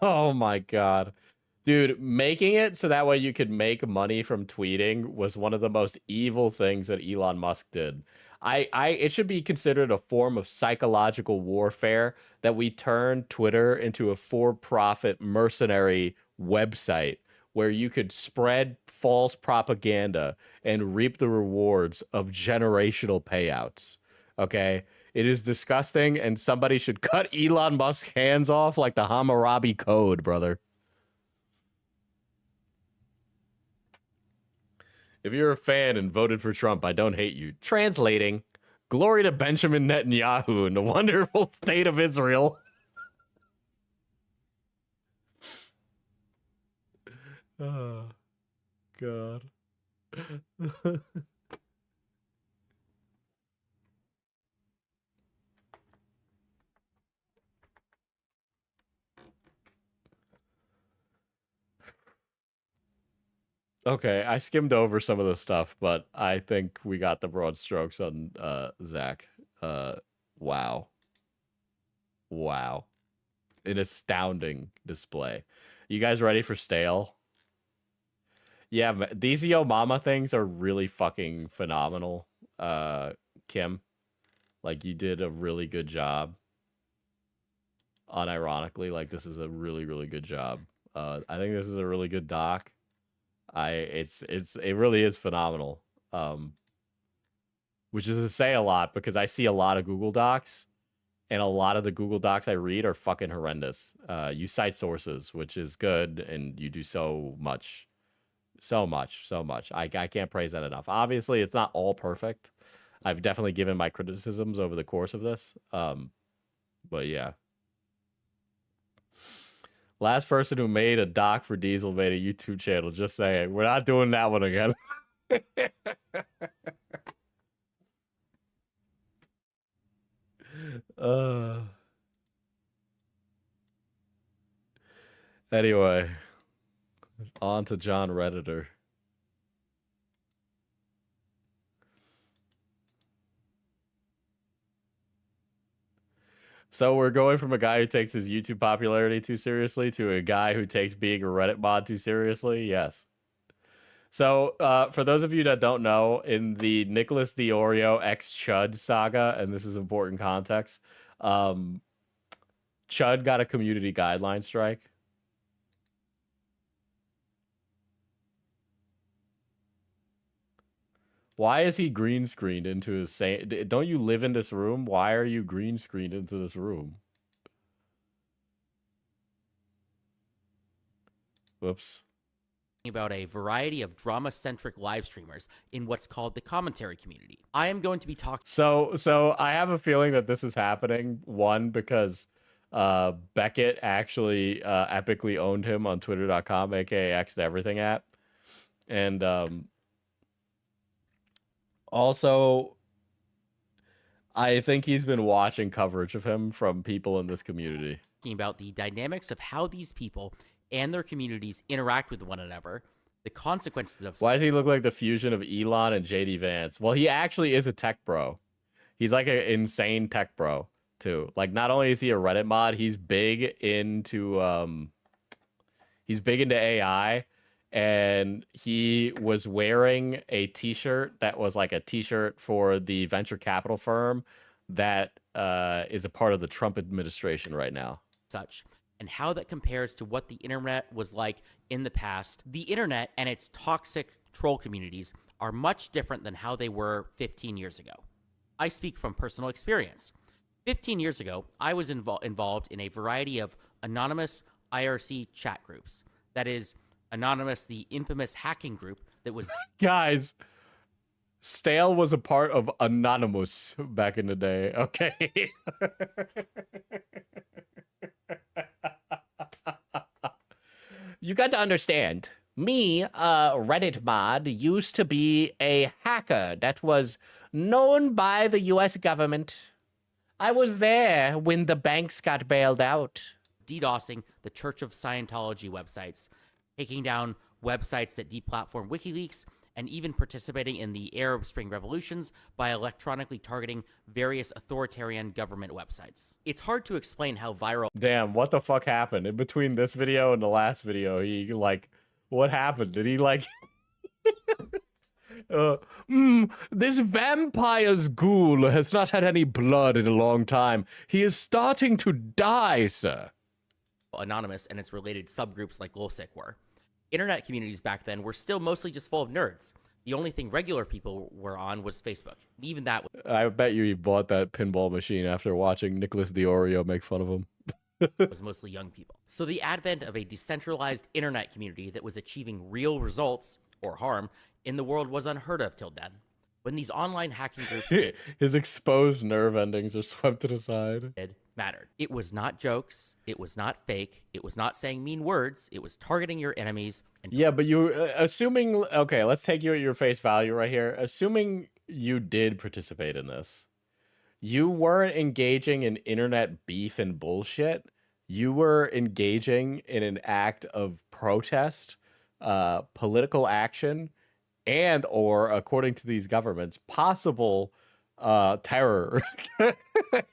Oh my God. Dude, making it so that way you could make money from tweeting was one of the most evil things that Elon Musk did. It should be considered a form of psychological warfare that we turn Twitter into a for-profit mercenary website where you could spread false propaganda and reap the rewards of generational payouts. Okay? It is disgusting, and somebody should cut Elon Musk's hands off like the Hammurabi Code, brother. If you're a fan and voted for Trump, I don't hate you. Translating. Glory to Benjamin Netanyahu and the wonderful state of Israel. Oh, God. Okay, I skimmed over some of the stuff, but I think we got the broad strokes on Zach. Wow. Wow. An astounding display. You guys ready for stale? Yeah, these Yo Mama things are really fucking phenomenal, Kim. Like, you did a really good job. Unironically, like, this is a really, really good job. I think this is a really good doc. It really is phenomenal. Which is to say a lot, because I see a lot of Google Docs, and a lot of the Google Docs I read are fucking horrendous. You cite sources, which is good, and you do so much. I can't praise that enough. Obviously, it's not all perfect. I've definitely given my criticisms over the course of this. But yeah. Last person who made a doc for Diesel made a YouTube channel. Just saying. We're not doing that one again. Anyway. On to John Redditor. So we're going from a guy who takes his YouTube popularity too seriously to a guy who takes being a Reddit mod too seriously? Yes. So for those of you that don't know, in the Nicholas Diorio x Chud saga, and this is important context, Chud got a community guideline strike. Why is he green screened into his same? Don't you live in this room? Why are you green screened into this room? Whoops. About a variety of drama-centric live streamers in what's called the commentary community. I am going to be talking. So I have a feeling that this is happening. One, because Beckett actually epically owned him on Twitter.com, aka X to Everything app, and also, I think he's been watching coverage of him from people in this community. About the dynamics of how these people and their communities interact with one another, the consequences of... Why does he look like the fusion of Elon and JD Vance? Well, he actually is a tech bro. He's like an insane tech bro, too. Like, not only is he a Reddit mod, he's big into AI. And he was wearing a t-shirt that was like a t-shirt for the venture capital firm that is a part of the Trump administration right now. Such, and how that compares to what the internet was like in the past. The internet and its toxic troll communities are much different than how they were 15 years ago. I speak from personal experience. 15 years ago, I was involved in a variety of anonymous IRC chat groups. That is, Anonymous, the infamous hacking group that was... Guys, Stale was a part of Anonymous back in the day, okay? You got to understand, me, Reddit mod, used to be a hacker that was known by the US government. I was there when the banks got bailed out. DDoSing the Church of Scientology websites, taking down websites that deplatform WikiLeaks, and even participating in the Arab Spring revolutions by electronically targeting various authoritarian government websites. It's hard to explain how viral... Damn, what the fuck happened? In between this video and the last video, he, like, what happened? Did he, like... This vampire's ghoul has not had any blood in a long time. He is starting to die, sir. Anonymous and its related subgroups like LulzSec were. Internet communities back then were still mostly just full of nerds. The only thing regular people were on was Facebook. Even that... I bet you he bought that pinball machine after watching Nicholas Diorio make fun of him. was mostly young people. So the advent of a decentralized internet community that was achieving real results, or harm, in the world was unheard of till then. When these online hacking groups... His exposed nerve endings are swept to the side. Mattered. It was not jokes. It was not fake. It was not saying mean words. It was targeting your enemies. And yeah, but you assuming... Okay, let's take you at your face value right here. Assuming you did participate in this, you weren't engaging in internet beef and bullshit. You were engaging in an act of protest, political action, and or, according to these governments, possible terror.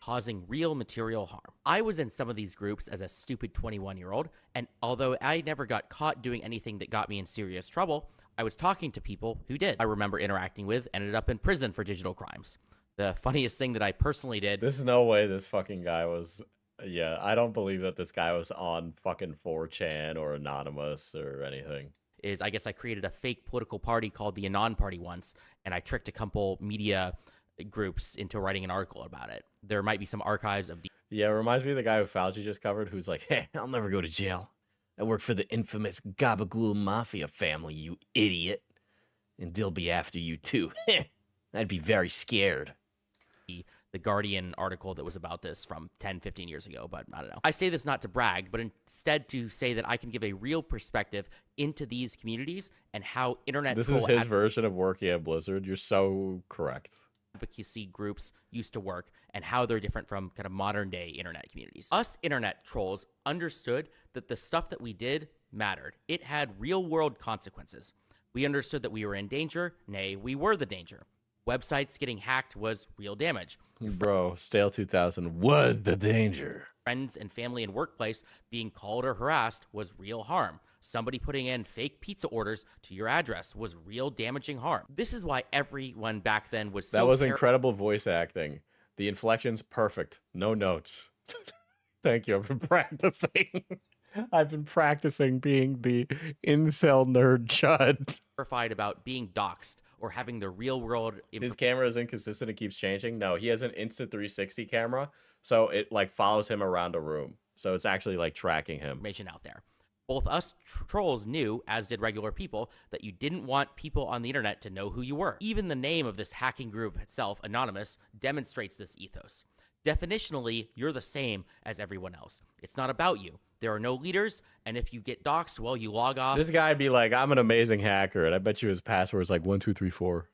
causing real material harm. I was in some of these groups as a stupid 21-year-old, and although I never got caught doing anything that got me in serious trouble, I was talking to people who did. I remember interacting with, ended up in prison for digital crimes. The funniest thing that I personally did... There's no way this fucking guy was... Yeah, I don't believe that this guy was on fucking 4chan or Anonymous or anything. Is I guess I created a fake political party called the Anon Party once, and I tricked a couple media groups into writing an article about it. There might be some archives of the... Yeah, it reminds me of the guy who Fauci just covered, who's like, hey, I'll never go to jail. I work for the infamous Gabagool Mafia family, you idiot. And they'll be after you too. I'd be very scared. The Guardian article that was about this from 10, 15 years ago, but I don't know. I say this not to brag, but instead to say that I can give a real perspective into these communities and how internet... This is his version of working at Blizzard. You're so correct. Advocacy groups used to work and how they're different from kind of modern day internet communities. Us internet trolls understood that the stuff that we did mattered. It had real world consequences. We understood that we were in danger. Nay, we were the danger. Websites getting hacked was real damage. Bro, Stale 2000 was the danger. Friends and family and workplace being called or harassed was real harm. Somebody putting in fake pizza orders to your address was real damaging harm. This is why everyone back then was so... That was incredible voice acting. The inflection's perfect. No notes. Thank you. I've been practicing. I've been practicing being the incel nerd Chud. Terrified about being doxxed or having the real world... His camera is inconsistent. It keeps changing. No, he has an instant 360 camera. So it like follows him around a room. So it's actually like tracking him. Information out there. Both us trolls knew, as did regular people, that you didn't want people on the internet to know who you were. Even the name of this hacking group itself, Anonymous, demonstrates this ethos. Definitionally, you're the same as everyone else. It's not about you. There are no leaders, and if you get doxxed, well, you log off. This guy'd be like, I'm an amazing hacker, and I bet you his password is like 1234.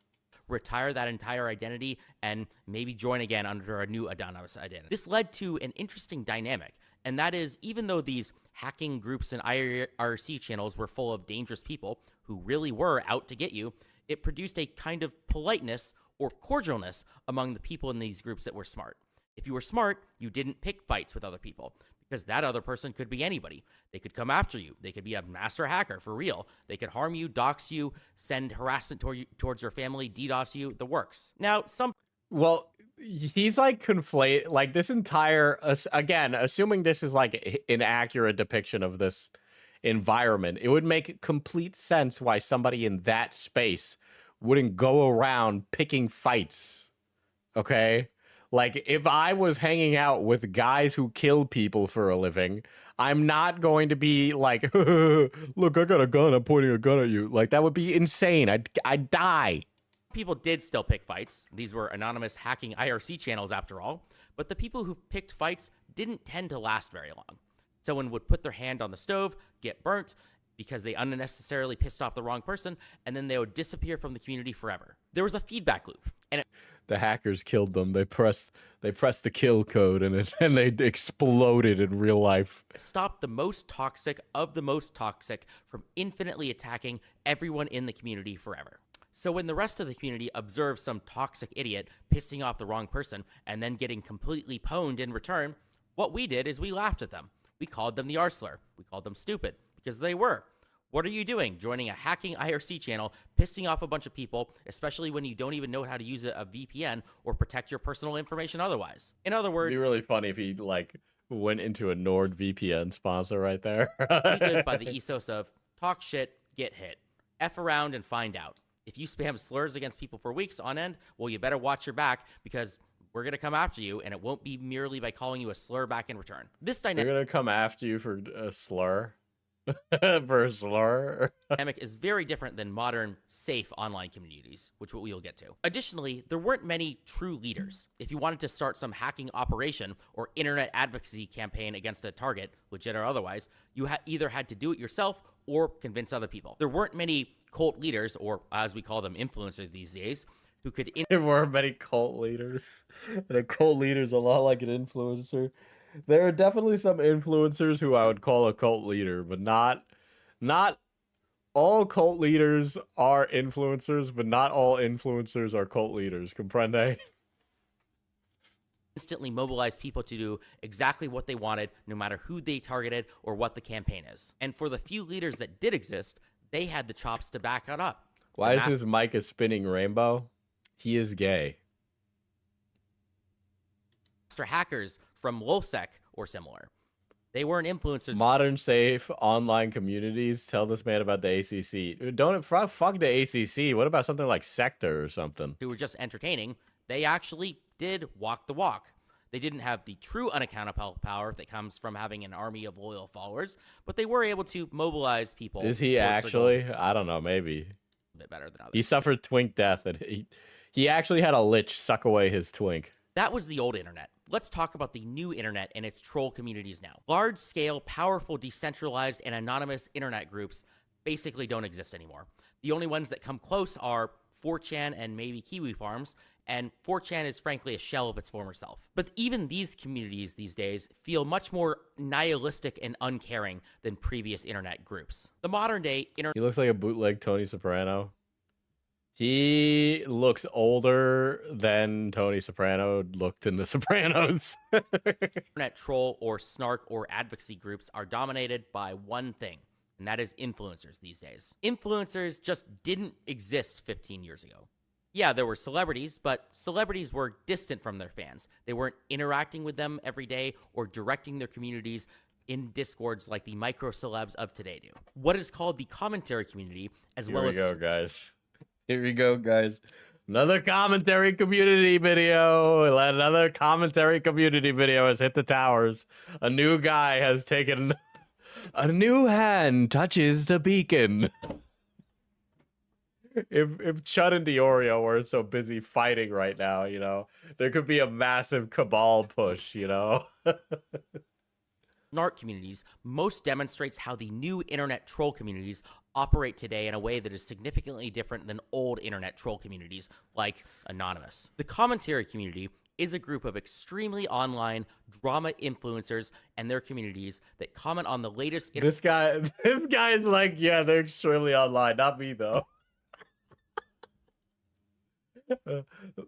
Retire that entire identity, and maybe join again under a new anonymous identity. This led to an interesting dynamic, and that is, even though these hacking groups and IRC channels were full of dangerous people who really were out to get you, it produced a kind of politeness or cordialness among the people in these groups that were smart. If you were smart, you didn't pick fights with other people, because that other person could be anybody. They could come after you. They could be a master hacker for real. They could harm you, dox you, send harassment towards your family, DDoS you, the works. Now, Well, he's like conflate, like this entire, again, assuming this is like an accurate depiction of this environment, it would make complete sense why somebody in that space wouldn't go around picking fights. Okay? Like, if I was hanging out with guys who kill people for a living, I'm not going to be like, look, I got a gun, I'm pointing a gun at you. Like, that would be insane. I'd die. People did still pick fights. These were anonymous hacking IRC channels after all. But the people who picked fights didn't tend to last very long. Someone would put their hand on the stove, get burnt, because they unnecessarily pissed off the wrong person, and then they would disappear from the community forever. There was a feedback loop, and The hackers killed them. They pressed the kill code, and they exploded in real life. stopped the most toxic of the most toxic from infinitely attacking everyone in the community forever. So when the rest of the community observed some toxic idiot pissing off the wrong person and then getting completely pwned in return, what we did is we laughed at them. We called them the R slur. We called them stupid, because they were. What are you doing? Joining a hacking IRC channel, pissing off a bunch of people, especially when you don't even know how to use a VPN or protect your personal information otherwise. In other words, It'd be really funny if he like went into a NordVPN sponsor right there. we live by the ethos of talk shit, get hit. F around and find out. If you spam slurs against people for weeks on end, well, you better watch your back, because we're going to come after you, and it won't be merely by calling you a slur back in return. This They're dynamic gonna come after you for a slur. For a slur. is very different than modern, safe online communities, which we'll get to. Additionally, there weren't many true leaders. If you wanted to start some hacking operation or internet advocacy campaign against a target, legit or otherwise, you either had to do it yourself or convince other people. There weren't many cult leaders, or as we call them, influencers these days, who could... There weren't many cult leaders. And a cult leader's a lot like an influencer. There are definitely some influencers who I would call a cult leader, but not all cult leaders are influencers, but not all influencers are cult leaders. Comprende? instantly mobilize people to do exactly what they wanted, no matter who they targeted or what the campaign is. And for the few leaders that did exist, they had the chops to back it up. Why is his mic a spinning rainbow? He is gay. Master hackers from LowSec or similar. They weren't influencers. Modern safe online communities. Tell this man about the ACC. Don't fuck the ACC. What about something like Sector or something? Who were just entertaining. They actually did walk the walk. They didn't have the true unaccountable power that comes from having an army of loyal followers, but they were able to mobilize people. Is he actually? I don't know. Maybe. A bit better than others. He suffered twink death, and he actually had a lich suck away his twink. That was the old internet. Let's talk about the new internet and its troll communities now. Large-scale, powerful, decentralized, and anonymous internet groups basically don't exist anymore. The only ones that come close are 4chan and maybe Kiwi Farms, and 4chan is frankly a shell of its former self. But even these communities these days feel much more nihilistic and uncaring than previous internet groups. The modern-day internet... He looks like a bootleg Tony Soprano. He looks older than Tony Soprano looked in The Sopranos. Internet troll or snark or advocacy groups are dominated by one thing, and that is influencers these days. Influencers just didn't exist 15 years ago. Yeah, there were celebrities, but celebrities were distant from their fans. They weren't interacting with them every day or directing their communities in discords like the micro celebs of today do. What is called the commentary community, as well as... Here we go, guys. Here we go, guys. Another commentary community video. Another commentary community video has hit the towers. A new guy has taken... A new hand touches the beacon. If Chud and Diorio weren't so busy fighting right now, you know, there could be a massive cabal push, you know? Snark communities most demonstrates how the new internet troll communities operate today in a way that is significantly different than old internet troll communities like Anonymous. The commentary community is a group of extremely online drama influencers and their communities that comment on the latest... This guy is like, yeah, they're extremely online. Not me, though.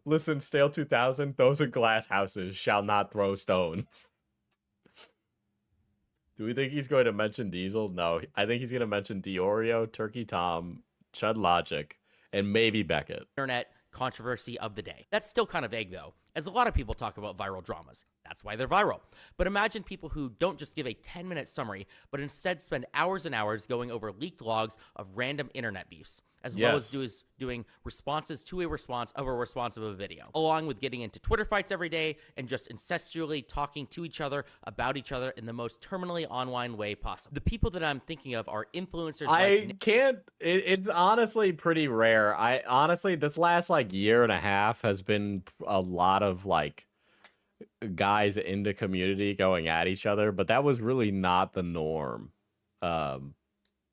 Listen, Stale 2000, those are glass houses, shall not throw stones. Do we think he's going to mention Diesel? No, I think he's going to mention Diorio, Turkey Tom, Chud Logic, and maybe Beckett. Internet controversy of the day. That's still kind of vague, though, as a lot of people talk about viral dramas. That's why they're viral. But imagine people who don't just give a 10-minute summary, but instead spend hours and hours going over leaked logs of random internet beefs, as well as doing responses to a response of a video, along with getting into Twitter fights every day and just incestually talking to each other about each other in the most terminally online way possible. The people that I'm thinking of are influencers It's honestly pretty rare. Honestly, this last like year and a half has been a lot of like guys in the community going at each other, but that was really not the norm.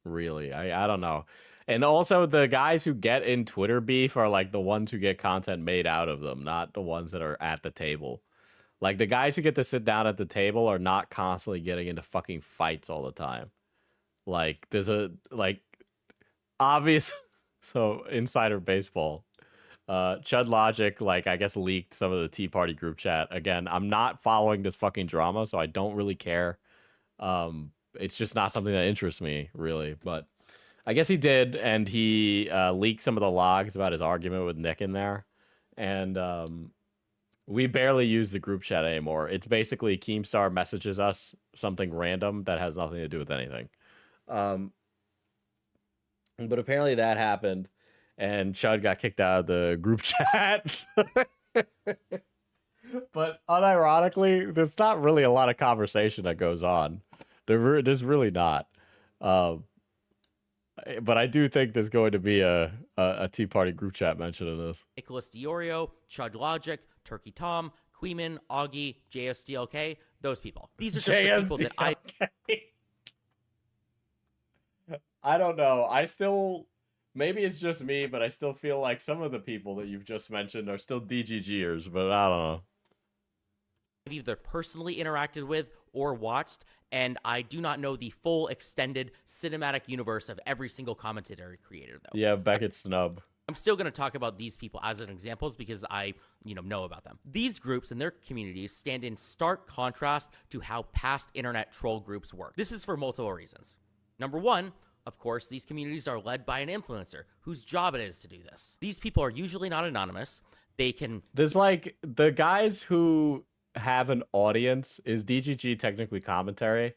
Really, I don't know. And also the guys who get in Twitter beef are like the ones who get content made out of them, not the ones that are at the table. Like the guys who get to sit down at the table are not constantly getting into fucking fights all the time. Like there's a like obvious so insider baseball. Chud Logic, like, I guess leaked some of the Tea Party group chat. Again, I'm not following this fucking drama, so I don't really care. It's just not something that interests me, really. But I guess he did, and he leaked some of the logs about his argument with Nick in there. And we barely use the group chat anymore. It's basically Keemstar messages us something random that has nothing to do with anything. But apparently that happened. And Chud got kicked out of the group chat. But unironically, there's not really a lot of conversation that goes on. There's really not. But I do think there's going to be a Tea Party group chat mention in this. Nicholas Diorio, Chud Logic, Turkey Tom, Queeman, Augie, JSDLK, those people. These are just the people that I don't know. Maybe it's just me, but I still feel like some of the people that you've just mentioned are still DGGers, but I don't know. I've either personally interacted with or watched, and I do not know the full extended cinematic universe of every single commentary creator, though. Yeah, Beckett Snub. I'm still going to talk about these people as an examples because I, know about them. These groups and their communities stand in stark contrast to how past internet troll groups work. This is for multiple reasons. Number one, of course, these communities are led by an influencer whose job it is to do this. These people are usually not anonymous. There's like the guys who have an audience. Is DGG technically commentary?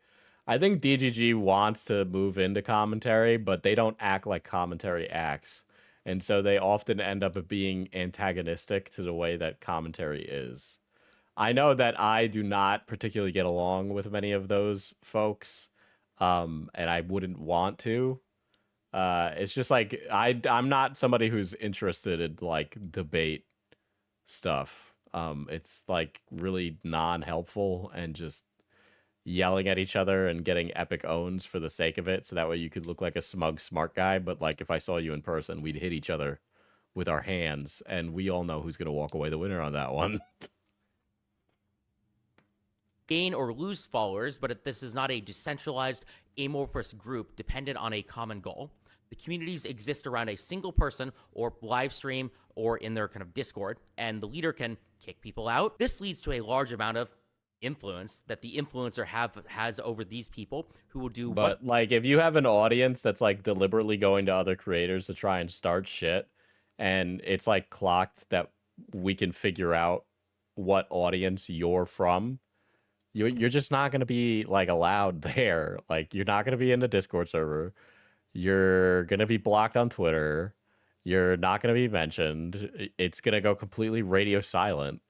I think DGG wants to move into commentary, but they don't act like commentary acts. And so they often end up being antagonistic to the way that commentary is. I know that I do not particularly get along with many of those folks. And I wouldn't want to. It's just like I'm not somebody who's interested in like debate stuff. It's like really non-helpful and just yelling at each other and getting epic owns for the sake of it, so that way you could look like a smug smart guy. But like if I saw you in person, we'd hit each other with our hands, and we all know who's gonna walk away the winner on that one. Gain or lose followers, but this is not a decentralized, amorphous group dependent on a common goal. The communities exist around a single person or live stream or in their kind of Discord, and the leader can kick people out. This leads to a large amount of influence that the influencer has over these people who will do like if you have an audience that's like deliberately going to other creators to try and start shit, and it's like clocked that we can figure out what audience you're from, you're just not going to be like allowed there. Like you're not going to be in the Discord server. You're going to be blocked on Twitter. You're not going to be mentioned. It's going to go completely radio silent,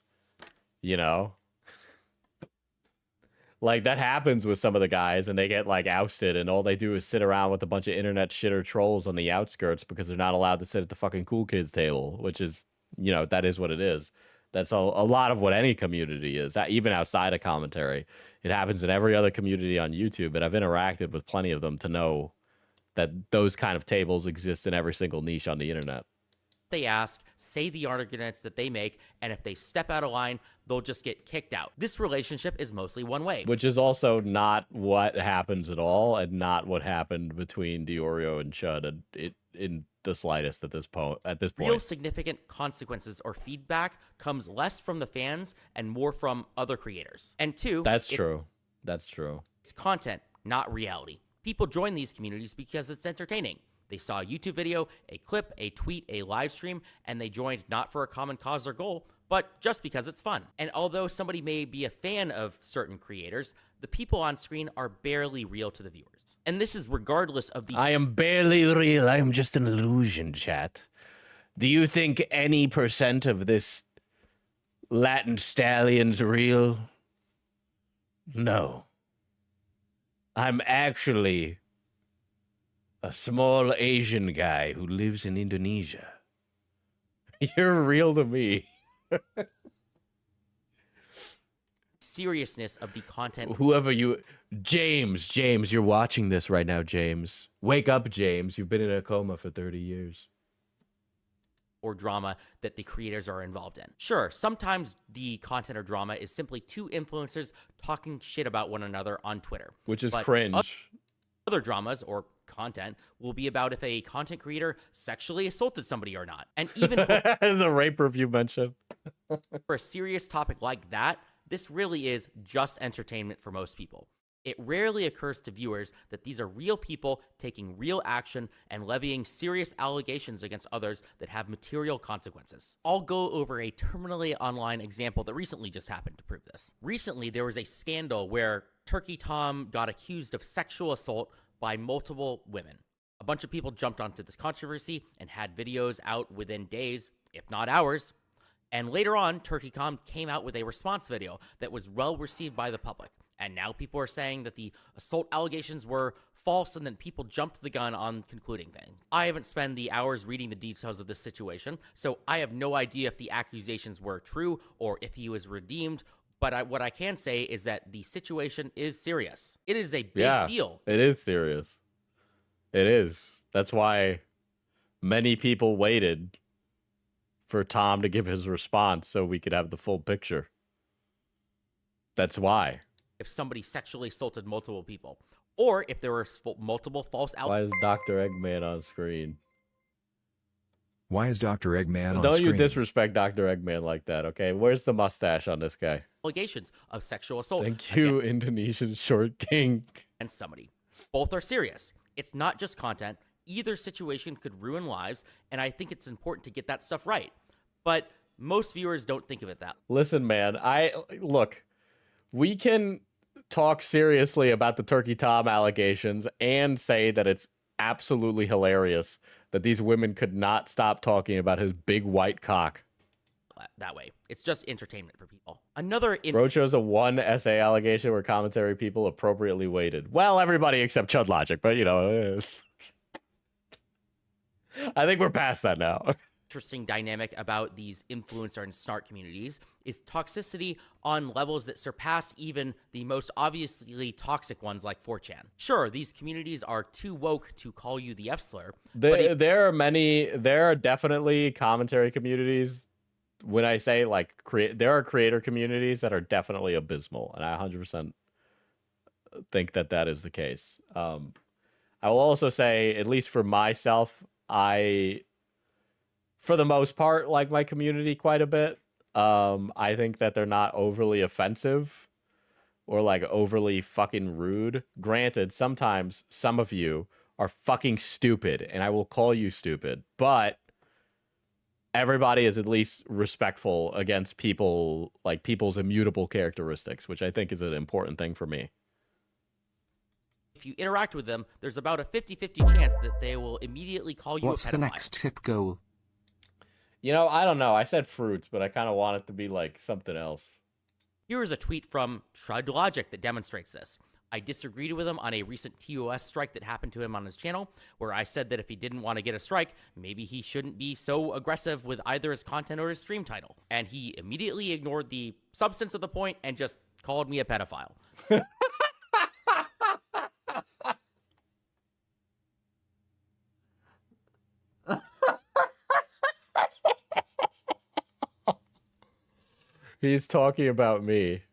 Like that happens with some of the guys, and they get like ousted, and all they do is sit around with a bunch of internet shitter trolls on the outskirts because they're not allowed to sit at the fucking cool kids table, which is, that is what it is. That's a lot of what any community is, even outside of commentary. It happens in every other community on YouTube, and I've interacted with plenty of them to know that those kind of tables exist in every single niche on the internet. They ask, say the arguments that they make, and if they step out of line, they'll just get kicked out. This relationship is mostly one way. Which is also not what happens at all, and not what happened between Diorio and Chud in the slightest at this point. Real significant consequences or feedback comes less from the fans and more from other creators. And two, That's true. It's content, not reality. People join these communities because it's entertaining. They saw a YouTube video, a clip, a tweet, a live stream, and they joined not for a common cause or goal, but just because it's fun. And although somebody may be a fan of certain creators, the people on screen are barely real to the viewers. And this is regardless of the— I am barely real. I am just an illusion, chat. Do you think any % of this Latin stallion's real? No. I'm actually a small Asian guy who lives in Indonesia. You're real to me. seriousness of the content. Whoever you... James, you're watching this right now, James. Wake up, James. You've been in a coma for 30 years. Or drama that the creators are involved in. Sure, sometimes the content or drama is simply two influencers talking shit about one another on Twitter. Which is cringe. Other dramas or content will be about if a content creator sexually assaulted somebody or not. And even the rape review mentioned. For a serious topic like that, this really is just entertainment for most people. It rarely occurs to viewers that these are real people taking real action and levying serious allegations against others that have material consequences. I'll go over a terminally online example that recently just happened to prove this. Recently, there was a scandal where Turkey Tom got accused of sexual assault by multiple women. A bunch of people jumped onto this controversy and had videos out within days, if not hours. And later on, Turkey Tom came out with a response video that was well received by the public. And now people are saying that the assault allegations were false and then people jumped the gun on concluding things. I haven't spent the hours reading the details of this situation, so I have no idea if the accusations were true or if he was redeemed. But what I can say is that the situation is serious. It is a big deal. It is serious. It is. That's why many people waited for Tom to give his response so we could have the full picture. That's why. If somebody sexually assaulted multiple people, or if there were multiple false allegations. Why is Dr. Eggman on screen? Why is Dr. Eggman on Don't screen? you disrespect Dr. Eggman like that, okay? Where's the mustache on this guy? Allegations of sexual assault. Thank you, Indonesian short king. And somebody. Both are serious. It's not just content. Either situation could ruin lives, and I think it's important to get that stuff right. But most viewers don't think of it that. Listen, man, look, we can talk seriously about the Turkey Tom allegations and say that it's absolutely hilarious that these women could not stop talking about his big white cock. That way. It's just entertainment for people. Another... Bro chose a one essay allegation where commentary people appropriately weighted. Well, everybody except Chud Logic, but you know... I think we're past that now. Interesting dynamic about these influencer and snark communities is toxicity on levels that surpass even the most obviously toxic ones like 4chan. Sure, these communities are too woke to call you the F-slur. There are definitely commentary communities. When I say like there are creator communities that are definitely abysmal, and I 100% think that that is the case. I will also say, at least for myself, for the most part, like my community quite a bit. I think that they're not overly offensive or like overly fucking rude. Granted, sometimes some of you are fucking stupid and I will call you stupid, but everybody is at least respectful against people, like people's immutable characteristics, which I think is an important thing for me. If you interact with them, there's about a 50-50 chance that they will immediately call you a pedophile. What's the next tip goal? You know, I don't know. I said fruits, but I kind of want it to be like something else. Here is a tweet from Chud Logic that demonstrates this. I disagreed with him on a recent TOS strike that happened to him on his channel, where I said that if he didn't want to get a strike, maybe he shouldn't be so aggressive with either his content or his stream title. And he immediately ignored the substance of the point and just called me a pedophile. He's talking about me.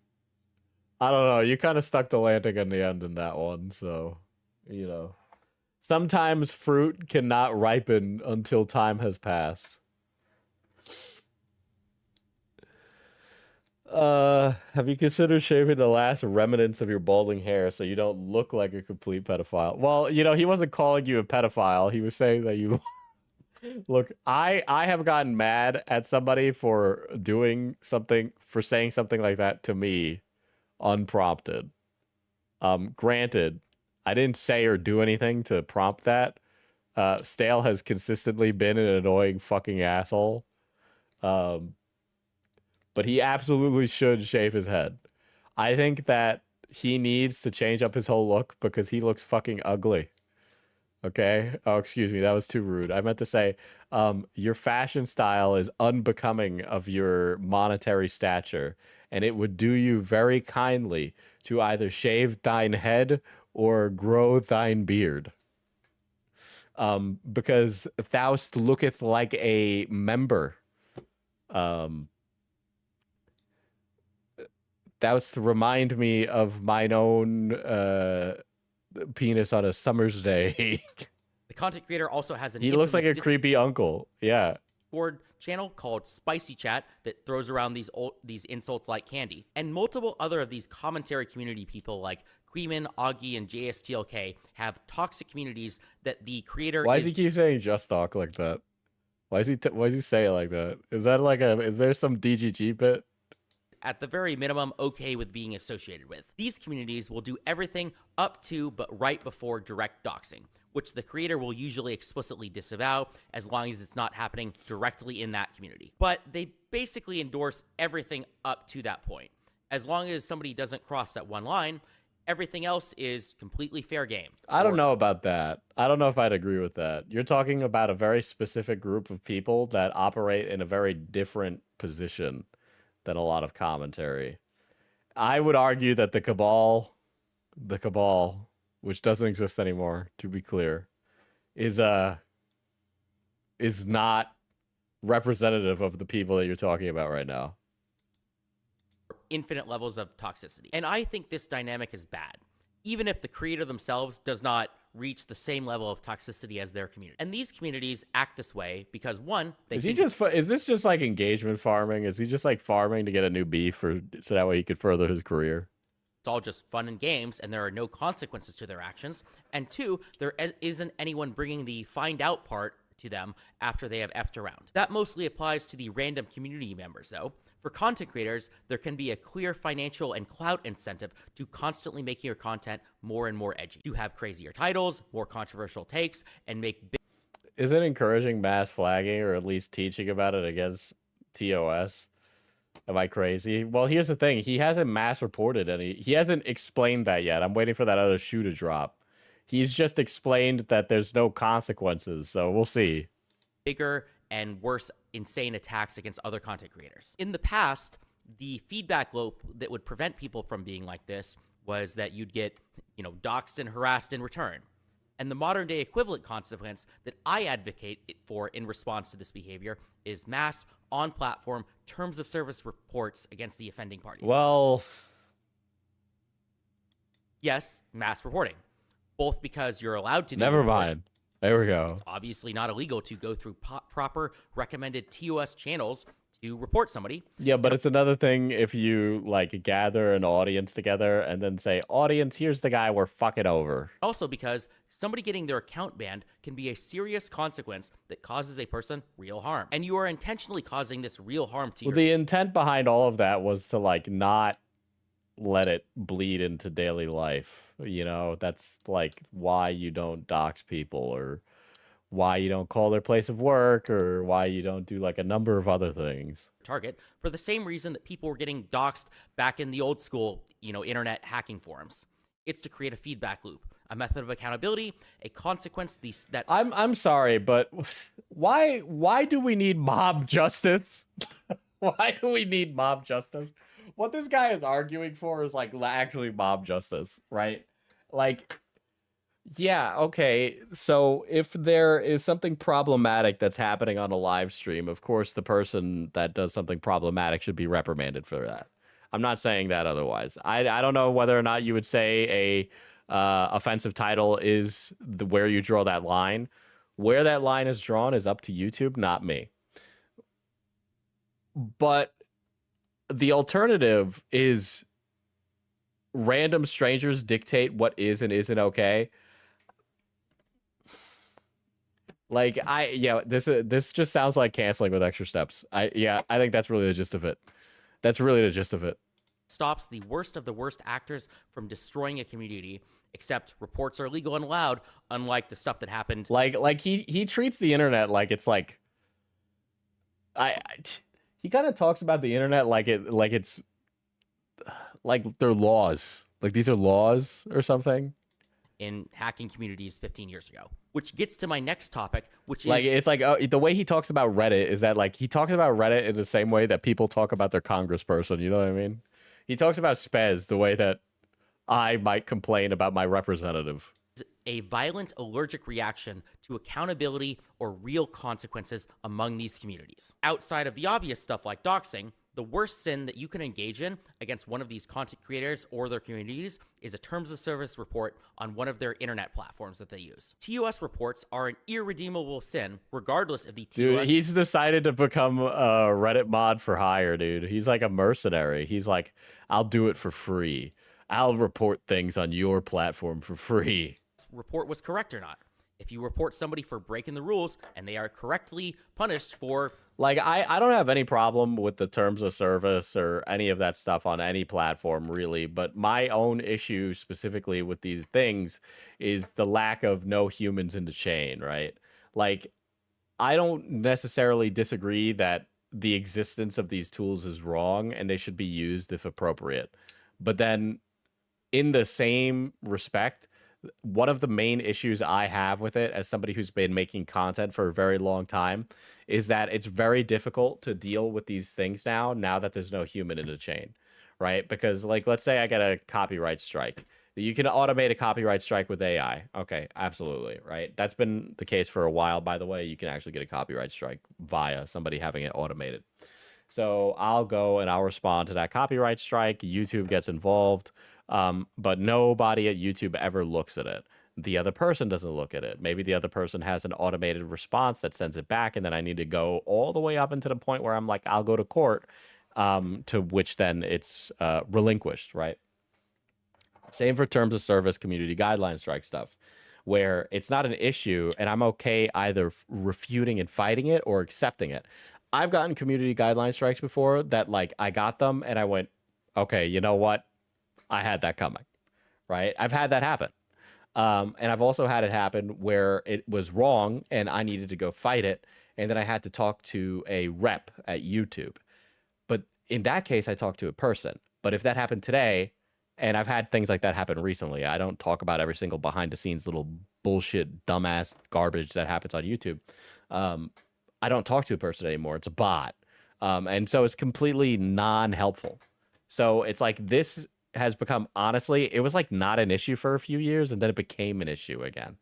I don't know. You kind of stuck the landing in the end in that one. So, you know, sometimes fruit cannot ripen until time has passed. Have you considered shaving the last remnants of your balding hair so you don't look like a complete pedophile? Well, you know, he wasn't calling you a pedophile. He was saying that you Look, I have gotten mad at somebody for doing something, for saying something like that to me unprompted. Granted, I didn't say or do anything to prompt that. Stale has consistently been an annoying fucking asshole. But he absolutely should shave his head. I think that he needs to change up his whole look because he looks fucking ugly. Okay? Oh, excuse me. That was too rude. I meant to say, your fashion style is unbecoming of your monetary stature, and it would do you very kindly to either shave thine head or grow thine beard. Because thou looketh like a member. Thou'st remind me of mine own penis on a summer's day. The content creator also has an He looks like a infamous creepy uncle. Yeah. Discord channel called Spicy Chat that throws around these insults like candy. And multiple other of these commentary community people like Queeman, Augie, and JSTLK have toxic communities that the creator Why does he keep saying just talk like that? Why does he say it like that? Is that like is there some DGG bit? At the very minimum, okay with being associated with. These communities will do everything up to but right before direct doxing, which the creator will usually explicitly disavow as long as it's not happening directly in that community. But they basically endorse everything up to that point. As long as somebody doesn't cross that one line, everything else is completely fair game. I don't know about that. I don't know if I'd agree with that. You're talking about a very specific group of people that operate in a very different position than a lot of commentary. I would argue that the cabal, which doesn't exist anymore, to be clear, is not representative of the people that you're talking about right now. Infinite levels of toxicity. And I think this dynamic is bad, even if the creator themselves does not reach the same level of toxicity as their community. And these communities act this way because, one, is this just like engagement farming? Is he just like farming to get a new beef so that way he could further his career? It's all just fun and games, and there are no consequences to their actions. And two, there isn't anyone bringing the find out part to them after they have effed around. That mostly applies to the random community members, though. For content creators, there can be a clear financial and clout incentive to constantly making your content more and more edgy. You have crazier titles, more controversial takes, and make big... Is it encouraging mass flagging or at least teaching about it against TOS? Am I crazy? Well, here's the thing. He hasn't mass reported any. He hasn't explained that yet. I'm waiting for that other shoe to drop. He's just explained that there's no consequences, so we'll see. Bigger and worse insane attacks against other content creators. In the past, the feedback loop that would prevent people from being like this was that you'd get, doxxed and harassed in return. And the modern day equivalent consequence that I advocate for in response to this behavior is mass on-platform terms of service reports against the offending parties. Well, yes, mass reporting. Both because you're allowed to do never mind. There we go. It's obviously not illegal to go through proper recommended TOS channels to report somebody. Yeah, but it's another thing if you gather an audience together and then say, audience, here's the guy we're fucking over. Also because somebody getting their account banned can be a serious consequence that causes a person real harm. And you are intentionally causing this real harm to the intent behind all of that was to not let it bleed into daily life. That's why you don't dox people, or why you don't call their place of work, or why you don't do a number of other things. Target for the same reason that people were getting doxed back in the old school, internet hacking forums. It's to create a feedback loop, a method of accountability, a consequence. I'm sorry, but why do we need mob justice? Why do we need mob justice? What this guy is arguing for is actually mob justice, right? Yeah, okay. So if there is something problematic that's happening on a live stream, of course the person that does something problematic should be reprimanded for that. I'm not saying that otherwise. I don't know whether or not you would say a offensive title is where you draw that line. Where that line is drawn is up to YouTube, not me. But the alternative is random strangers dictate what is and isn't okay. Like this just sounds like canceling with extra steps. I think that's really the gist of it. That's really the gist of it. Stops the worst of the worst actors from destroying a community, except reports are legal and allowed, unlike the stuff that happened. Like he treats the internet like it's like he kind of talks about the internet like it's like they're laws. Like these are laws or something. In hacking communities 15 years ago. Which gets to my next topic, which like, is... it's like the way he talks about Reddit is that like he talks about Reddit in the same way that people talk about their congressperson, you know what I mean? He talks about Spez the way that I might complain about my representative. A violent allergic reaction to accountability or real consequences among these communities. Outside of the obvious stuff like doxing, the worst sin that you can engage in against one of these content creators or their communities is a terms of service report on one of their internet platforms that they use. TOS reports are an irredeemable sin, regardless of the TOS... Dude, he's decided to become a Reddit mod for hire, dude. He's like a mercenary. He's like, I'll do it for free. I'll report things on your platform for free. Report was correct or not. If you report somebody for breaking the rules and they are correctly punished for... Like, I don't have any problem with the terms of service or any of that stuff on any platform, really. But my own issue specifically with these things is the lack of no humans in the chain, right? Like, I don't necessarily disagree that the existence of these tools is wrong and they should be used if appropriate. But then, in the same respect, one of the main issues I have with it as somebody who's been making content for a very long time is that it's very difficult to deal with these things now that there's no human in the chain, right? Because like, let's say I get a copyright strike. You can automate a copyright strike with AI. Okay, absolutely, right? That's been the case for a while, by the way. You can actually get a copyright strike via somebody having it automated. So I'll go and I'll respond to that copyright strike. YouTube gets involved. But nobody at YouTube ever looks at it. The other person doesn't look at it. Maybe the other person has an automated response that sends it back, and then I need to go all the way up into the point where I'm like, I'll go to court, to which then it's relinquished, right? Same for terms of service, community guideline strike stuff, where it's not an issue, and I'm okay either refuting and fighting it or accepting it. I've gotten community guideline strikes before that, like, I got them, and I went, okay, you know what? I had that coming, right? I've had that happen. And I've also had it happen where it was wrong and I needed to go fight it. And then I had to talk to a rep at YouTube. But in that case, I talked to a person. But if that happened today, and I've had things like that happen recently, I don't talk about every single behind the scenes little bullshit, dumbass garbage that happens on YouTube. I don't talk to a person anymore. It's a bot. And so it's completely non-helpful. So it's like this has become, honestly, it was like not an issue for a few years and then it became an issue again.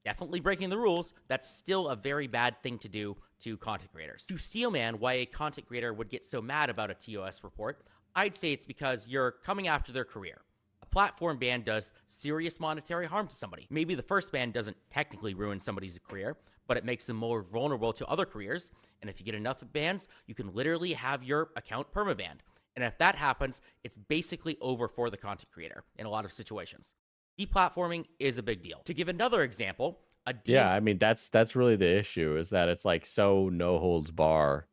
Definitely breaking the rules. That's still a very bad thing to do to content creators. To steelman why a content creator would get so mad about a TOS report, I'd say it's because you're coming after their career. A platform ban does serious monetary harm to somebody. Maybe the first ban doesn't technically ruin somebody's career, but it makes them more vulnerable to other careers. And if you get enough bans, you can literally have your account permabanned. And if that happens, it's basically over for the content creator in a lot of situations. Deplatforming is a big deal. To give another example, yeah, I mean, that's really the issue, is that it's like so no holds bar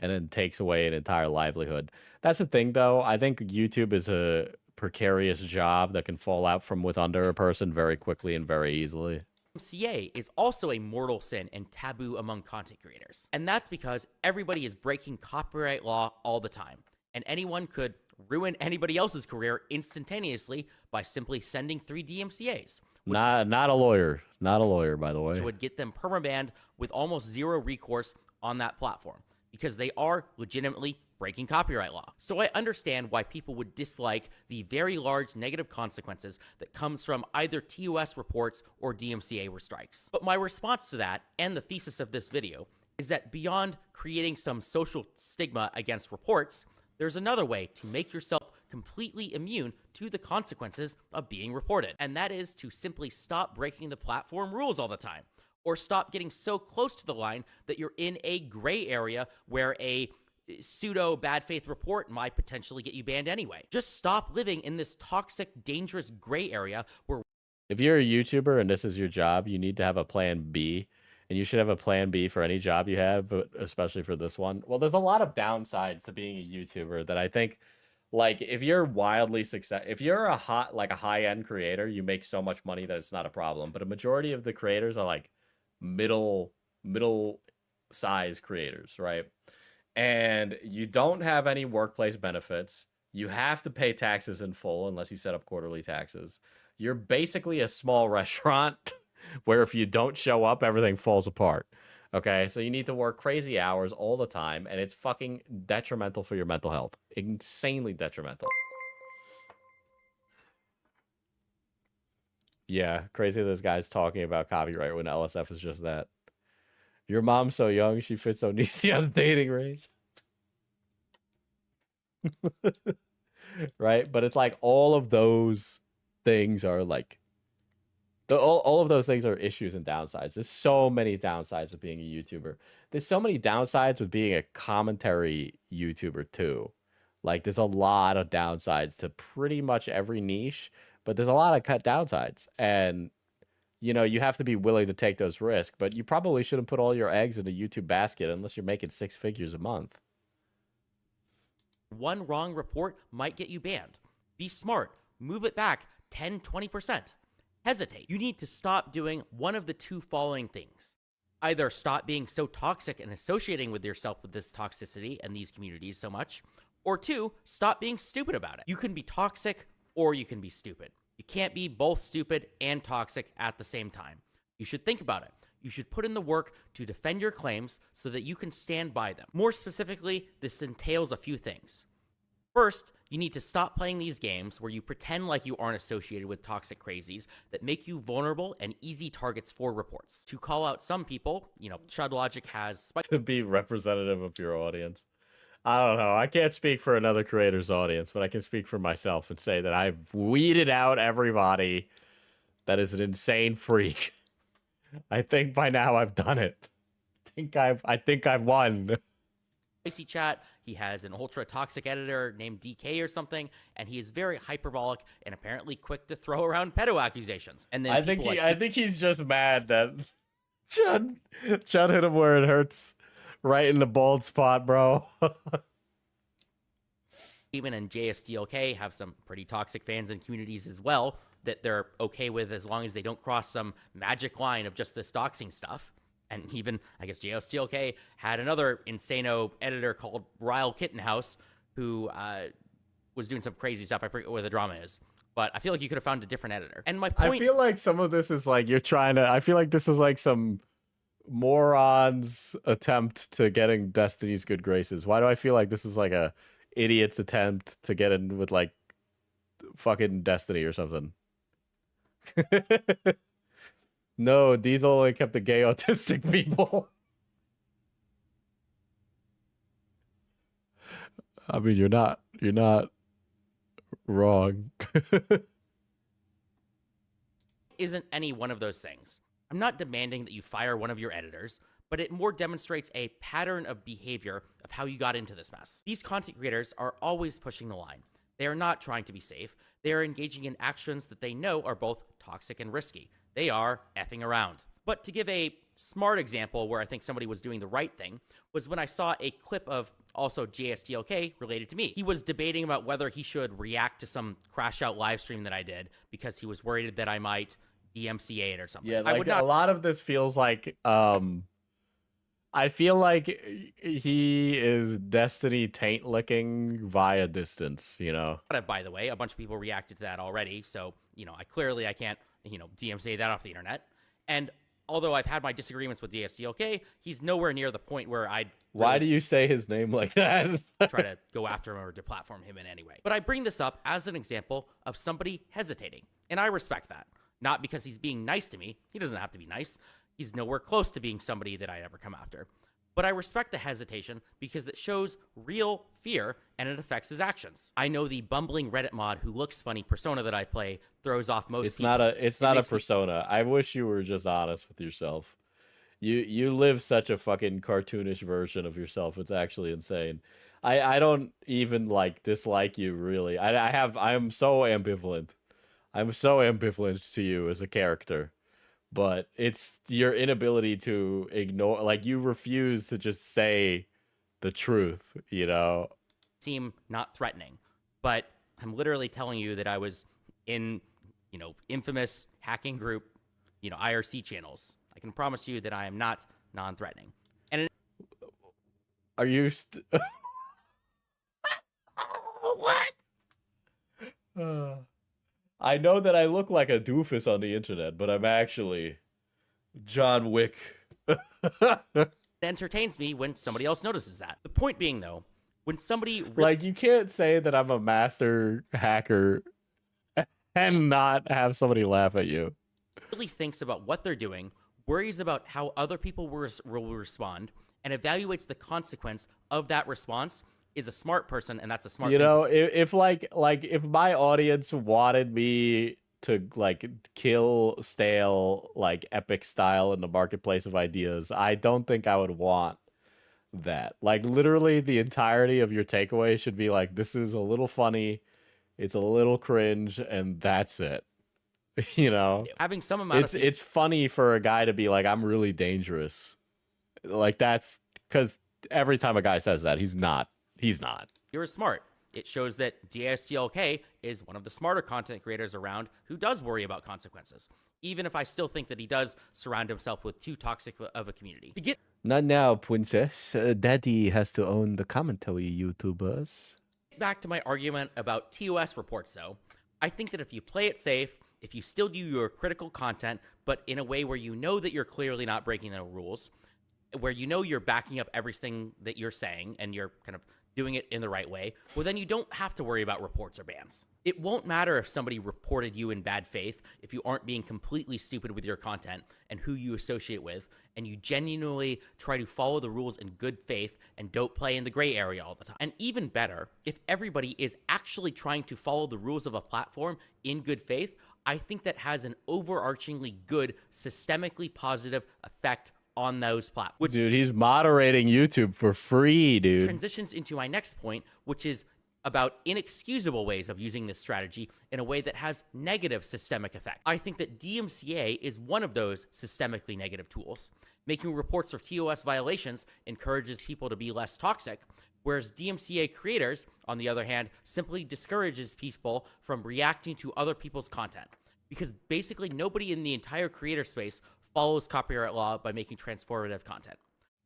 and then takes away an entire livelihood. That's the thing, though. I think YouTube is a precarious job that can fall out from with under a person very quickly and very easily. DMCA is also a mortal sin and taboo among content creators. And that's because everybody is breaking copyright law all the time. And anyone could ruin anybody else's career instantaneously by simply sending 3 DMCAs. Not a lawyer. Not a lawyer, by the way. Which would get them permabanned with almost zero recourse on that platform because they are legitimately breaking copyright law. So I understand why people would dislike the very large negative consequences that comes from either TOS reports or DMCA strikes. But my response to that, and the thesis of this video, is that beyond creating some social stigma against reports, there's another way to make yourself completely immune to the consequences of being reported. And that is to simply stop breaking the platform rules all the time, or stop getting so close to the line that you're in a gray area where a pseudo bad faith report might potentially get you banned anyway. Just stop living in this toxic, dangerous gray area where If you're a YouTuber and this is your job, you need to have a plan B, and you should have a plan B for any job you have, but especially for this one. Well, there's a lot of downsides to being a YouTuber that I think, like, if you're wildly if you're a high-end creator, you make so much money that it's not a problem. But a majority of the creators are like middle size creators, right? And you don't have any workplace benefits. You have to pay taxes in full unless you set up quarterly taxes. You're basically a small restaurant where if you don't show up, everything falls apart. Okay, so you need to work crazy hours all the time, and it's fucking detrimental for your mental health. Insanely detrimental. Yeah, crazy this guy's talking about copyright when LSF is just that. Your mom's so young, she fits Onision's dating range. Right? But it's like all of those things are like... all of those things are issues and downsides. There's so many downsides of being a YouTuber. There's so many downsides with being a commentary YouTuber too. Like there's a lot of downsides to pretty much every niche, but there's a lot of downsides. And you know, you have to be willing to take those risks, but you probably shouldn't put all your eggs in a YouTube basket unless you're making 6 figures a month. One wrong report might get you banned. Be smart. Move it back 10, 20%. Hesitate. You need to stop doing one of the two following things. Either stop being so toxic and associating with yourself with this toxicity and these communities so much, or two, stop being stupid about it. You can be toxic or you can be stupid. You can't be both stupid and toxic at the same time. You should think about it. You should put in the work to defend your claims so that you can stand by them. More specifically, this entails a few things. First, you need to stop playing these games where you pretend like you aren't associated with toxic crazies that make you vulnerable and easy targets for reports. To call out some people, you know, Chud Logic has... To be representative of your audience. I don't know. I can't speak for another creator's audience, but I can speak for myself and say that I've weeded out everybody that is an insane freak. I think by now I've done it. I think I've won. Spicy chat. He has an ultra toxic editor named DK or something, and he is very hyperbolic and apparently quick to throw around pedo accusations. And then I think he's just mad that Chud hit him where it hurts, right in the bald spot, bro. Even and JSDLK have some pretty toxic fans and communities as well that they're okay with as long as they don't cross some magic line of just this doxing stuff. And even, I guess, JSDLK had another insano editor called Ryle Kittenhouse who was doing some crazy stuff. I forget where the drama is. But I feel like you could have found a different editor. And my point... I feel like some of this is like you're trying to... I feel like this is like some moron's attempt to getting Destiny's good graces. Why do I feel like this is like a idiot's attempt to get in with like fucking Destiny or something? No, Diesel only kept the gay autistic people. I mean, you're not wrong. Isn't any one of those things. I'm not demanding that you fire one of your editors, but it more demonstrates a pattern of behavior of how you got into this mess. These content creators are always pushing the line. They are not trying to be safe. They are engaging in actions that they know are both toxic and risky. They are effing around. But to give a smart example where I think somebody was doing the right thing was when I saw a clip of also JSDLK related to me. He was debating about whether he should react to some crash out live stream that I did because he was worried that I might DMCA it or something. Yeah, like a lot of this feels like I feel like he is Destiny taint licking via distance, you know. By the way, a bunch of people reacted to that already, so you know, I can't, you know, DMCA that off the internet. And although I've had my disagreements with JSDLK, he's nowhere near the point where I'd... Why do you say his name like that? try to go after him or deplatform him in any way. But I bring this up as an example of somebody hesitating, and I respect that. Not because he's being nice to me. He doesn't have to be nice. He's nowhere close to being somebody that I'd ever come after. But I respect the hesitation because it shows real fear and it affects his actions. I know the bumbling Reddit mod who looks funny persona that I play throws off most people. It's not a persona. I wish you were just honest with yourself. You live such a fucking cartoonish version of yourself. It's actually insane. I don't even like dislike you really. I'm so ambivalent. I'm so ambivalent to you as a character, but it's your inability to ignore, like you refuse to just say the truth, you know? Seem not threatening, but I'm literally telling you that I was in, infamous hacking group, IRC channels. I can promise you that I am not non-threatening. And Are you What? I know that I look like a doofus on the internet, but I'm actually John Wick. it entertains me when somebody else notices that. The point being, though, when somebody Like, you can't say that I'm a master hacker and not have somebody laugh at you. really thinks about what they're doing, worries about how other people will respond, and evaluates the consequence of that response, is a smart person, and that's a smart You thing know, if if my audience wanted me to kill stale epic style in the marketplace of ideas, I don't think I would want that. Like, literally the entirety of your takeaway should be like, this is a little funny, it's a little cringe, and that's it. You know, having some amount it's funny for a guy to be like, I'm really dangerous. Like, that's because every time a guy says that, he's not. You're smart. It shows that DSTLK is one of the smarter content creators around who does worry about consequences, even if I still think that he does surround himself with too toxic of a community. To get Not now, princess. Daddy has to own the commentary YouTubers. back to my argument about TOS reports, though, I think that if you play it safe, if you still do your critical content, but in a way where you know that you're clearly not breaking the rules, where you know you're backing up everything that you're saying and you're kind of doing it in the right way, well, then you don't have to worry about reports or bans. It won't matter if somebody reported you in bad faith if you aren't being completely stupid with your content and who you associate with, and you genuinely try to follow the rules in good faith and don't play in the gray area all the time. And even better, if everybody is actually trying to follow the rules of a platform in good faith, I think that has an overarchingly good, systemically positive effect on those platforms. Dude, he's moderating YouTube for free, dude. Transitions into my next point, which is about inexcusable ways of using this strategy in a way that has negative systemic effect. I think that DMCA is one of those systemically negative tools. Making reports of TOS violations encourages people to be less toxic, whereas DMCA creators, on the other hand, simply discourages people from reacting to other people's content. Because basically nobody in the entire creator space follows copyright law by making transformative content.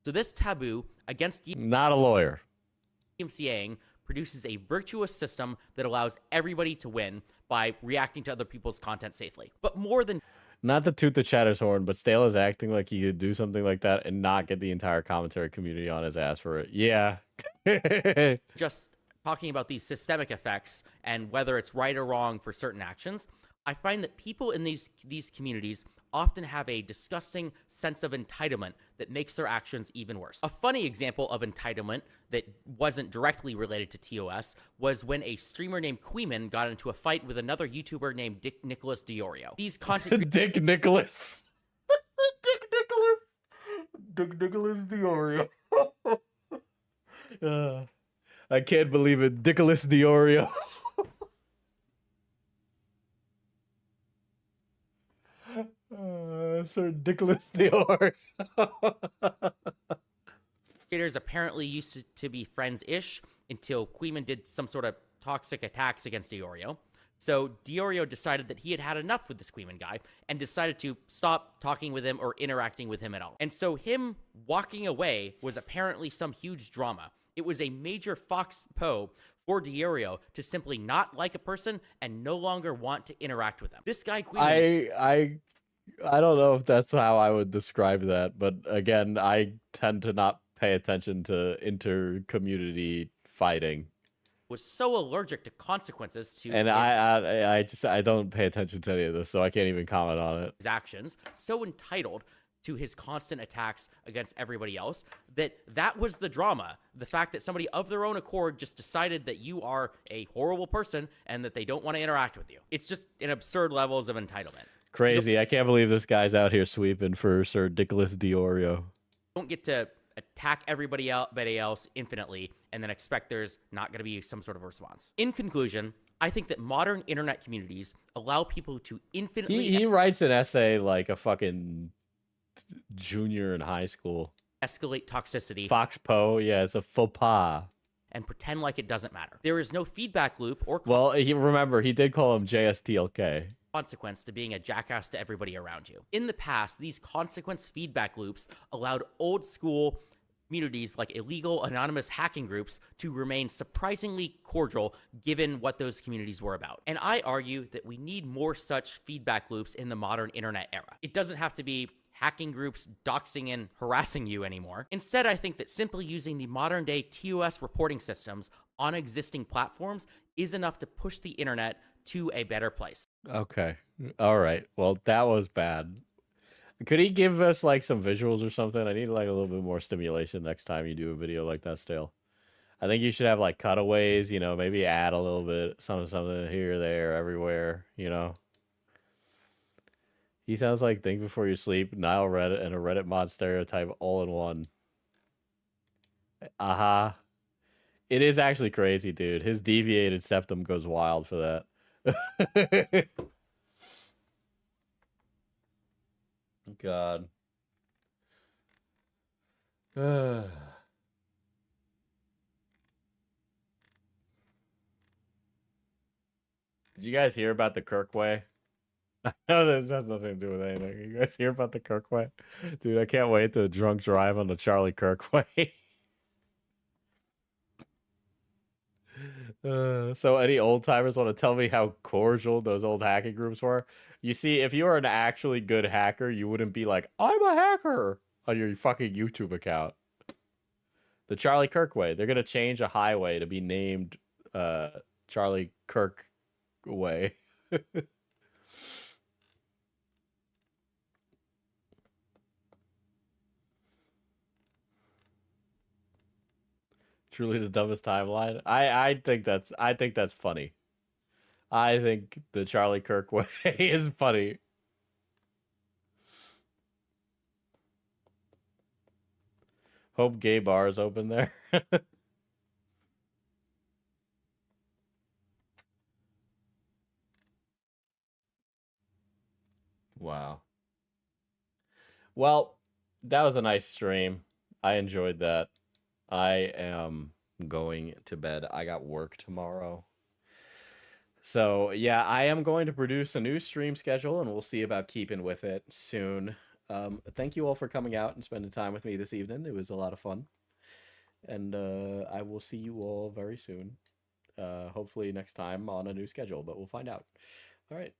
So this taboo against Not a lawyer. DMCAing produces a virtuous system that allows everybody to win by reacting to other people's content safely. But more than Not to toot the chatter's horn, but Stale is acting like he could do something like that and not get the entire commentary community on his ass for it. Yeah. just talking about these systemic effects and whether it's right or wrong for certain actions, I find that people in these communities often have a disgusting sense of entitlement that makes their actions even worse. A funny example of entitlement that wasn't directly related to TOS was when a streamer named Queeman got into a fight with another YouTuber named Dick Nicholas Diorio. These content Dick Nicholas. Dick Nicholas Diorio. I can't believe it. Nicholas Diorio. Sir Nicholas Diorio. creators apparently used to be friends-ish until Queeman did some sort of toxic attacks against Diorio. So Diorio decided that he had had enough with this Queeman guy and decided to stop talking with him or interacting with him at all. And so him walking away was apparently some huge drama. It was a major fox po for Diorio to simply not like a person and no longer want to interact with them. This guy Queeman... I don't know if that's how I would describe that, but again, I tend to not pay attention to inter-community fighting. Was so allergic to consequences to and I don't pay attention to any of this, so I can't even comment on it. His actions, so entitled to his constant attacks against everybody else that was the drama. The fact that somebody of their own accord just decided that you are a horrible person and that they don't want to interact with you. It's just in absurd levels of entitlement. Crazy. I can't believe this guy's out here sweeping for Sir Nicholas Diorio. Don't get to attack everybody else infinitely and then expect there's not going to be some sort of response. In conclusion, I think that modern internet communities allow people to infinitely... He writes an essay like a fucking junior in high school. Escalate toxicity. Fox Po, yeah, it's a faux pas. And pretend like it doesn't matter. There is no feedback loop or... Well, he did call him JSTLK. Consequence to being a jackass to everybody around you. In the past, these consequence feedback loops allowed old school communities like illegal anonymous hacking groups to remain surprisingly cordial given what those communities were about. And I argue that we need more such feedback loops in the modern internet era. It doesn't have to be hacking groups doxing and harassing you anymore. Instead, I think that simply using the modern day TOS reporting systems on existing platforms is enough to push the internet to a better place. Okay. All right. Well, that was bad. Could he give us like some visuals or something? I need like a little bit more stimulation next time you do a video like that still. I think you should have like cutaways, you know, maybe add a little bit, something here, there, everywhere, you know. He sounds like Think Before You Sleep, Nile Reddit, and a Reddit mod stereotype all in one. Aha. It is actually crazy, dude. His deviated septum goes wild for that. God. Did you guys hear about the Kirk way? I know this has nothing to do with anything. You guys hear about the Kirk way? Dude, I can't wait to drunk drive on the Charlie Kirk way. So any old timers want to tell me how cordial those old hacking groups were? You see, if you were an actually good hacker, you wouldn't be like, I'm a hacker on your fucking YouTube account. The Charlie Kirk way. They're going to change a highway to be named Charlie Kirk way. Truly the dumbest timeline. I think that's funny. I think the Charlie Kirk way is funny. Hope gay bars open there. Wow. Well, that was a nice stream. I enjoyed that. I am going to bed. I got work tomorrow. So, yeah, I am going to produce a new stream schedule, and we'll see about keeping with it soon. Thank you all for coming out and spending time with me this evening. It was a lot of fun. And I will see you all very soon. Hopefully next time on a new schedule, but we'll find out. All right.